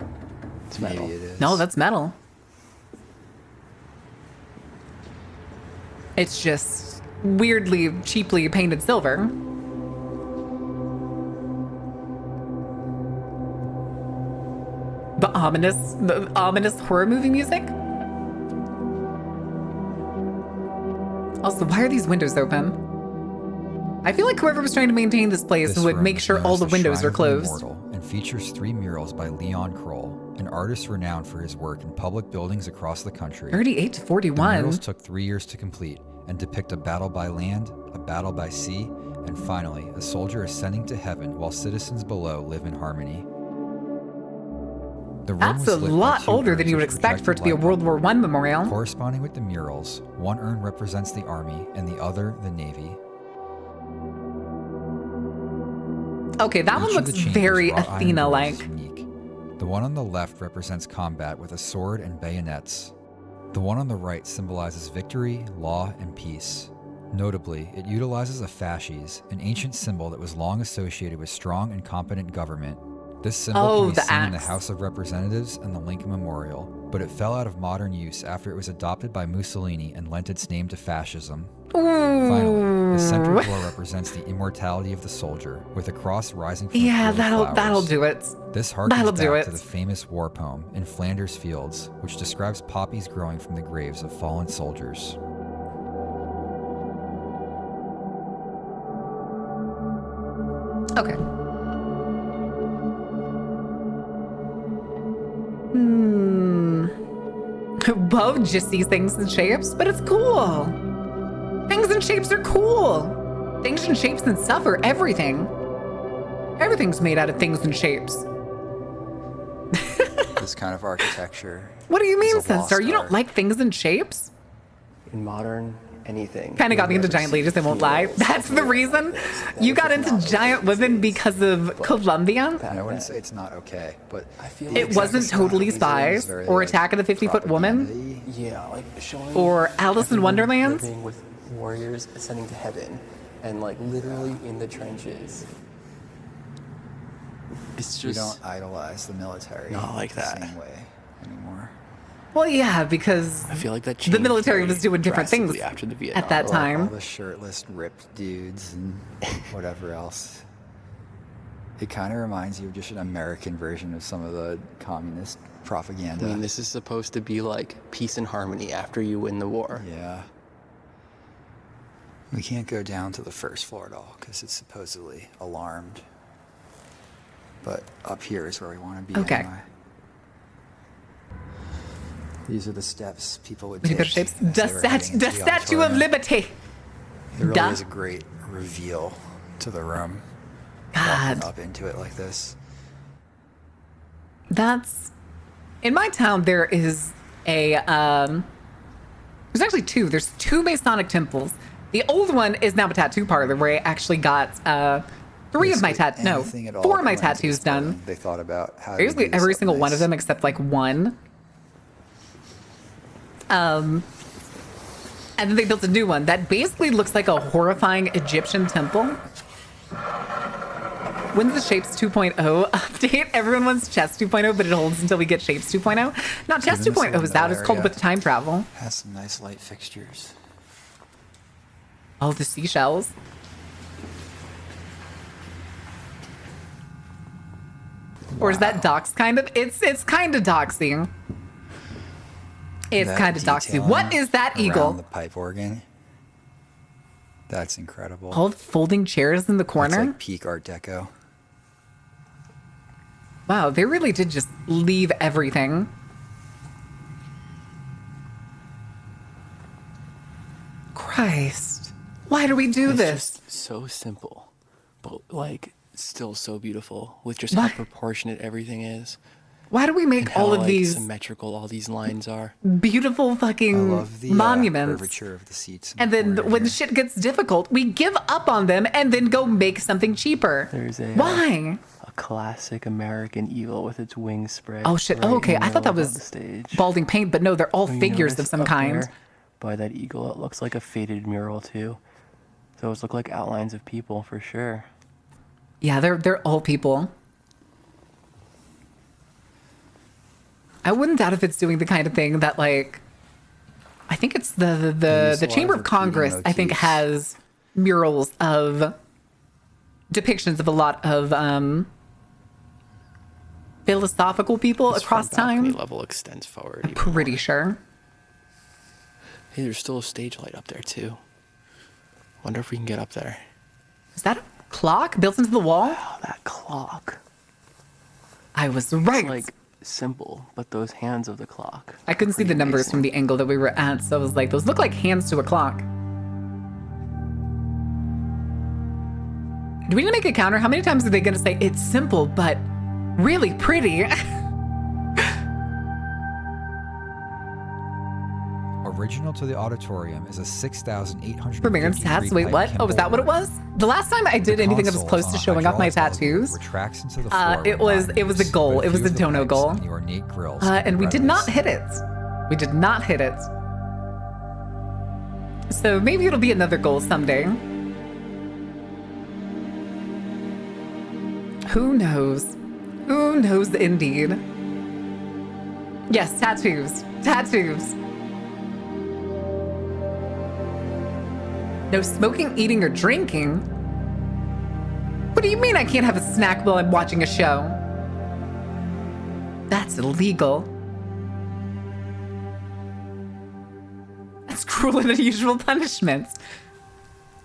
it's metal. Maybe it is. No, that's metal. It's just weirdly, cheaply painted silver. The ominous horror movie music. Also, why are these windows open? I feel like whoever was trying to maintain this place would make sure all the windows are closed. And features 3 murals by Leon Kroll, an artist renowned for his work in public buildings across the country. 38 to 41. The murals took 3 years to complete and depict a battle by land, a battle by sea, and finally, a soldier ascending to heaven while citizens below live in harmony. That's a lot older than you would expect for it to be a World War I memorial. Corresponding with the murals, one urn represents the Army and the other the Navy. Okay, that one looks very Athena-like. The one on the left represents combat with a sword and bayonets. The one on the right symbolizes victory, law, and peace. Notably, it utilizes a fasces, an ancient symbol that was long associated with strong and competent government. This symbol can be seen in the House of Representatives and the Lincoln Memorial, but it fell out of modern use after it was adopted by Mussolini and lent its name to fascism. Finally, the center door represents the immortality of the soldier, with a cross rising from the that'll do it. This harkens back to the famous war poem In Flanders Fields, which describes poppies growing from the graves of fallen soldiers. Okay. Bo just sees things in shapes, but it's cool. Things and shapes are cool. Things and shapes and stuff are everything. Everything's made out of things and shapes. This kind of architecture. What do you mean, Sensor? You don't like things and shapes? In modern anything. Kind of got me into giant ladies, I won't lie. That's the reason you got into giant women because of Colombia? I wouldn't say it's not okay, but I feel it wasn't Totally Spies or Attack of the 50-Foot Woman. Yeah, like showing or Alice in Wonderland. Living with warriors ascending to heaven and like literally in the trenches. It's just we don't idolize the military not like that the same way anymore. Well, yeah, because I feel like that the military was doing different things after the Vietnam at that time. All the shirtless, ripped dudes and whatever else. It kind of reminds you of just an American version of some of the communist propaganda. I mean, this is supposed to be like peace and harmony after you win the war. Yeah. We can't go down to the first floor at all because it's supposedly alarmed. But up here is where we want to be. Okay. Anyway. These are the steps people would Look take. at shapes. as The, they were heading into the Statue of auditorium. Liberty. It really Duh. is a great reveal to the room. God. Walking up into it like this. That's in my town. There is a there's actually two. There's two Masonic temples. The old one is now a tattoo parlor where I actually got four of my tattoos done. They thought about how to Basically do this every up single one nice. of them except like one. And then they built a new one that basically looks like a horrifying Egyptian temple. When's the Shapes 2.0 update? Everyone wants Chess 2.0, but it holds until we get Shapes 2.0. No, Chess Given this 2.0 is out. It's called area. With Time Travel. Has some nice light fixtures. Oh, the seashells. Or is that dox kind of? It's kind of doxing. It's That kind of doxy. detailing What is that around eagle? the pipe organ. That's incredible. All the folding chairs in the That's corner. like peak Art Deco. Wow, they really did just leave everything. Christ. Why do we do It's this? just so simple, but like still so beautiful with just Why- how proportionate everything is. Why do we And make how, all of like, these symmetrical all these lines are. beautiful I fucking love the monuments? curvature of the seats. in And the then corner when here. shit gets difficult, we give up on them and then go make something cheaper. There's a Why? a classic American eagle with its wings spread. Oh shit. right Oh, okay. in the I thought that middle of was the stage. balding paint, but no, they're all You figures of notice some up kind. there by that eagle, it looks like a faded mural too. Those look like outlines of people for sure. Yeah, they're all people. I wouldn't doubt if it's doing the kind of thing that like I think it's There's a the lot Chamber of of Congress repeating I think motifs. has murals of depictions of a lot of philosophical people This across front balcony time. level extends forward. I'm even more. pretty sure. Hey, there's still a stage light up there too. Wonder if we can get up there. Is that a clock built into the wall? Oh, that clock. I was right. It's like simple, but those hands of the clock. I couldn't see the numbers from the angle that we were at, so I was like, those look like hands to a clock. Do we need to make a counter? How many times are they going to say it's simple, but really pretty? Original to the auditorium is a 6,800. For Marin's tats? Wait, what? Oh, was that what it was? The last time I did anything that was close to showing off my tattoos, Retracts into the floor it was a goal. It was a dono goal. And the ornate grills. And we did not hit it. We did not hit it. So maybe it'll be another goal someday. Who knows? Who knows indeed? Yes, tattoos. Tattoos. No smoking, eating, or drinking? What do you mean I can't have a snack while I'm watching a show? That's illegal. That's cruel and unusual punishments.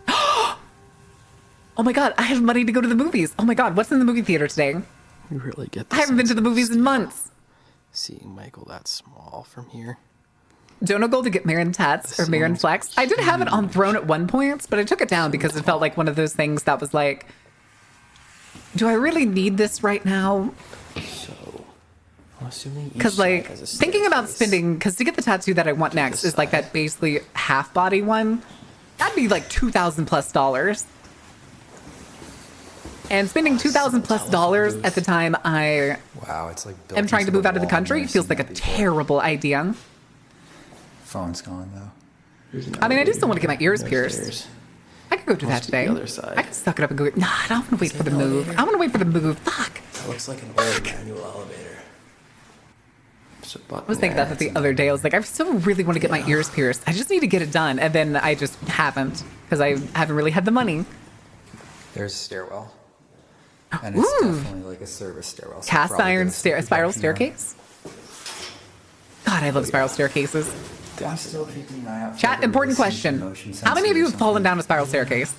Oh my god, I have money to go to the movies. Oh my god, what's in the movie theater today? You really get I haven't been to the movies in months. Seeing Michael that small from here. Dono goal to get Marin tats or Marin sounds flex. I did have it on throne at one point, but I took it down because it felt like one of those things that was like, do I really need this right now? So, I'm assuming each Because side like has a thinking about staircase. spending, because to get the tattoo that I want next is like that basically half body one. That'd be like $2,000+. And spending $2,000+ at the time I Wow, it's like. built am trying to into move out of the wall. I've country never feels seen like a that before. terrible idea. Phone's gone though. There's an I mean, I do elevator still want to get my ears no pierced. stairs. I could go do that Must be the today. other side. I could suck it up and go. Nah, I don't want to wait for the an move. elevator? I want to wait for the move. Fuck. That looks like an old manual elevator. I was thinking about that the other day. I was like, I still really want to get my ears pierced. I just need to get it done. And then I just haven't because I haven't really had the money. There's a stairwell. And it's Ooh. definitely like a service stairwell. so Cast probably iron goes to the spiral projection room. staircase. God, I love spiral staircases. I'm still keeping an eye out for Chat, the important releasing question. motion How many of you sensor or have fallen something. down a spiral staircase?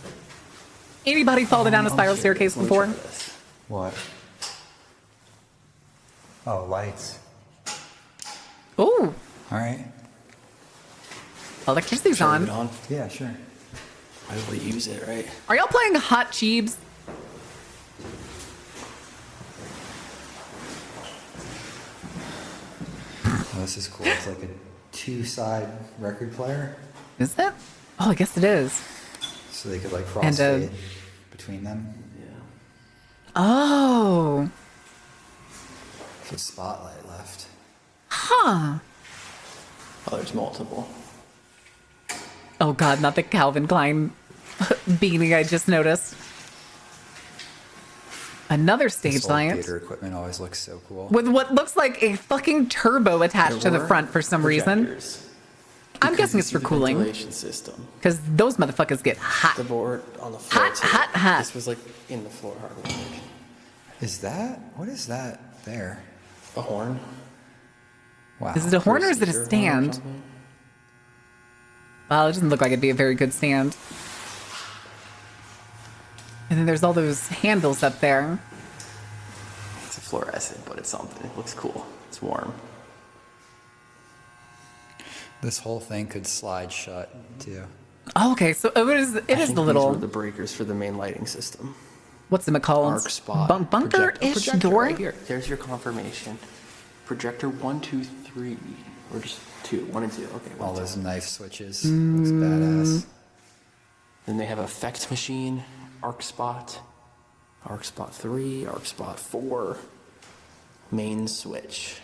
Anybody fallen down a spiral staircase Let me try before? this. What? Oh, lights. Ooh, All right. electricity's Should I leave on. it on? Yeah, sure. Might as well use it, right? Are y'all playing Hot Cheebs? Oh, this is cool. It's like a two-side record player, Is it? Oh, I guess it is. so they could like And, crossfade between them. Yeah. Oh, So spotlight left. huh. Oh, there's multiple. Oh God, not the Calvin Klein beanie I just noticed. Another stage This old light theater equipment always looks so cool. with what looks like a fucking turbo attached to the There front for were some reason. projectors. I'm Because guessing you it's see for the cooling ventilation system. because those motherfuckers get hot. The board on the floor. Hot, too. hot, hot. This was like in the floor hardware. Is that? What is that there? A horn. Wow. Is it a horn or is it a Speaker horn or stand? something? Well, it doesn't look like it'd be a very good stand. And then there's all those handles up there. It's a fluorescent, but it's something. It looks cool. It's warm. This whole thing could slide shut too. Oh, okay, so it is. It I is think the these were little. the breakers for the main lighting system. What's the McCollum's Arc spot. bunker-ish projector door? right here. There's your confirmation. Projector 1, 2, 3, or just 2, 1 and 2. Okay. All one, those two. knife switches. Looks badass. Then they have effect machine, arc spot 3, arc spot 4, main switch.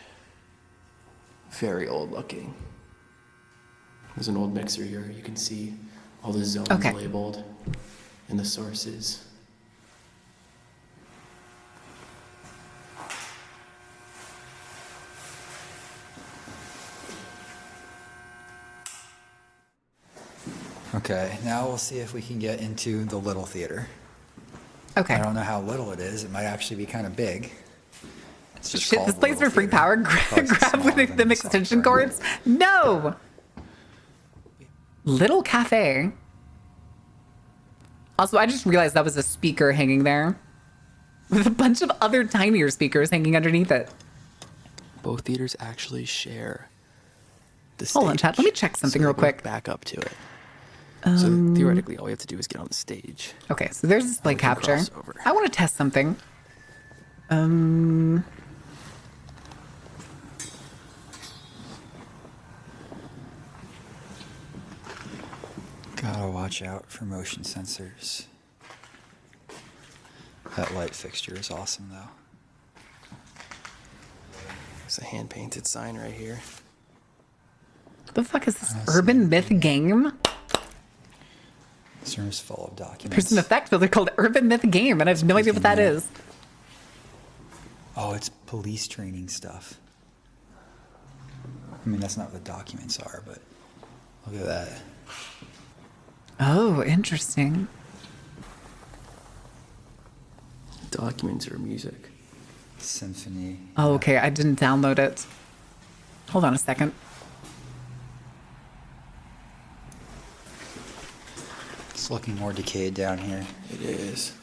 Very old looking. There's an old mixer here. You can see all the zones Okay. labeled and the sources. Okay, now we'll see if we can get into the little theater. Okay. I don't know how little it is. It might actually be kind of big. It's just Shit, called this the place Little for free Theater. power. Probably Grab smaller with than them the extension software. cords. No. Little cafe. Also, I just realized that was a speaker hanging there, with a bunch of other tinier speakers hanging underneath it. Both theaters actually share the stage. Hold on, chat. Let me check something so real they quick. both Back up to it. So theoretically, all we have to do is get on the stage. Okay, so there's display we can capture. cross over. I want to test something. Gotta watch out for motion sensors. That light fixture is awesome though. There's a hand painted sign right here. What the fuck is this urban myth game? This room is full of documents. There's an effect filter called Urban Myth Game, and I have no idea what that Speaking is. Oh, it's police training stuff. I mean, that's not what the documents are, but look at that. Oh, interesting. Documents or music. Symphony. Oh, okay. I didn't download it. Hold on a second. It's looking more decayed down here. It is.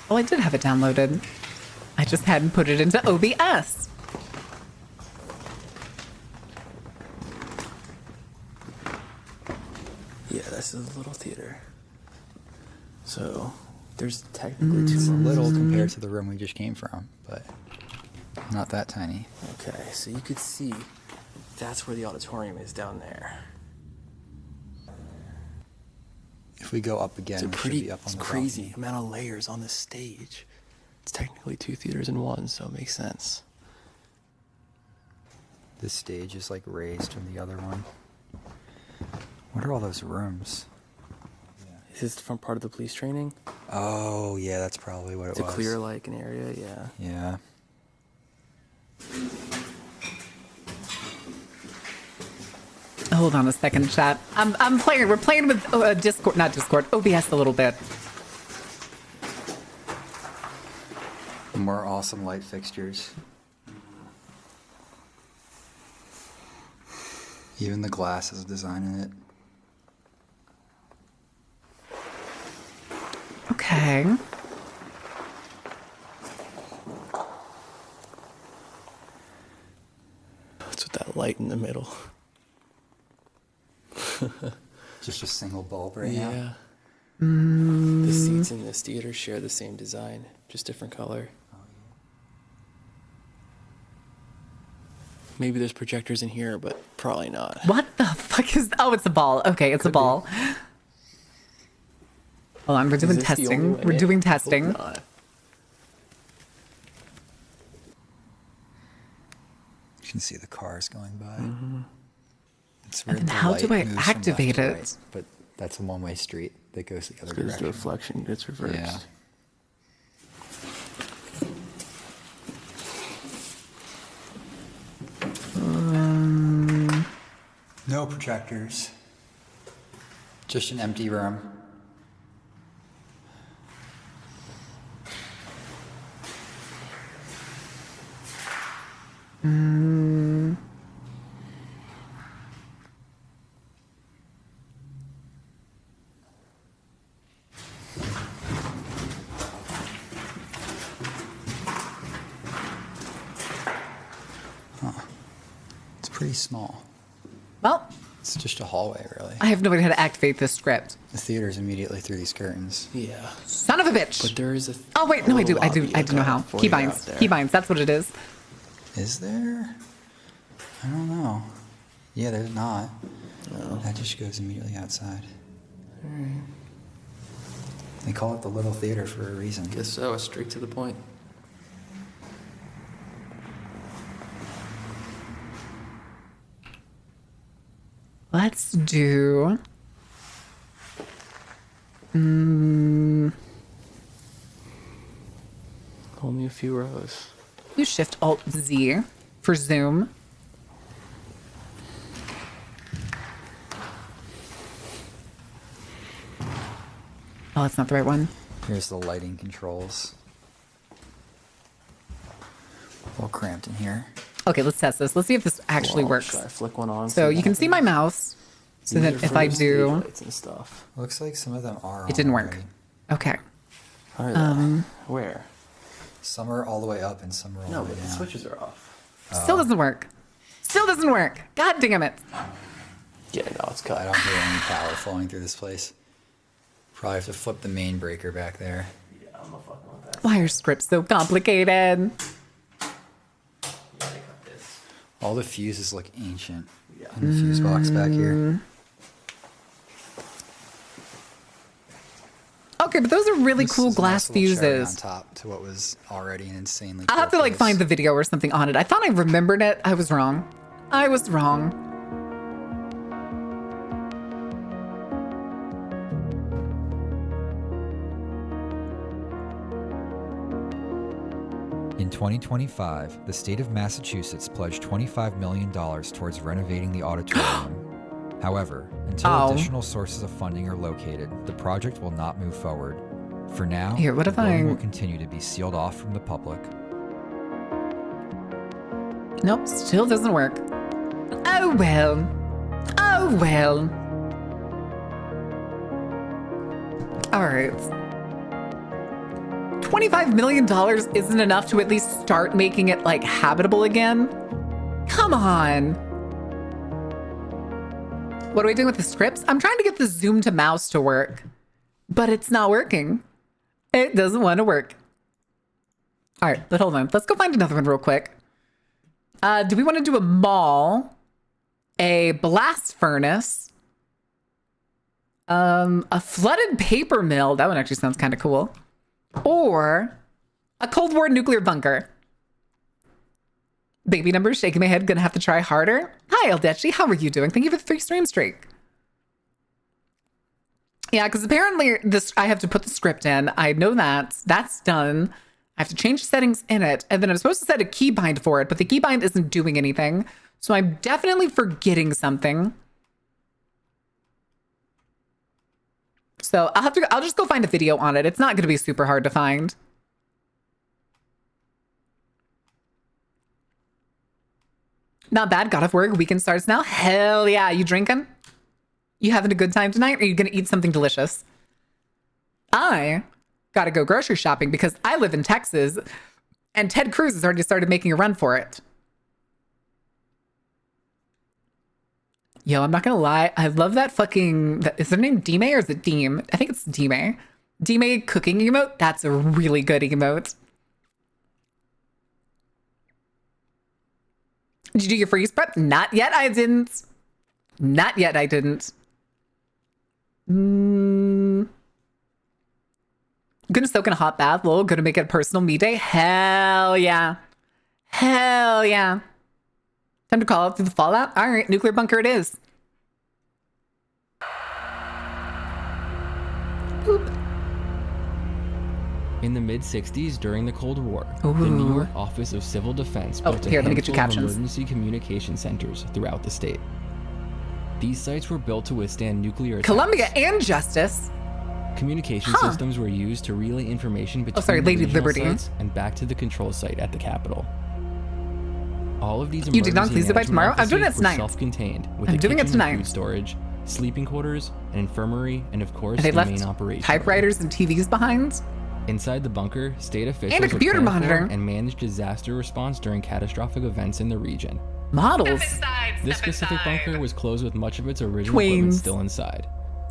Well, I did have it downloaded. I just hadn't put it into OBS. Yeah, this is a little theater. So there's technically two It's a rooms. little compared to the room we just came from, but not that tiny. Okay, so you could see that's where the auditorium is down there. If we go up again, It's a we should pretty be up on the crazy balcony. amount of layers on this stage. It's technically two theaters in one, so it makes sense. This stage is like raised from the other one. What are all those rooms? Is this from part of the police training? Oh, yeah, that's probably what it To was. clear like an area, yeah. Yeah. Hold on a second, chat. I'm playing. We're playing with Discord, not Discord, OBS a little bit. More awesome light fixtures. Even the glass has a design in it. Okay. What's with that light in the middle? Just a single bulb right Yeah. now. The seats in this theater share the same design, just different color. Maybe there's projectors in here, but probably not. What the fuck is? Oh, it's a ball. Okay, it's a ball. Hold on, we're doing this the only testing. way We're in? doing Hope testing. not. You can see the cars going by. It's And weird then the how light do I moves from left activate to it? right, but that's a one-way street that goes the other Because the direction. reflection gets reversed. Yeah. No projectors. Just an empty room. It's pretty small. Well, It's just a hallway, really. I have no idea how to activate this script. The theater's immediately through these curtains. Yeah. Son of a bitch. But there is a. Oh wait, no, I do. I do know how. Keybinds. Keybinds. Keybinds. That's what it is. Is there? I don't know. Yeah, there's not. No. That just goes immediately outside. They call it the Little Theater for a reason. Guess so. Straight to the point. Let's do. Only a few rows. You Shift Alt Z for Zoom. Oh, that's not the right one. Here's the lighting controls. All cramped in here. Okay, let's test this. Let's see if this actually Well, works. Should I flick one on? So you can see my mouse. So then if I do, lights and stuff. Looks like some of them are. it didn't on work. already. Okay. Are they? Where? Some are all the way up and some are all No, the way but the down. switches are off. Still doesn't work. Still doesn't work. God damn it. Yeah, no, it's I cut. don't hear any power flowing through this place. Probably have to flip the main breaker back there. Yeah, I'm not fucking with that. Why are scripts so complicated? Yeah, they cut this. All the fuses look ancient. Yeah. In the fuse box back here. Okay, but those are really This cool is a glass nice little cherry fuses. on top to what was already an insanely. I'll have to cool like fuse. find the video or something on it. I thought I remembered it. I was wrong. I was wrong. In 2025, the state of Massachusetts pledged $25 million towards renovating the auditorium. However, until Oh. additional sources of funding are located, the project will not move forward. For now, Here, what the if building I- will continue to be sealed off from the public. Nope, still doesn't work. Oh well. Oh well. All right. $25 million isn't enough to at least start making it like habitable again. Come on. What are we doing with the scripts? I'm trying to get the zoom to mouse to work, but it's not working. It doesn't want to work. All right, but hold on. Let's go find another one real quick. Do we want to do a mall, a blast furnace, a flooded paper mill? That one actually sounds kind of cool. Or a Cold War nuclear bunker. Baby numbers shaking my head. Gonna have to try harder. Hi, Eldechi. How are you doing? Thank you for the 3 stream streak. Yeah, because apparently this I have to put the script in. I know that. That's done. I have to change settings in it. And then I'm supposed to set a keybind for it, but the keybind isn't doing anything. So I'm definitely forgetting something. So I'll just go find a video on it. It's not going to be super hard to find. Not bad. Got off work. Weekend starts now. Hell yeah. You drinking? You having a good time tonight? Or are you going to eat something delicious? I got to go grocery shopping because I live in Texas and Ted Cruz has already started making a run for it. Yo, I'm not going to lie. I love that fucking... Is their name Dime or is it Deem? I think it's Dime. Dime cooking emote. That's a really good emote. Did you do your freeze prep? Not yet, I didn't. Not yet, I didn't. Gonna soak in a hot bath, lol. Gonna make it a personal me day. Hell yeah. Hell yeah. Time to call out through the fallout. All right, nuclear bunker it is. Boop. In the mid-60s, during the Cold War, the New York Office of Civil Defense built a let me get you handful of captions. emergency communication centers throughout the state. These sites were built to withstand nuclear attacks. Columbia and Justice. Communication systems were used to relay information between Lady the regional Liberty. sites and back to the control site at the Capitol. All of these You did not emergency please it by management tomorrow? I'm doing it offices were tonight. self-contained, with I'm a doing it kitchen and tonight. food storage, sleeping quarters, an infirmary, and of course, They the left main operation room. typewriters and TVs behind. Inside the bunker, state officials And a computer would plan for monitor. and manage disaster response during catastrophic events in the region. Models. This specific bunker was closed with much of its original Twins. equipment still inside.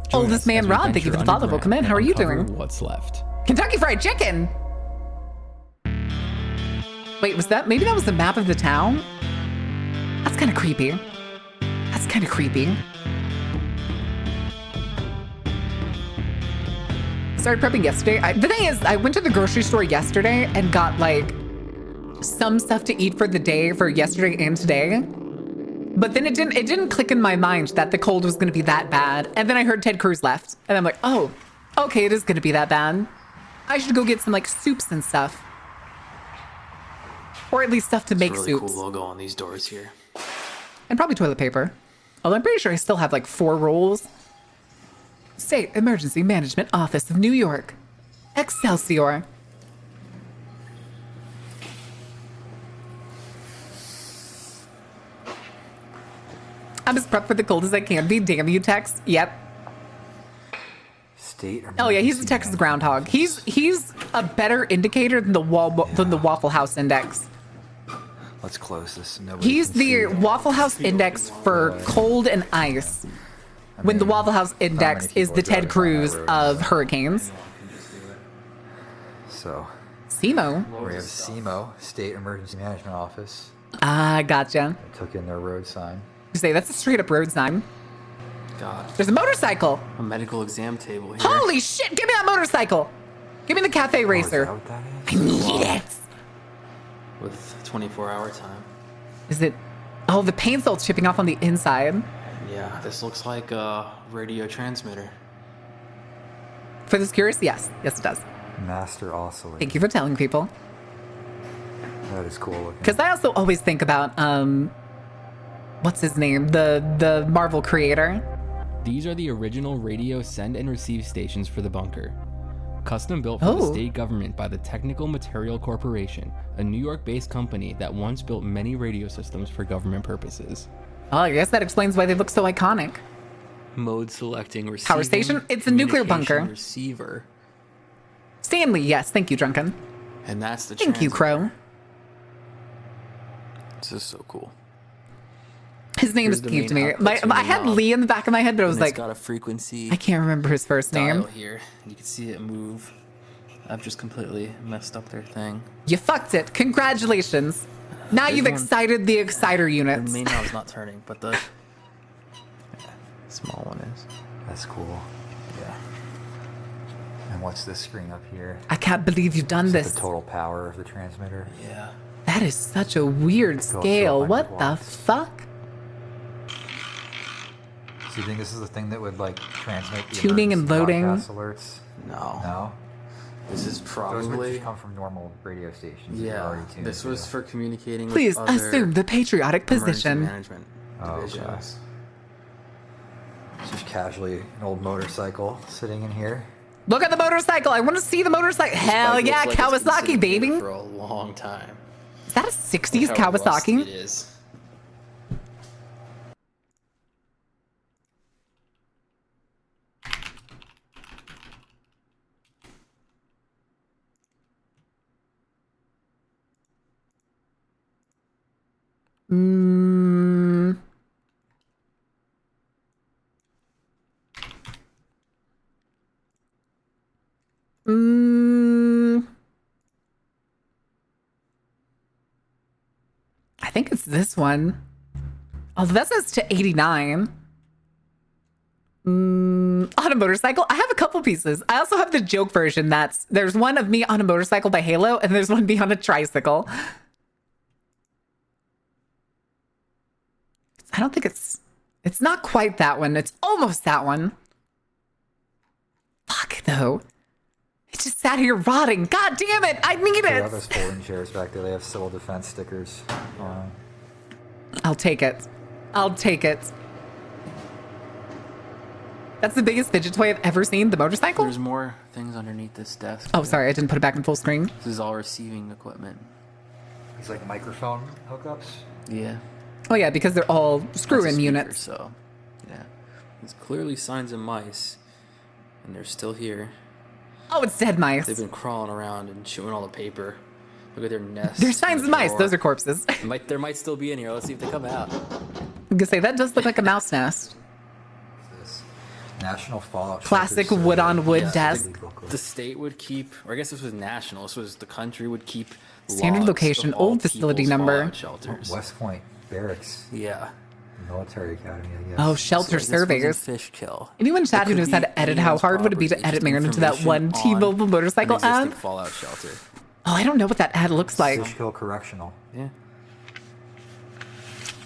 Join Oldest us man as we Rob, thank you for the venture follow. Welcome in. underground How are and you uncover doing? What's left? Kentucky Fried Chicken. Wait, was that? Maybe that was the map of the town? That's kind of creepy. That's kind of creepy. Started prepping yesterday. The thing is, I went to the grocery store yesterday and got like some stuff to eat for the day for yesterday and today. But then it didn't click in my mind that the cold was going to be that bad. And then I heard Ted Cruz left. And I'm like, oh, okay, it is going to be that bad. I should go get some like soups and stuff. Or at least stuff to make Really soups. cool logo on these doors here. And probably toilet paper. Although I'm pretty sure I still have like 4 rolls. State Emergency Management Office of New York. Excelsior. I'm as prepped for the cold as I can be. Damn you, Tex. Yep. State. Oh yeah, he's the Texas groundhog. He's a better indicator than the Waffle House Index. Let's close this. Nobody He's can see the it. Waffle House Index for cold and ice. When the Waffle House Index is the Ted Cruz of hurricanes. So. SEMO. We have SEMO, State Emergency Management Office. Ah, gotcha. They took in their road sign. You say that's a straight up road sign. God. There's a motorcycle. A medical exam table here. Holy shit! Give me that motorcycle. Give me the cafe racer. Oh, is that what that I need it. With 24-hour time. Is it? Oh, the paint's all chipping off on the inside. Yeah, this looks like a radio transmitter. For this curious, yes, yes it does. Master Oscillator. Thank you for telling people. That is cool looking. Because I also always think about what's his name? The Marvel creator. These are the original radio send and receive stations for the bunker. Custom built for the state government by the Technical Material Corporation, a New York-based company that once built many radio systems for government purposes. Oh, I guess that explains why they look so iconic. Mode selecting receiver. Power station? It's a nuclear bunker. Receiver. Stanley, yes, thank you, Drunken. And that's the Thank you, Crow. This is so cool. His name Here's the escaped main me. output to I the had knob. Lee in the back of my head, but I was And like, it's got a frequency I can't remember his first dial name. here. You can see it move. I've just completely messed up their thing. You fucked it. Congratulations. Now There's you've one- excited the exciter The units. main knob's not turning, but the small one is. That's cool. Yeah. And what's this screen up here? I can't believe you've done Is it this. the total power of the transmitter? Yeah. That is such a weird Goes to scale. 100 What the watts. fuck? So you think this is the thing that would like transmit the Tuning and emergency loading? broadcast alerts? No. No. This is Those would probably. just come from normal radio stations. that you're Yeah. already tuned This to. was for communicating Please with other assume the patriotic emergency position. management Oh, okay. divisions. Just casually an old motorcycle sitting in here. Look at the motorcycle. I want to see the motorcycle. Hell Bike yeah, looks like it's been Kawasaki, sitting baby. here for a long time. Is that a 60s Look how rusty Kawasaki? it is. Mm. Mm. I think it's this one. Oh, that says to 89. On a motorcycle. I have a couple pieces. I also have the joke version. There's one of me on a motorcycle by Halo, and there's one me on a tricycle. I don't think it's not quite that one. It's almost that one. Fuck though. It just sat here rotting. God damn it. I need They have it. those folding chairs back there. They have civil defense stickers on them. I'll take it. I'll take it. That's the biggest fidget toy I've ever seen. The motorcycle? There's more things underneath this desk. Oh, sorry. I didn't put it back in full screen. This is all receiving equipment. These like microphone hookups. Yeah. Oh, yeah, because they're all screw-in That's a speaker, units. So, yeah. There's clearly signs of mice, and they're still here. Oh, it's dead mice. They've been crawling around and chewing all the paper. Look at their nests. There's signs of mice. Those are corpses. There might still be in here. Let's see if they come out. I'm gonna say that does look like a mouse nest. This National Fallout. Classic Shelter wood on Survey. wood Yeah, desk. The state would keep, or I guess this was national. This was the country would keep Standard logs location, of all old facility people's number. fallout shelters. West Point Barracks. Yeah. Military Academy, I guess. Oh, shelter So this was in surveyors. Fishkill. Anyone chat It who could knows how be to edit, how anyone's hard would it be property. to edit Just Marin into that one information on T-Mobile motorcycle an existing ad? fallout shelter. Oh, I don't know what that ad looks like. Fishkill Correctional. Yeah.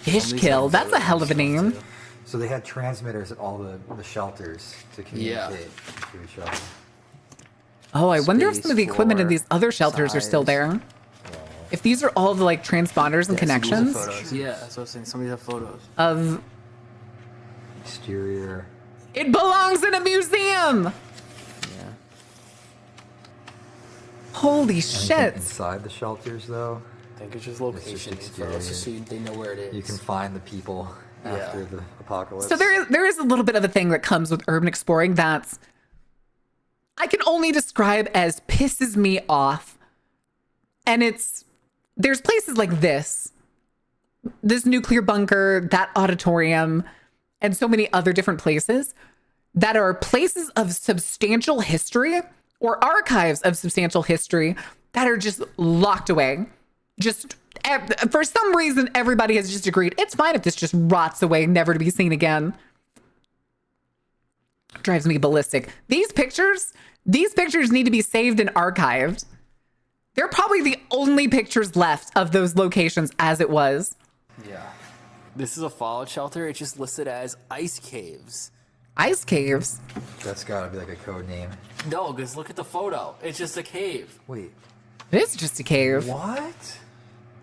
Fishkill. That's a hell of a name. So they had transmitters at all the shelters to communicate to each other. Oh, I wonder if Space some of the equipment in for these other shelters are still size. there. If these are all the like transponders and connections Photos. Yeah, that's what I was saying. Somebody have photos. of Exterior. it belongs in a museum. Yeah. Holy Anything shit. inside the shelters, though, I think it's just location info. It's just so they know where it is. you can find the people after the apocalypse. So there is a little bit of a thing that comes with urban exploring that's I can only describe as pisses me off. And there's places like this nuclear bunker, that auditorium, and so many other different places that are places of substantial history or archives of substantial history that are just locked away. Just for some reason, everybody has just agreed it's fine if this just rots away, never to be seen again. Drives me ballistic. These pictures need to be saved and archived. They're probably the only pictures left of those locations as it was. Yeah. This is a fallout shelter. It's just listed as ice caves. Ice caves? That's gotta be like a code name. No, because look at the photo. It's just a cave. Wait. It is just a cave. What?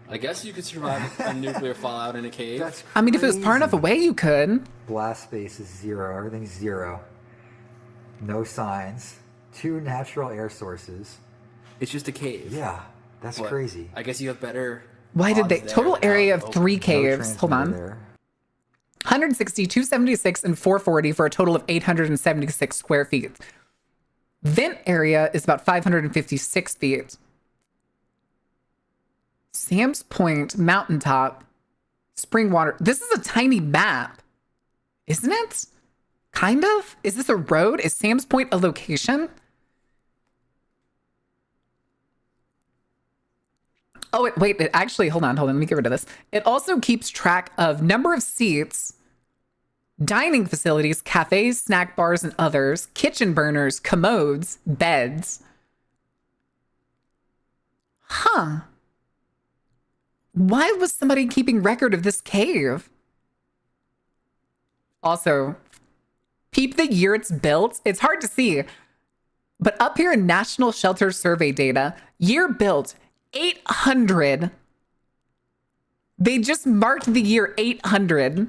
I guess you could survive a nuclear fallout in a cave. That's I mean, if it was far enough crazy. away, you could. Blast space is 0. Everything's 0. No signs. 2 natural air sources. It's just a cave. Yeah, that's What? crazy. I guess you have better. Why did they? odds there Total than area out of in 3 open. caves. Hold on. 160, 276, and 440 for a total of 876 square feet. Vent area is about 556 feet. Sam's Point, Mountaintop, Springwater. This is a tiny map, isn't it? Kind of? Is this a road? Is Sam's Point a location? Oh, wait, it actually, hold on. Let me get rid of this. It also keeps track of number of seats, dining facilities, cafes, snack bars, and others, kitchen burners, commodes, beds. Huh. Why was somebody keeping record of this cave? Also, peep the year it's built. It's hard to see. But up here in National Shelter Survey data, year built 800. They just marked the year 800.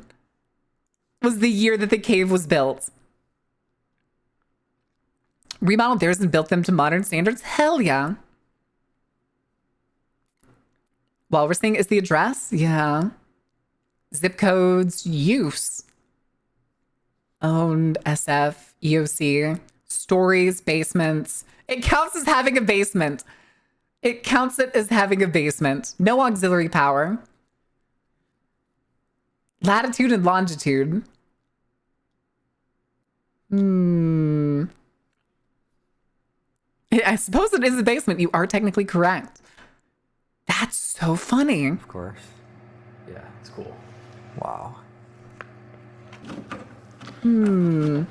was the year that the cave was built. Remodeled theirs and built them to modern standards? Hell yeah. Walrusing is the address? Yeah. Zip codes, use. Owned, SF, EOC, stories, basements. It counts as having a basement. It counts it as having a basement. No auxiliary power. Latitude and longitude. I suppose it is a basement. You are technically correct. That's so funny. Of course. Yeah, it's cool. Wow. I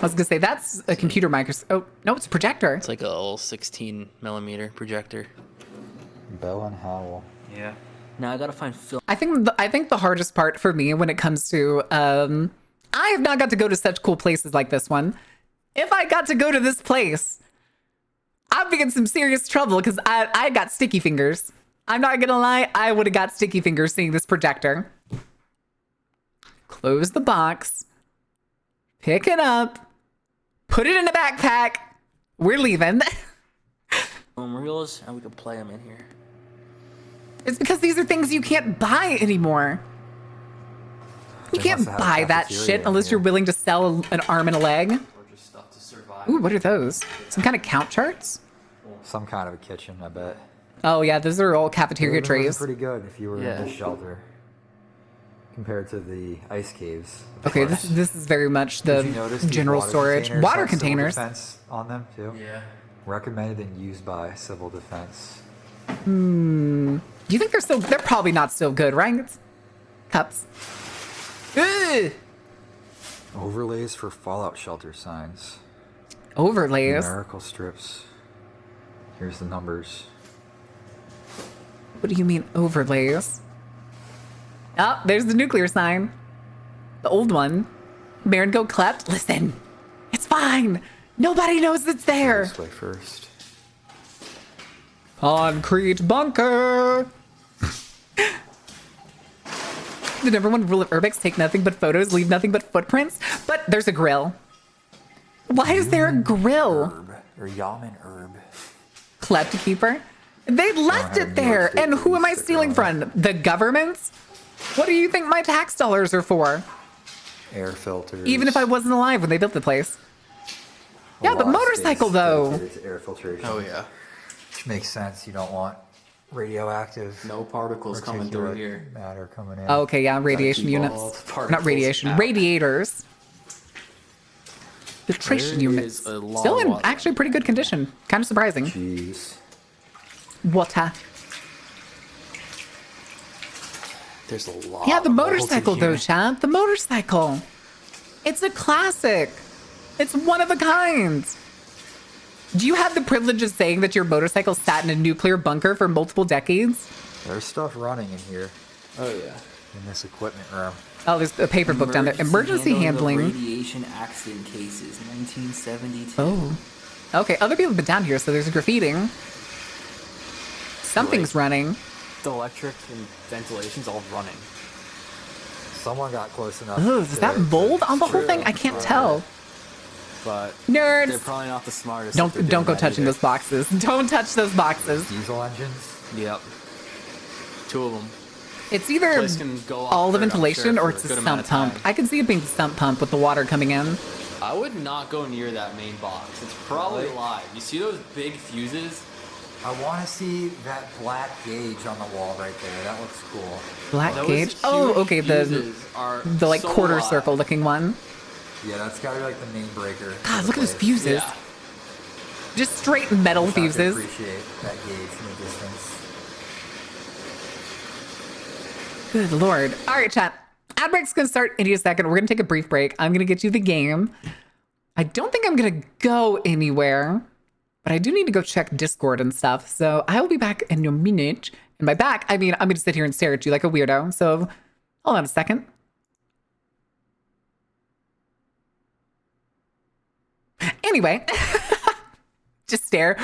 was gonna say that's a computer microscope. Oh no, it's a projector. It's like a little 16 millimeter projector. Bell and Howell. Yeah. Now I gotta find film. I think the hardest part for me when it comes to I have not got to go to such cool places like this one. If I got to go to this place, I'd be in some serious trouble because I got sticky fingers. I'm not gonna lie, I would have got sticky fingers seeing this projector. Close the box, pick it up, put it in a backpack. We're leaving. Reels, and we can play them in here. It's because these are things you can't buy anymore. You They can't must have had a buy that cafeteria shit in unless here. you're willing to sell an arm and a leg. Or just stuff to survive. Ooh, what are those? Some kind of count charts? Some kind of a kitchen, I bet. Oh yeah, those are all cafeteria It would've been trays. pretty good if you were Yeah. in this shelter compared to the ice caves. of Okay, course. this is very much Did the you notice these general storage. Water have civil containers. defense on them too. Yeah. Recommended and used by civil defense. Do you think they're probably not so good, right? Cups. Ugh! Overlays for fallout shelter signs. Overlays. Numerical strips. Here's the numbers. What do you mean overlays? Oh, there's the nuclear sign. The old one. Baron go cleft. Listen, it's fine. Nobody knows it's there. This way first. Concrete bunker. The number one rule of Urbex: take nothing but photos, leave nothing but footprints. But there's a grill. Why is there a grill? Herb. Or Yaman herb. Cleft keeper. They left have it New York there. State And who am I police stealing sticker on from? The government? What do you think my tax dollars are for? Air filters. Even if I wasn't alive when they built the place. A Yeah, lot but of motorcycle space though. dedicated to air filtration. Oh yeah. Which makes sense. You don't want radioactive. No particles coming through particulate here. Matter coming in. Oh, okay, yeah, radiation keep all units. the particles Not radiation, out. radiators. Filtration There units. is a lot Still of in water. actually pretty good condition. Kind of surprising. Jeez. Water. There's a lot. Yeah, the of motorcycle voltage though, here. Chad. The motorcycle. It's a classic. It's one of a kind. Do you have the privilege of saying that your motorcycle sat in a nuclear bunker for multiple decades? There's stuff running in here Oh yeah. in this equipment room. Oh, there's a paper book down there. Emergency of handling. Radiation accident cases, 1972. Oh. Okay, other people have been down here, so there's graffitiing. Something's running. The electric and ventilation's all running. Someone got close enough. Oh, is that mold on the whole thing? I can't tell. But they're Nerds! probably not the smartest. if they're Don't doing go that touching either. those boxes. Don't touch those boxes. Diesel engines? Yep. 2 of them. It's either Place can go off all the for, I'm ventilation sure, or for it's a a good amount sump of pump. time. I can see it being the sump pump with the water coming in. I would not go near that main box. It's probably Really? live. You see those big fuses? I want to see that black gauge on the wall right there. That looks cool. Black Those gauge. huge Oh, okay. The fuses are like so quarter alive. circle looking one. Yeah, that's got to be like the main breaker. God, for look the at those place. fuses. Yeah. Just straight metal Wish I could fuses. appreciate that gauge from a distance. Good lord. All right, chat. Ad break's gonna start in a second. We're gonna take a brief break. I'm gonna get you the game. I don't think I'm gonna go anywhere, but I do need to go check Discord and stuff. So I will be back in a minute. And by back, I mean I'm gonna sit here and stare at you like a weirdo. So hold on a second. Anyway, just stare.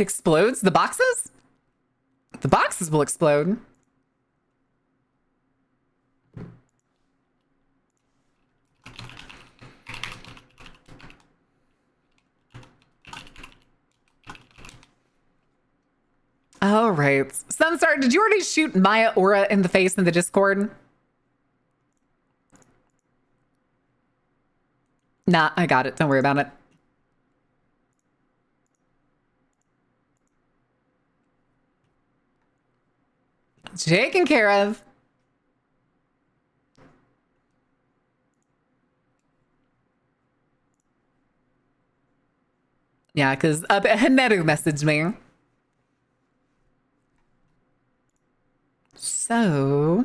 It explodes? The boxes? The boxes will explode. All right. Sunstar, did you already shoot Maya Aura in the face in the Discord? Nah, I got it. Don't worry about it. Taken care of. Yeah, because Haneru messaged me. So...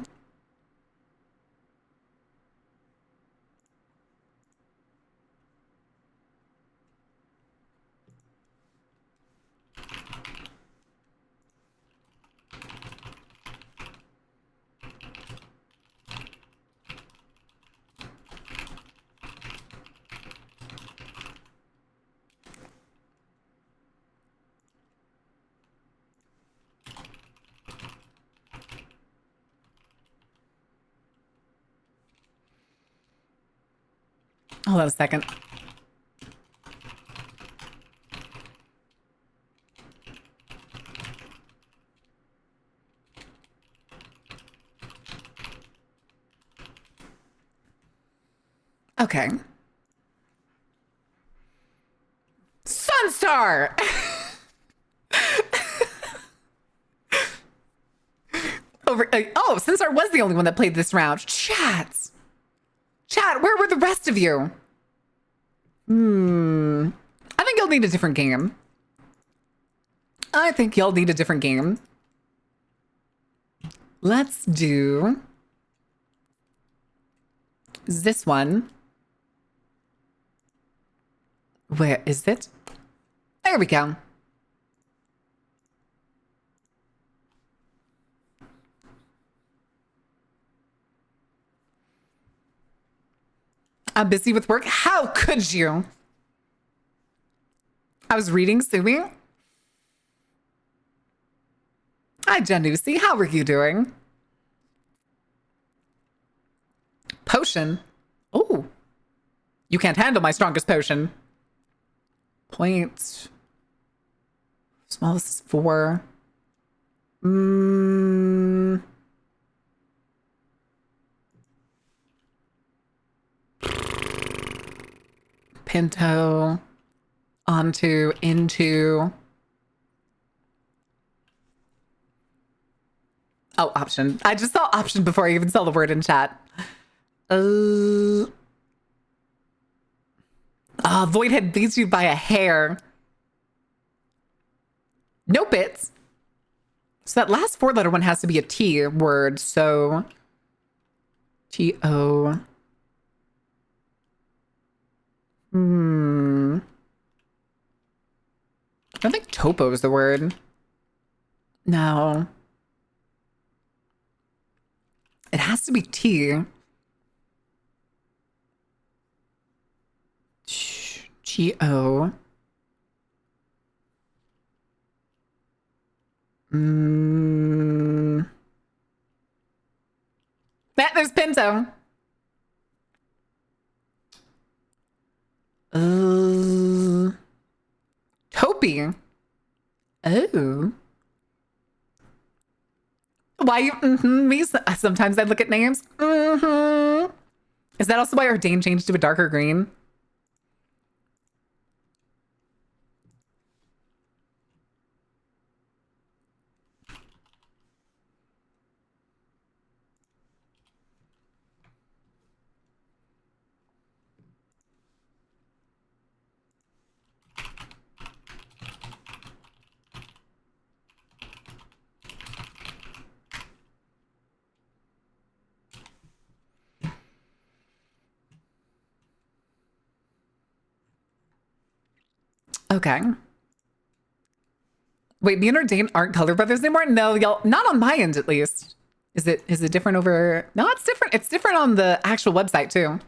Hold on a second. Okay. Sunstar! Oh, Sunstar was the only one that played this round. Chat, where were the rest of you? I think you'll need a different game. Let's do this one. Where is it? There we go. I'm busy with work. How could you? I was reading Sumi. Hi, Janusi. How are you doing? Potion. Oh, you can't handle my strongest potion. Point. Smallest is 4. Pinto. Onto. Into. Oh, option. I just saw option before I even saw the word in chat. Voidhead beats you by a hair. No bits. So that last 4-letter one has to be a T word. So T-O. I don't think topo is the word. No. It has to be T. G-O. There's Pinto. Topi. Oh. Why you me? Sometimes I look at names. Is that also why Ordain changed to a darker green? Okay. Wait, me and Ordain aren't color brothers anymore? No, y'all, not on my end at least. Is it different over? No, it's different. It's different on the actual website too.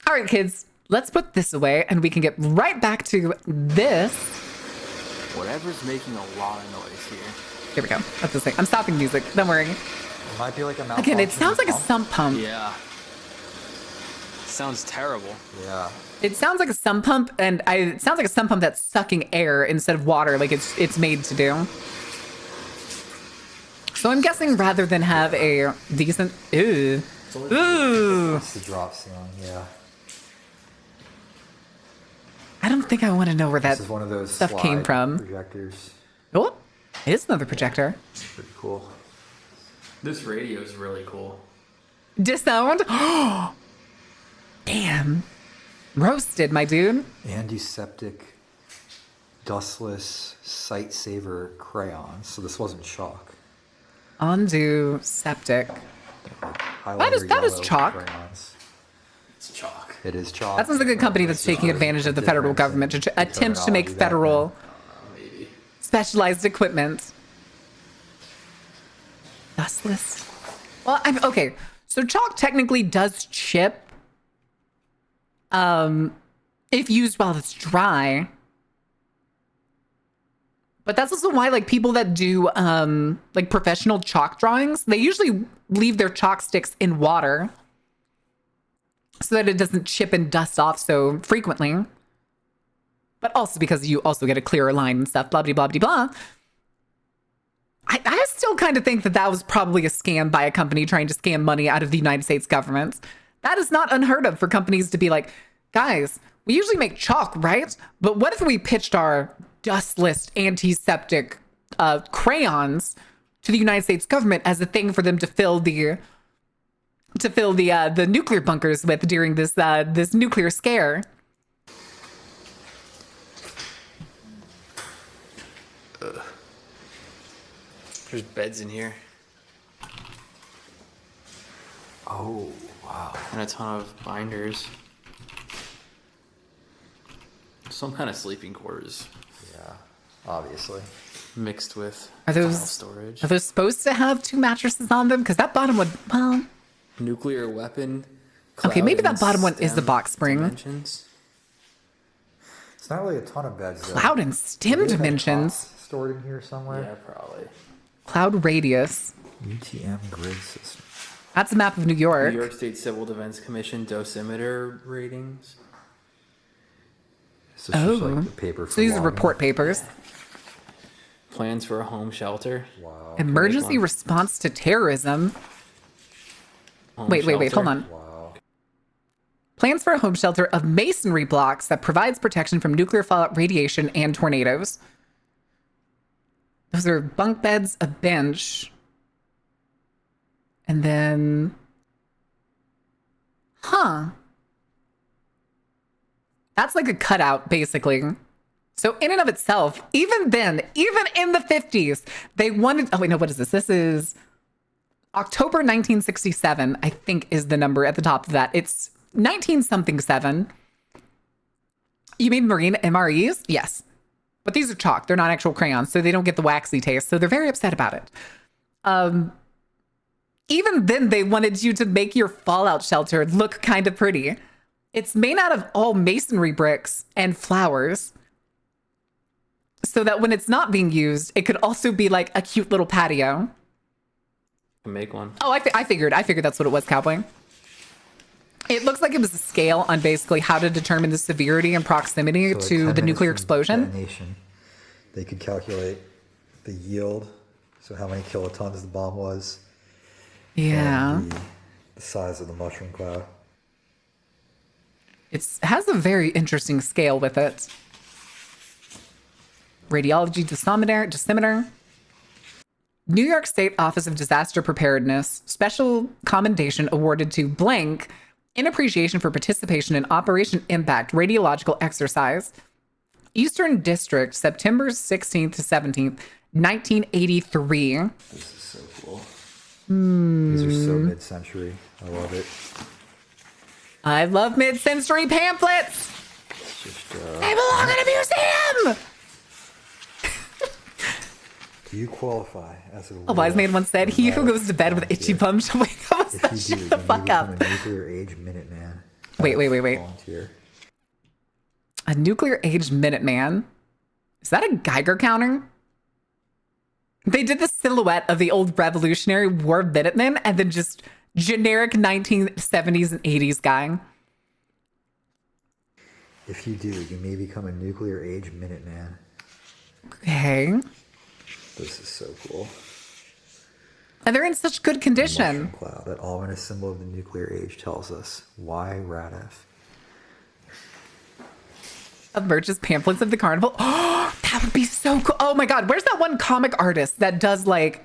All right, kids, let's put this away and we can get right back to this. Whatever's making a lot of noise here. Here we go. That's the thing. I'm stopping music. Don't worry. It might be like a malfunction. Again, it sounds like a sump pump. Yeah. Sounds terrible. Yeah. It sounds like a sump pump, and it sounds like a sump pump that's sucking air instead of water, like it's made to do. So I'm guessing rather than have a decent, ooh. It's the drop ceiling, yeah. I don't think I want to know where that This is one of those stuff came from. projectors. Oh, it is another projector. Pretty cool. This radio is really cool. Disowned? Damn. Roasted, my dude. Antiseptic, dustless, sight saver crayons. So this wasn't chalk. Undo septic. That is Highlighter chalk. yellow crayons. It's chalk. It is chalk. That sounds like a company that's taking advantage of the federal government to attempt to make federal specialized equipment. Dustless. Well, okay. So chalk technically does chip if used while it's dry. But that's also why like people that do like professional chalk drawings, they usually leave their chalk sticks in water so that it doesn't chip and dust off so frequently. But also because you also get a clearer line and stuff, blah, blah, blah, blah, blah. I still kind of think that that was probably a scam by a company trying to scam money out of the United States government. That is not unheard of for companies to be like, guys, we usually make chalk, right? But what if we pitched our dustless antiseptic crayons to the United States government as a thing for them to fill the nuclear bunkers with during this this nuclear scare? There's beds in here. Oh, wow. And a ton of binders. Some kind of sleeping quarters. Yeah, obviously. Mixed with Are file those storage. Are those supposed to have 2 mattresses on them? Because that bottom one, well, Nuclear weapon. okay, maybe cloud that bottom one and is the stem box spring. dimensions. It's not really a ton of beds, though. Cloud and stem Do they have dimensions. cots stored in here somewhere? Yeah, probably. Cloud radius. UTM grid system. That's a map of New York. New York State Civil Defense Commission dosimeter ratings. So it's just like the paper for So these are logging. report papers. Plans for a home shelter. Wow. Emergency response to terrorism. Wait, hold on. Wow. Plans for a home shelter of masonry blocks that provides protection from nuclear fallout, radiation, and tornadoes. Those are bunk beds, a bench. And then... Huh. That's like a cutout, basically. So in and of itself, even then, even in the 50s, they wanted... Oh, wait, no, what is this? This is October 1967, I think is the number at the top of that. It's 19-something-7. You mean marine MREs? Yes. But these are chalk. They're not actual crayons, so they don't get the waxy taste. So they're very upset about it. Even then, they wanted you to make your fallout shelter look kind of pretty. It's made out of all masonry bricks and flowers, so that when it's not being used, it could also be like a cute little patio. Can make one. Oh, I figured that's what it was, Cowboy. It looks like it was a scale on basically how to determine the severity and proximity So, like, to 10 the minutes nuclear from explosion. detonation, they could calculate the yield, so how many kilotons the bomb was. Yeah. And the size of the mushroom cloud. It has a very interesting scale with it. Radiology dosimeter. New York State Office of Disaster Preparedness, special commendation awarded to blank in appreciation for participation in Operation Impact radiological exercise. Eastern District, September 16th to 17th, 1983. This is so cool. These are so mid-century. I love it. I love mid-century pamphlets. It's just, They belong in a museum. do you qualify as a A wise man once said, "He who goes to bed with itchy bum shall wake up with If you do, shut the then fuck you up." become a nuclear age Minuteman. Wait. Volunteer. A nuclear age Minuteman. Is that a Geiger counter? They did the silhouette of the old Revolutionary War Minuteman and then just generic 1970s and 80s guy. If you do, you may become a nuclear age Minuteman. Okay. This is so cool. And they're in such good condition. Mushroom cloud, that ominous symbol of the nuclear age, tells us why Radef. Of merch's pamphlets of the carnival. Oh, that would be so cool. Oh my god, where's that one comic artist that does like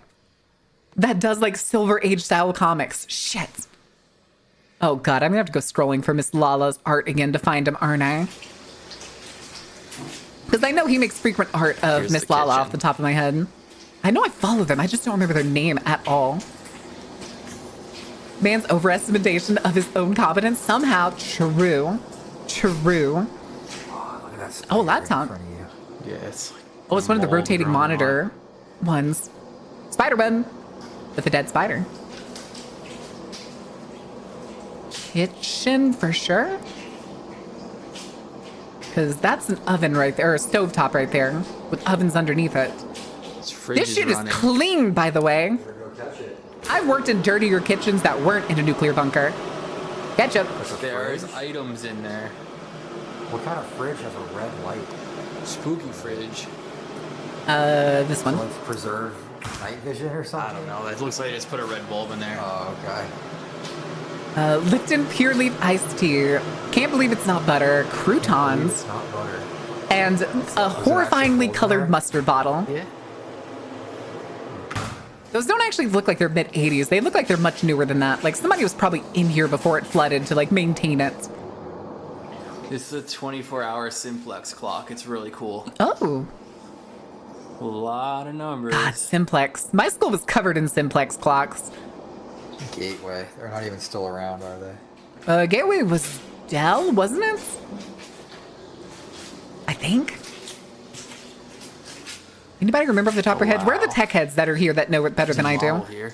Silver Age style comics? Shit. Oh god, I'm gonna have to go scrolling for Miss Lala's art again to find him, aren't I? Because I know he makes frequent art of Miss Lala off the top of my head. I know I follow them, I just don't remember their name at all. Man's overestimation of his own competence, somehow true. True. Oh, laptop. Yeah, it's like Oh, it's one of the rotating monitor ones. Spider-Man with a dead spider. Kitchen for sure. Because that's an oven right there, or a stovetop right there, with ovens underneath it. This shit is clean, by the way. I've worked in dirtier kitchens that weren't in a nuclear bunker. Ketchup. There's items in there. What kind of fridge has a red light? Spooky fridge. This one. Like preserve night vision or something? I don't know. It looks like they just put a red bulb in there. Oh, okay. Lipton Pure Leaf Iced Tea. Can't believe it's not butter. Croutons. It's not butter. And a horrifyingly colored mustard bottle. Yeah. Those don't actually look like they're mid-80s. They look like they're much newer than that. Like somebody was probably in here before it flooded to like maintain it. This is a 24-hour simplex clock. It's really cool. Oh. A lot of numbers. God, simplex. My school was covered in simplex clocks. Gateway. They're not even still around, are they? Gateway was Dell, wasn't it? I think. Anybody remember off the top of their heads? Where are the tech heads that are here that know it better than I do? Here.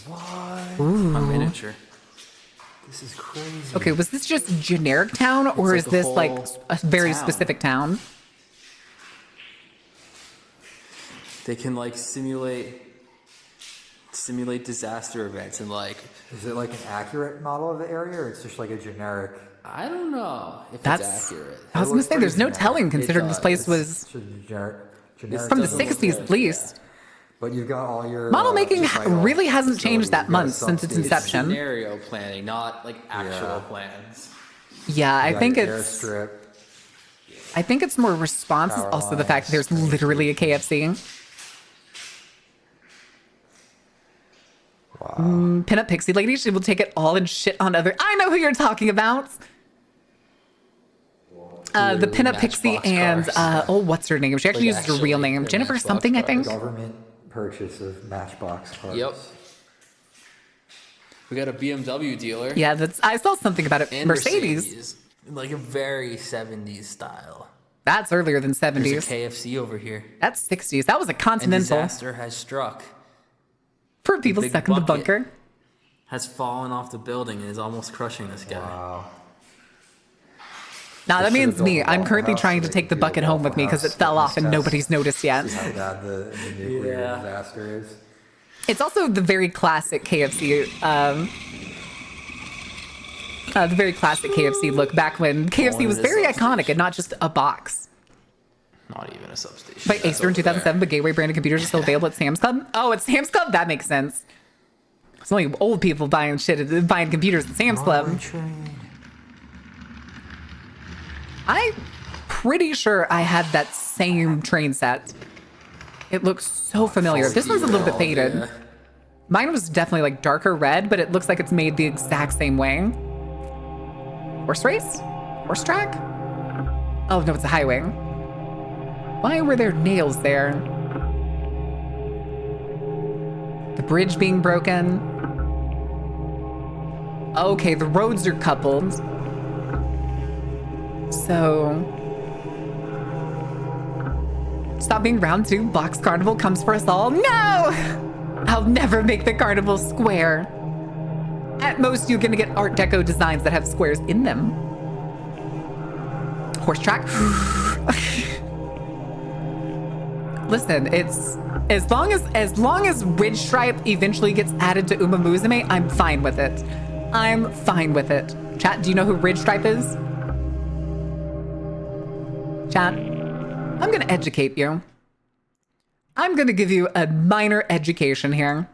What? Ooh. A miniature. This is crazy. Okay, was this just generic town, or is this like a very specific town? They can like simulate disaster events and like. Is it like an accurate model of the area, or it's just like a generic? I don't know if That's it's accurate. I was gonna say there's no telling, considering this place was generic from the 60s at least. But you've got all your model making really hasn't changed that much since its inception. Scenario planning, not like actual plans. Yeah, I think it's. Airstrip. I think it's more response. Also, the fact that there's literally a KFC. Wow. Pinup Pixie Lady. She will take it all and shit on other. I know who you're talking about. The Pinup Pixie and what's her name? She actually uses her real name, Jennifer something, I think. Government purchase of Matchbox cars. Yep. We got a BMW dealer. Yeah, I saw something about it. And Mercedes. Like a very 70s style. That's earlier than 70s. There's a KFC over here. That's 60s. That was a Continental. And disaster has struck. For people stuck in the bunker. Has fallen off the building and is almost crushing this guy. Wow. Nah, that means me. I'm currently trying to take the bucket home with me because it fell off and nobody's noticed yet. How bad the nuclear disaster is. It's also the very classic KFC, the very classic KFC look back when KFC was very iconic and not just a box. Not even a substation. By Acer in 2007, but Gateway branded computers are still available at Sam's Club. Oh, at Sam's Club? That makes sense. It's only old people buying computers at Sam's Club. I'm pretty sure I had that same train set. It looks so familiar. This one's a little bit faded. Yeah. Mine was definitely like darker red, but it looks like it's made the exact same way. Horse race? Horse track? Oh, no, it's a highway. Why were there nails there? The bridge being broken. Okay, the roads are coupled. So, stop being round 2. Box Carnival comes for us all. No! I'll never make the carnival square. At most, you're gonna get Art Deco designs that have squares in them. Horse track. Listen, it's as long as Ridge Stripe eventually gets added to Uma Musume, I'm fine with it. I'm fine with it. Chat, do you know who Ridge Stripe is? Chat, I'm gonna educate you. I'm gonna give you a minor education here.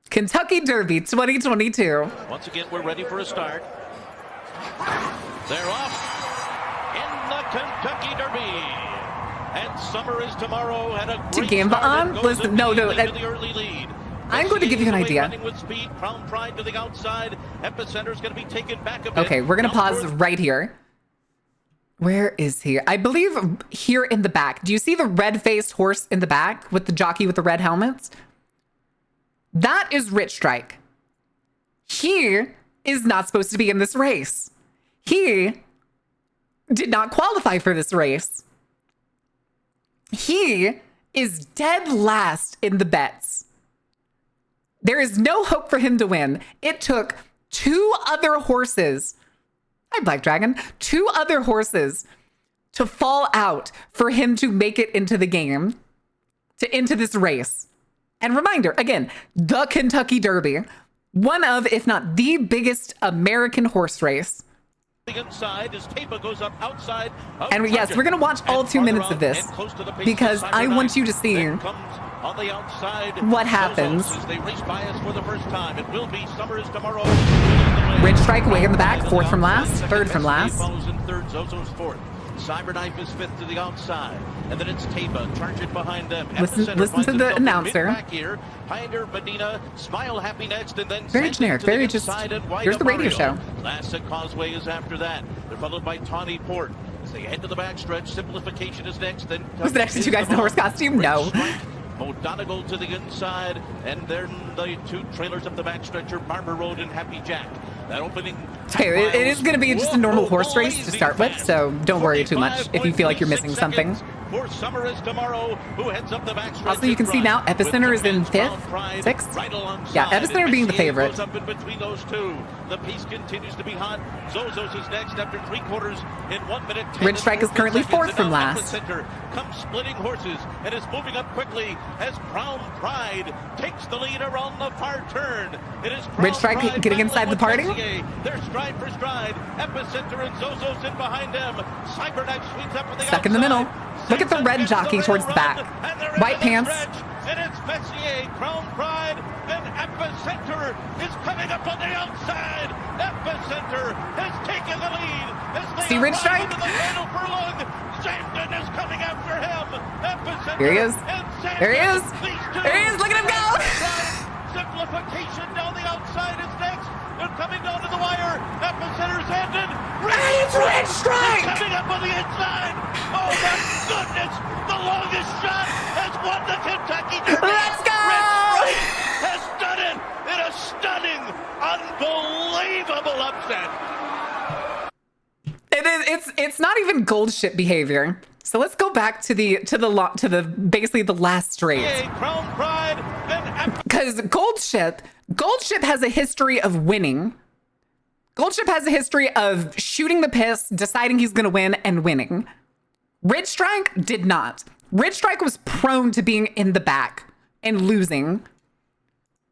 Kentucky Derby 2022. Once again, we're ready for a start. They're off in the Kentucky Derby. And summer is tomorrow. And a To Gamba on? Listen, no. I'm going to give you an idea. Okay, we're going to pause right here. Where is he? I believe here in the back. Do you see the red-faced horse in the back with the jockey with the red helmets? That is Rich Strike. He is not supposed to be in this race. He did not qualify for this race. He is dead last in the bets. There is no hope for him to win. It took two other horses, hi Black Dragon, two other horses to fall out for him to make it into the game, into this race. And reminder, again, the Kentucky Derby, one of, if not the biggest American horse race. Inside as Tapa goes up outside and yes, we're going to watch all 2 minutes of this because I want you to see on the outside what happens. They race by us for the first time. It will be Summer is Tomorrow. Ridge Strike way in the back, fourth from last, third from last. Follows in third, Zozo's fourth. Cyberknife is fifth to the outside, and then it's Tapa, charge it behind them. Listen to the announcer. Back here, Pioneer Medina, Smile Happy next, and then very generic, very just, here's the radio show. Lassett Causeway is after that. They're followed by Tawny Port. As they head to the backstretch, Simplification is next. Then was it actually two guys in a horse costume? No. O'Donegal to the inside, and then the two trailers up the backstretcher, Barber Road and Happy Jack. That opening. Okay, it is going to be just a normal horse race to start with, so don't worry too much if you feel like you're missing something. For Summer is Tomorrow, who heads up the backstretch. Also, you can see now Epicenter is in 5th, 6th. Yeah, Epicenter being the favorite. Up in between those two. The pace continues to be hot. Zozo's is next after 3/4 in 1 minute. Ridge Strike is currently 4th from last. Comes splitting horses and is moving up quickly as Crown Pride takes the lead around the far turn. It is Ridge Strike getting inside the party. They're stride for stride. Epicenter and Zozo's in behind them. Cyberknife swings up on the stuck in the middle. Look at the red jockey towards the back. White pants. And it's Messier, Crown Pride, then Epicenter is coming up on the outside. Epicenter has taken the lead. See Ridge Strike? Sandon is coming after him. Epicenter. Here he is. There he is. There he is. Look at him go. Simplification down the outside is next. They're coming down to the wire. Epicenter's ended. It's Ridge Strike. Coming up on the inside. Oh my goodness. The longest shot has won the Kentucky Derby. Let's go. Ridge Strike has done it in a stunning, unbelievable upset. It's not even gold ship behavior. So let's go back to the basically the last straight. Because Gold Ship has a history of winning. Gold Ship has a history of shooting the piss, deciding he's going to win, and winning. Ridge Strike did not. Ridge Strike was prone to being in the back and losing.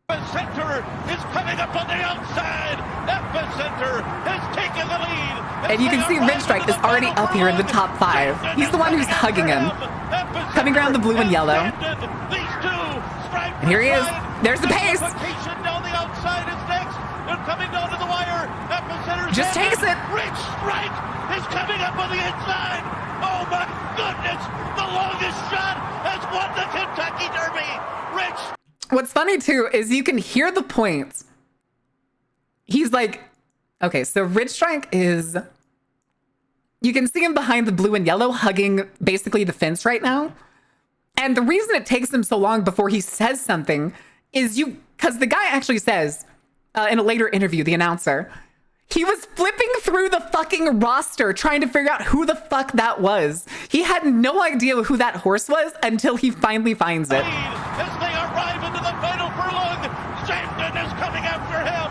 Epicenter is coming up on the outside. Epicenter has taken the lead. And you can see Ridge Strike is already up here in the top 5. He's the one who's hugging him. Coming around the blue and yellow. And here he is. There's the pace. Down the outside is next. They're coming down to the wire. Epicenter just takes it. Ridge Strike is coming up on the inside. Oh my goodness. The longest shot has won the Kentucky Derby. Ridge. What's funny too is you can hear the points. He's like, okay, so Ridge Strike is, you can see him behind the blue and yellow hugging basically the fence right now. And the reason it takes him so long before he says something is because the guy actually says in a later interview, the announcer, he was flipping through the fucking roster trying to figure out who the fuck that was. He had no idea who that horse was until he finally finds it. As they arrive into the final furlong, Sandon is coming after him.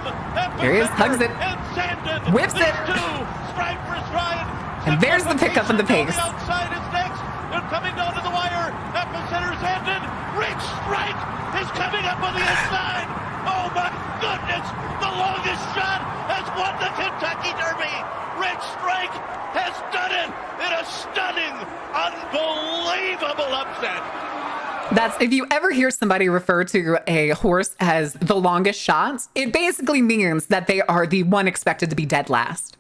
There he is, hugs it, And Sandin whips it. leads two. Stride for stride. And there's the pickup and the pace. Outside is next. They're coming down to the wire. Epicenter Sandin. Rich Strike is coming up on the inside. Oh my goodness! The longest shot has won the Kentucky Derby. Rich Strike has done it in a stunning, unbelievable upset. That's, if you ever hear somebody refer to a horse as the longest shot, it basically means that they are the one expected to be dead last.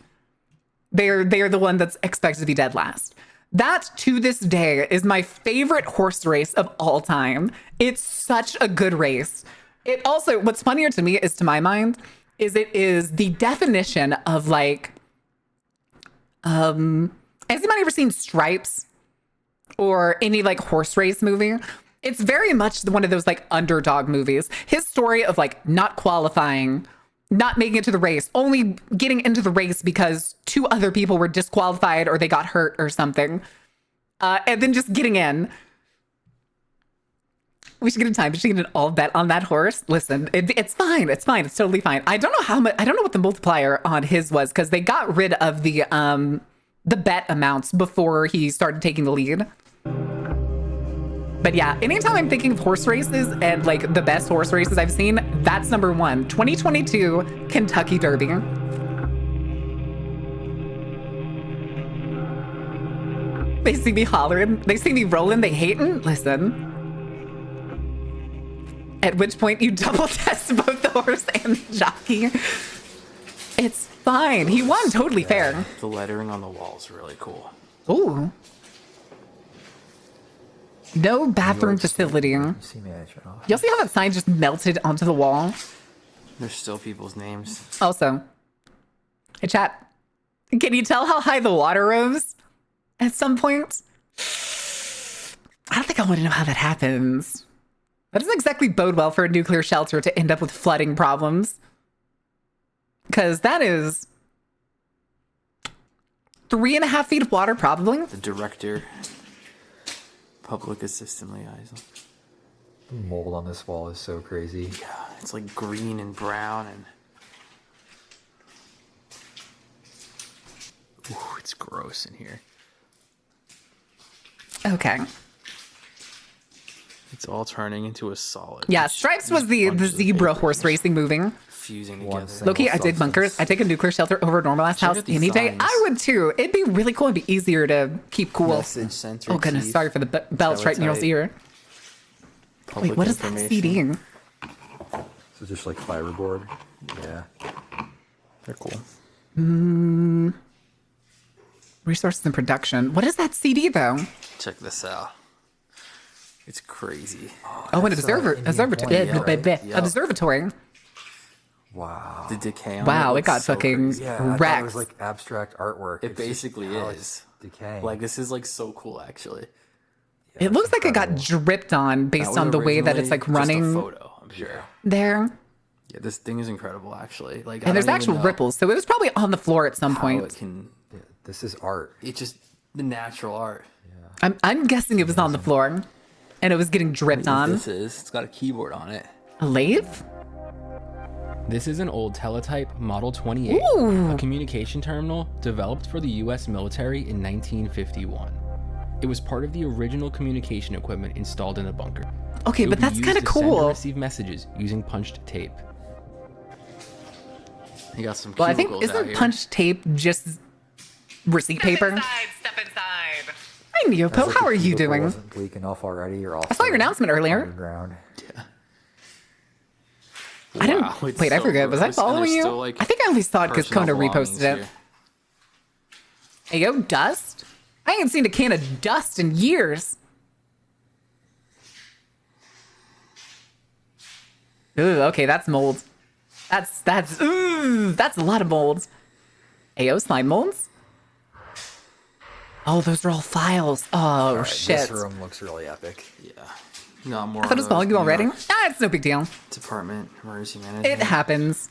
They're the one that's expected to be dead last. That, to this day, is my favorite horse race of all time. It's such a good race. It also, what's funnier to me is, to my mind, is it is the definition of like, has anybody ever seen Stripes or any like horse race movie? It's very much one of those like underdog movies. His story of like not qualifying, not making it to the race, only getting into the race because two other people were disqualified or they got hurt or something. And then just getting in. We should get a time machine and all bet on that horse. Listen, it's fine. It's fine. It's totally fine. I don't know how much, I don't know what the multiplier on his was because they got rid of the bet amounts before he started taking the lead. But yeah, anytime I'm thinking of horse races and like the best horse races I've seen, that's number one. 2022 Kentucky Derby. They see me hollering. They see me rolling. They hating. Listen. At which point you double test both the horse and the jockey. It's fine. He won totally fair. The lettering on the wall is really cool. Ooh. No bathroom facility. You'll see how that sign just melted onto the wall? There's still people's names. Also, hey chat, can you tell how high the water rose at some point? I don't think I want to know how that happens. That doesn't exactly bode well for a nuclear shelter to end up with flooding problems. Because that is 3.5 feet of water, probably. The director, public assistant liaison. The mold on this wall is so crazy. Yeah, it's like green and brown and... Ooh, it's gross in here. Okay. It's all turning into a solid. Yeah, Stripes was the zebra horse racing moving. Fusing together. Loki, I dig bunkers. I take a nuclear shelter over a normalized house any day. I would too. It'd be really cool. It'd be easier to keep cool. Message center. Oh goodness, sorry for the belch right in your ear. Wait, what is that CD? So just like fiberboard. Yeah. They're cool. Resources and production. What is that CD though? Check this out. It's crazy. Oh, an observatory. Observatory. Wow. The decay on wow, it got so fucking crazy. Yeah, wrecked. it was like abstract artwork. It basically is. Decaying. Like, this is like so cool, actually. Yeah, it looks like it got dripped on based on the way that it's like running. Just a photo, I'm sure. There. Yeah, this thing is incredible, actually. Like, And there's actual ripples, so it was probably on the floor at some point. It can, yeah, this is art. It's just the natural art. Yeah. I'm guessing it was on the floor, and it was getting dripped on. This is. It's got a keyboard on it. A lathe? This is an old teletype Model 28, Ooh. a communication terminal developed for the US military in 1951. It was part of the original communication equipment installed in a bunker. Okay, It but would be that's used kind of to send and cool. receive messages using punched tape. You got some Well, I think, cubicles out isn't here. punched tape just receipt paper? Step inside. Hi, Neopo. How are you doing? Wasn't leaking off already. You're off. I saw your announcement earlier. Underground. Yeah. I didn't. Wow, it's Wait, I so forget. Was I gross, and following there's you? still, like, I think I only saw it because personal Kona belongings reposted it. here. Hey, yo, dust? I ain't seen a can of dust in years. Ooh, okay, that's mold. That's a lot of molds. Ayo, slime molds? Oh, those are all files. Oh, All right, shit. This room looks really epic. Yeah. No, more I thought it was following you already. Ah, it's no big deal. Department, emergency management. It happens.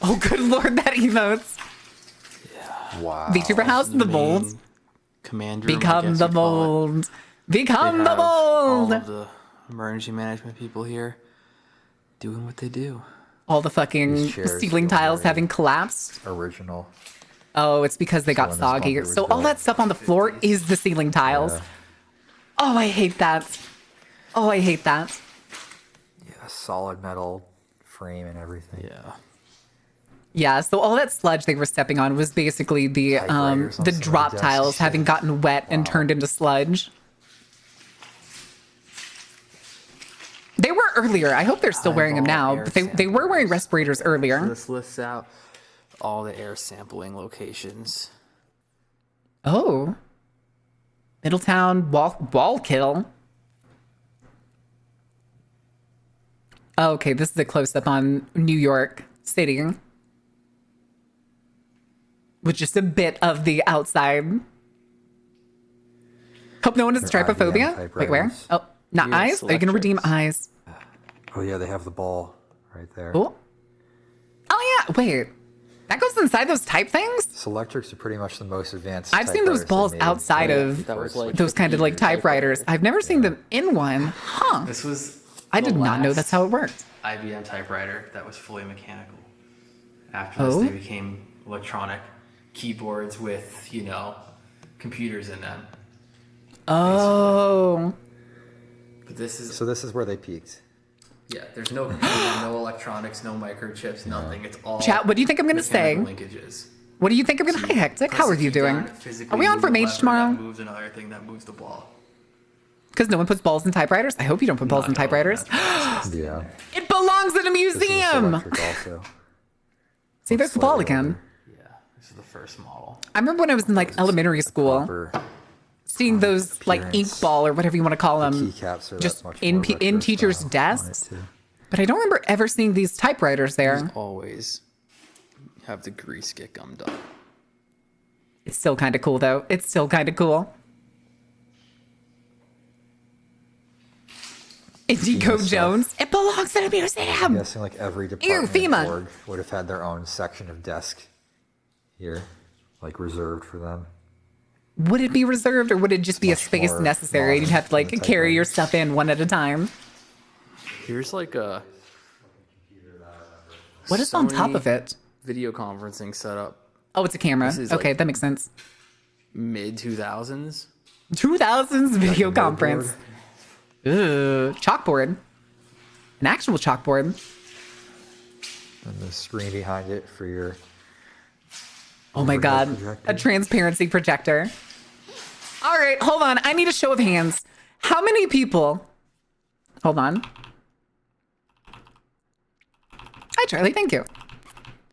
Oh, good lord, that emotes. Wow. VTuber House, the main mold. Command room, I Become guess the you'd call it. mold. They Become the have all mold. of the emergency management people here doing what they do. all the fucking ceiling tiles having collapsed. Original. Oh, it's because they got soggy. So all that stuff on the floor is the ceiling tiles. Yeah. Oh, I hate that. Oh, I hate that. Yeah, solid metal frame and everything. Yeah. Yeah, so all that sludge they were stepping on was basically the drop tiles having gotten wet and turned into sludge. They were earlier. I hope they're still wearing them now. But they were wearing respirators earlier. So this lists out all the air sampling locations. Oh. Middletown, Wallkill. Oh, okay, this is a close-up on New York City. With just a bit of the outside. Hope no one has trypophobia. Wait, where? Oh, not eyes? Are you going to redeem eyes? Oh, yeah, they have the ball right there. Oh, yeah. Wait. That goes inside those type things? Selectrics are pretty much the most advanced. I've seen those balls outside of those kind of like typewriters. I've never seen them in one. Huh. This was. I did not know that's how it worked. IBM typewriter that was fully mechanical. After this, they became electronic keyboards with, computers in them. Oh. But this is. So this is where they peaked. Yeah, there's no computer, no electronics, no microchips, nothing. It's all. Chat, what do you think I'm going to say? Linkages. What do you think I'm going to... Hi, Hectic. How are you doing? Are we on for Mage tomorrow? That moves another thing that moves the ball. Because no one puts balls in typewriters? I hope you don't put balls in typewriters. Yeah. It belongs in a museum! See, there's the ball again. Yeah, this is the first model. I remember when I was in like elementary school, seeing those like ink ball or whatever you want to call them, just in teachers' desks. But I don't remember ever seeing these typewriters there. These always have the grease get gummed up. It's still kind of cool though. It's still kind of cool. Indigo Jones. It belongs in a museum. I'm guessing like every department org would have had their own section of desk here, like reserved for them. Would it be reserved or would it just be a space necessary? You'd have to like carry your stuff in one at a time. Here's like a. What is on top of it? Video conferencing setup. Oh, it's a camera. Okay, that makes sense. Mid 2000s. 2000s video conference. Ooh, chalkboard. An actual chalkboard. And the screen behind it for your... Oh my god, a transparency projector. All right, hold on. I need a show of hands. How many people... Hold on. Hi, Charlie. Thank you.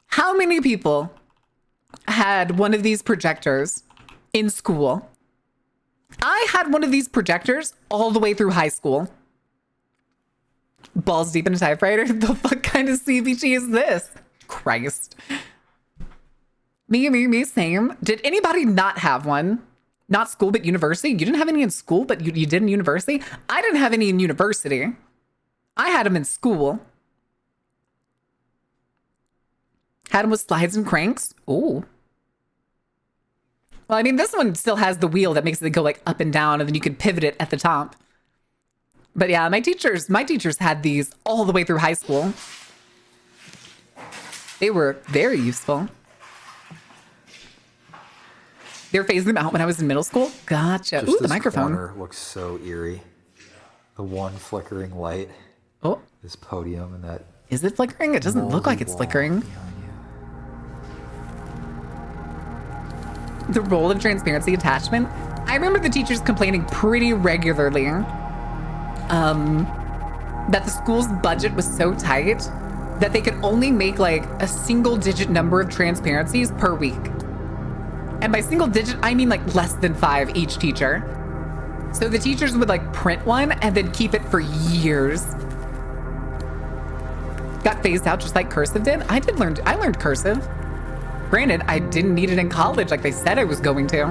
How many people had one of these projectors in school? I had one of these projectors all the way through high school. Balls deep in a typewriter? The fuck kind of CBG is this? Christ. Me, same. Did anybody not have one? Not school, but university? You didn't have any in school, but you did in university? I didn't have any in university. I had them in school. Had them with slides and cranks. Ooh. Well, I mean, this one still has the wheel that makes it go like up and down, and then you could pivot it at the top. But yeah, my teachers had these all the way through high school. They were very useful. They were phasing them out when I was in middle school. Gotcha. Ooh, the microphone. Corner looks so eerie. The one flickering light. Oh. This podium and that. Is it flickering? It doesn't look like it's flickering. The role of transparency attachment. I remember the teachers complaining pretty regularly that the school's budget was so tight that they could only make like a single digit number of transparencies per week. And by single digit, I mean like less than 5 each teacher. So the teachers would like print one and then keep it for years. Got phased out just like cursive did. I learned cursive. Granted, I didn't need it in college like they said I was going to.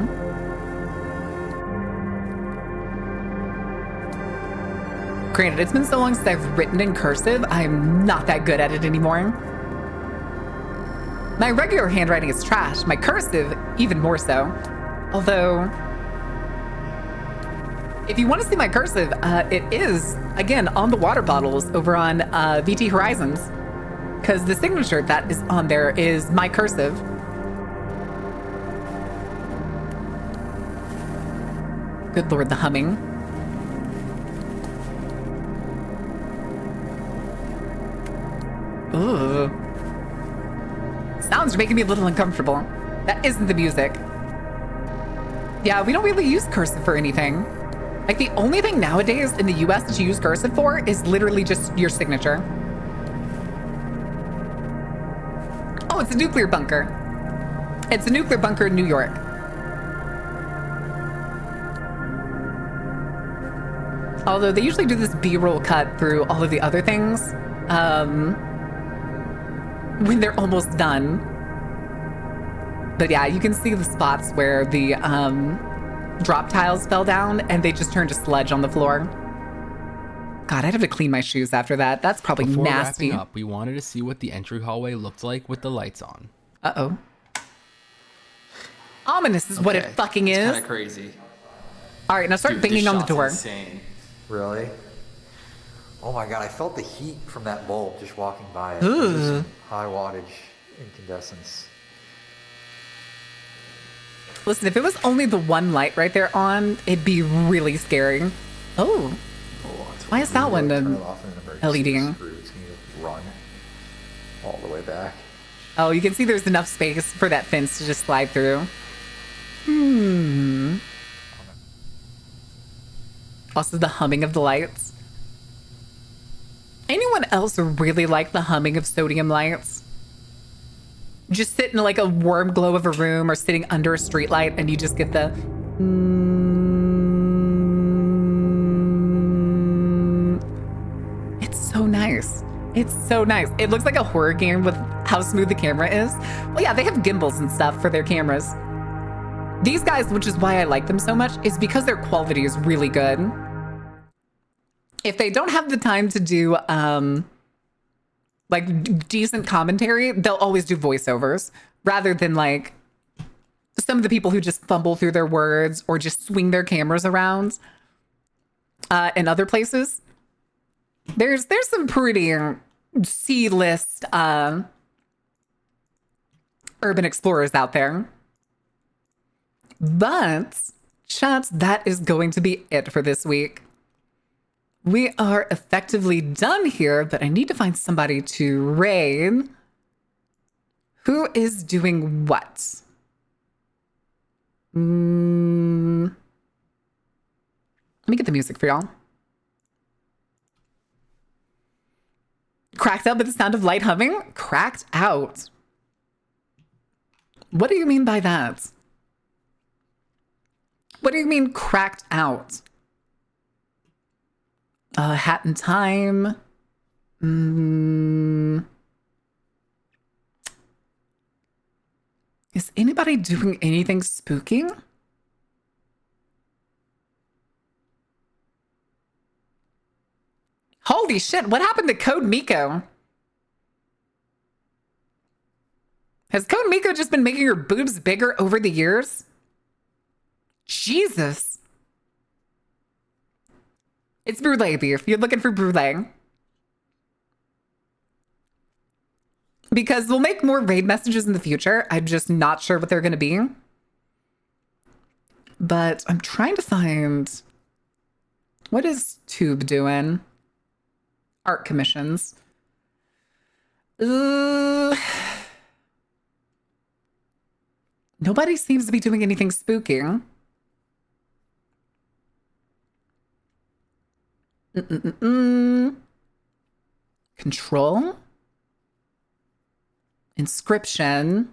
Granted, it's been so long since I've written in cursive, I'm not that good at it anymore. My regular handwriting is trash. My cursive, even more so. Although, if you want to see my cursive, it is, again, on the water bottles over on VT Horizons. because the signature that is on there is my cursive. Good Lord, the humming. Ooh. Sounds making me a little uncomfortable. That isn't the music. Yeah, we don't really use cursive for anything. Like, the only thing nowadays in the US that you use cursive for is literally just your signature. Oh, it's a nuclear bunker. It's a nuclear bunker in New York. Although they usually do this B-roll cut through all of the other things when they're almost done. But yeah, you can see the spots where the drop tiles fell down and they just turned to sludge on the floor. God, I'd have to clean my shoes after that. That's probably Before nasty. wrapping up, we wanted to see what the entry hallway looked like with the lights on. Uh-oh. Ominous is what it fucking is. It's kind of crazy. All right, now start banging on the door. Insane. Really? Oh my god, I felt the heat from that bulb just walking by it. Ooh. This is high wattage incandescence. Listen, if it was only the one light right there on, it'd be really scary. Oh. Why is that one Turn it off in an emergency LED? screws. Can you just run all the way back? Oh, you can see there's enough space for that fence to just slide through. Also, the humming of the lights. Anyone else really like the humming of sodium lights? Just sit in like a warm glow of a room or sitting under a streetlight and you just get the... It's so nice. It's so nice. It looks like a horror game with how smooth the camera is. Well, yeah, they have gimbals and stuff for their cameras. These guys, which is why I like them so much, is because their quality is really good. If they don't have the time to do like decent commentary, they'll always do voiceovers rather than like some of the people who just fumble through their words or just swing their cameras around in other places. There's some pretty C-list urban explorers out there. But, chat, that is going to be it for this week. We are effectively done here, but I need to find somebody to raid. Who is doing what? Let me get the music for y'all. Cracked out by the sound of light humming? Cracked out. What do you mean by that? What do you mean cracked out? Hat in Time. Is anybody doing anything spooky? Holy shit, what happened to Code Miko? Has Code Miko just been making her boobs bigger over the years? Jesus. It's Brulee beef. You're looking for Brulee. Because we'll make more raid messages in the future. I'm just not sure what they're going to be. But I'm trying to find... What is Tube doing? Art commissions. Nobody seems to be doing anything spooky. Control. Inscription.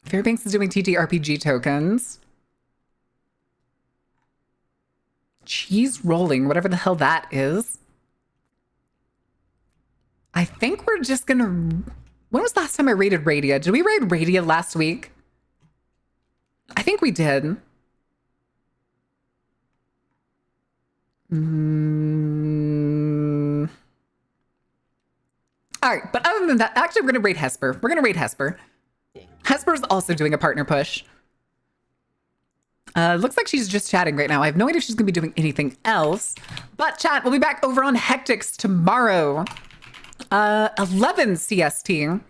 Fairbanks is doing TTRPG tokens. Cheese rolling, whatever the hell that is. I think we're just gonna... When was the last time I raided Radia? Did we raid Radia last week? I think we did. All right, but other than that, actually, we're going to raid Hesper. We're going to raid Hesper. Hesper's also doing a partner push. Looks like she's just chatting right now. I have no idea if she's going to be doing anything else. But chat, we'll be back over on Hectics tomorrow. 11 CST.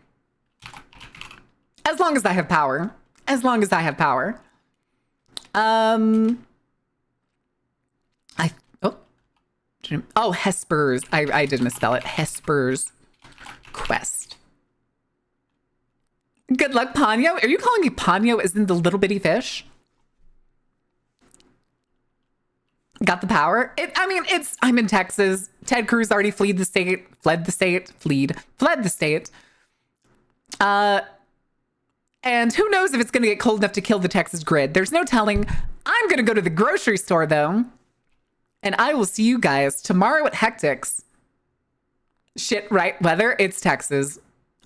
As long as I have power. As long as I have power. Hesper's. I did misspell it. Hesper's Quest. Good luck, Ponyo. Are you calling me Ponyo as in the little bitty fish? Got the power? I'm in Texas. Ted Cruz already fled the state. And who knows if it's going to get cold enough to kill the Texas grid. There's no telling. I'm going to go to the grocery store, though. And I will see you guys tomorrow at Hectics. Shit, right? Weather, it's Texas.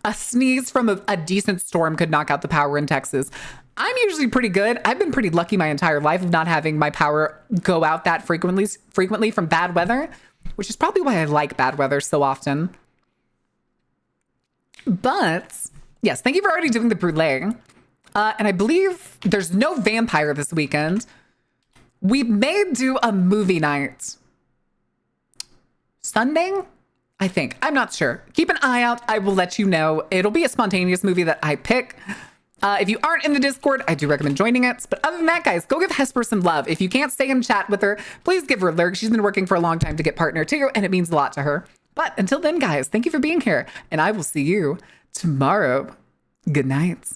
A sneeze from a decent storm could knock out the power in Texas. I'm usually pretty good. I've been pretty lucky my entire life of not having my power go out that frequently from bad weather, which is probably why I like bad weather so often. But yes, thank you for already doing the brulee. And I believe there's no vampire this weekend. We may do a movie night Sunday, I think. I'm not sure. Keep an eye out. I will let you know. It'll be a spontaneous movie that I pick. If you aren't in the Discord, I do recommend joining it. But other than that, guys, go give Hesper some love. If you can't stay and chat with her, please give her a lurk. She's been working for a long time to get partner too, and it means a lot to her. But until then, guys, thank you for being here, and I will see you tomorrow. Good night.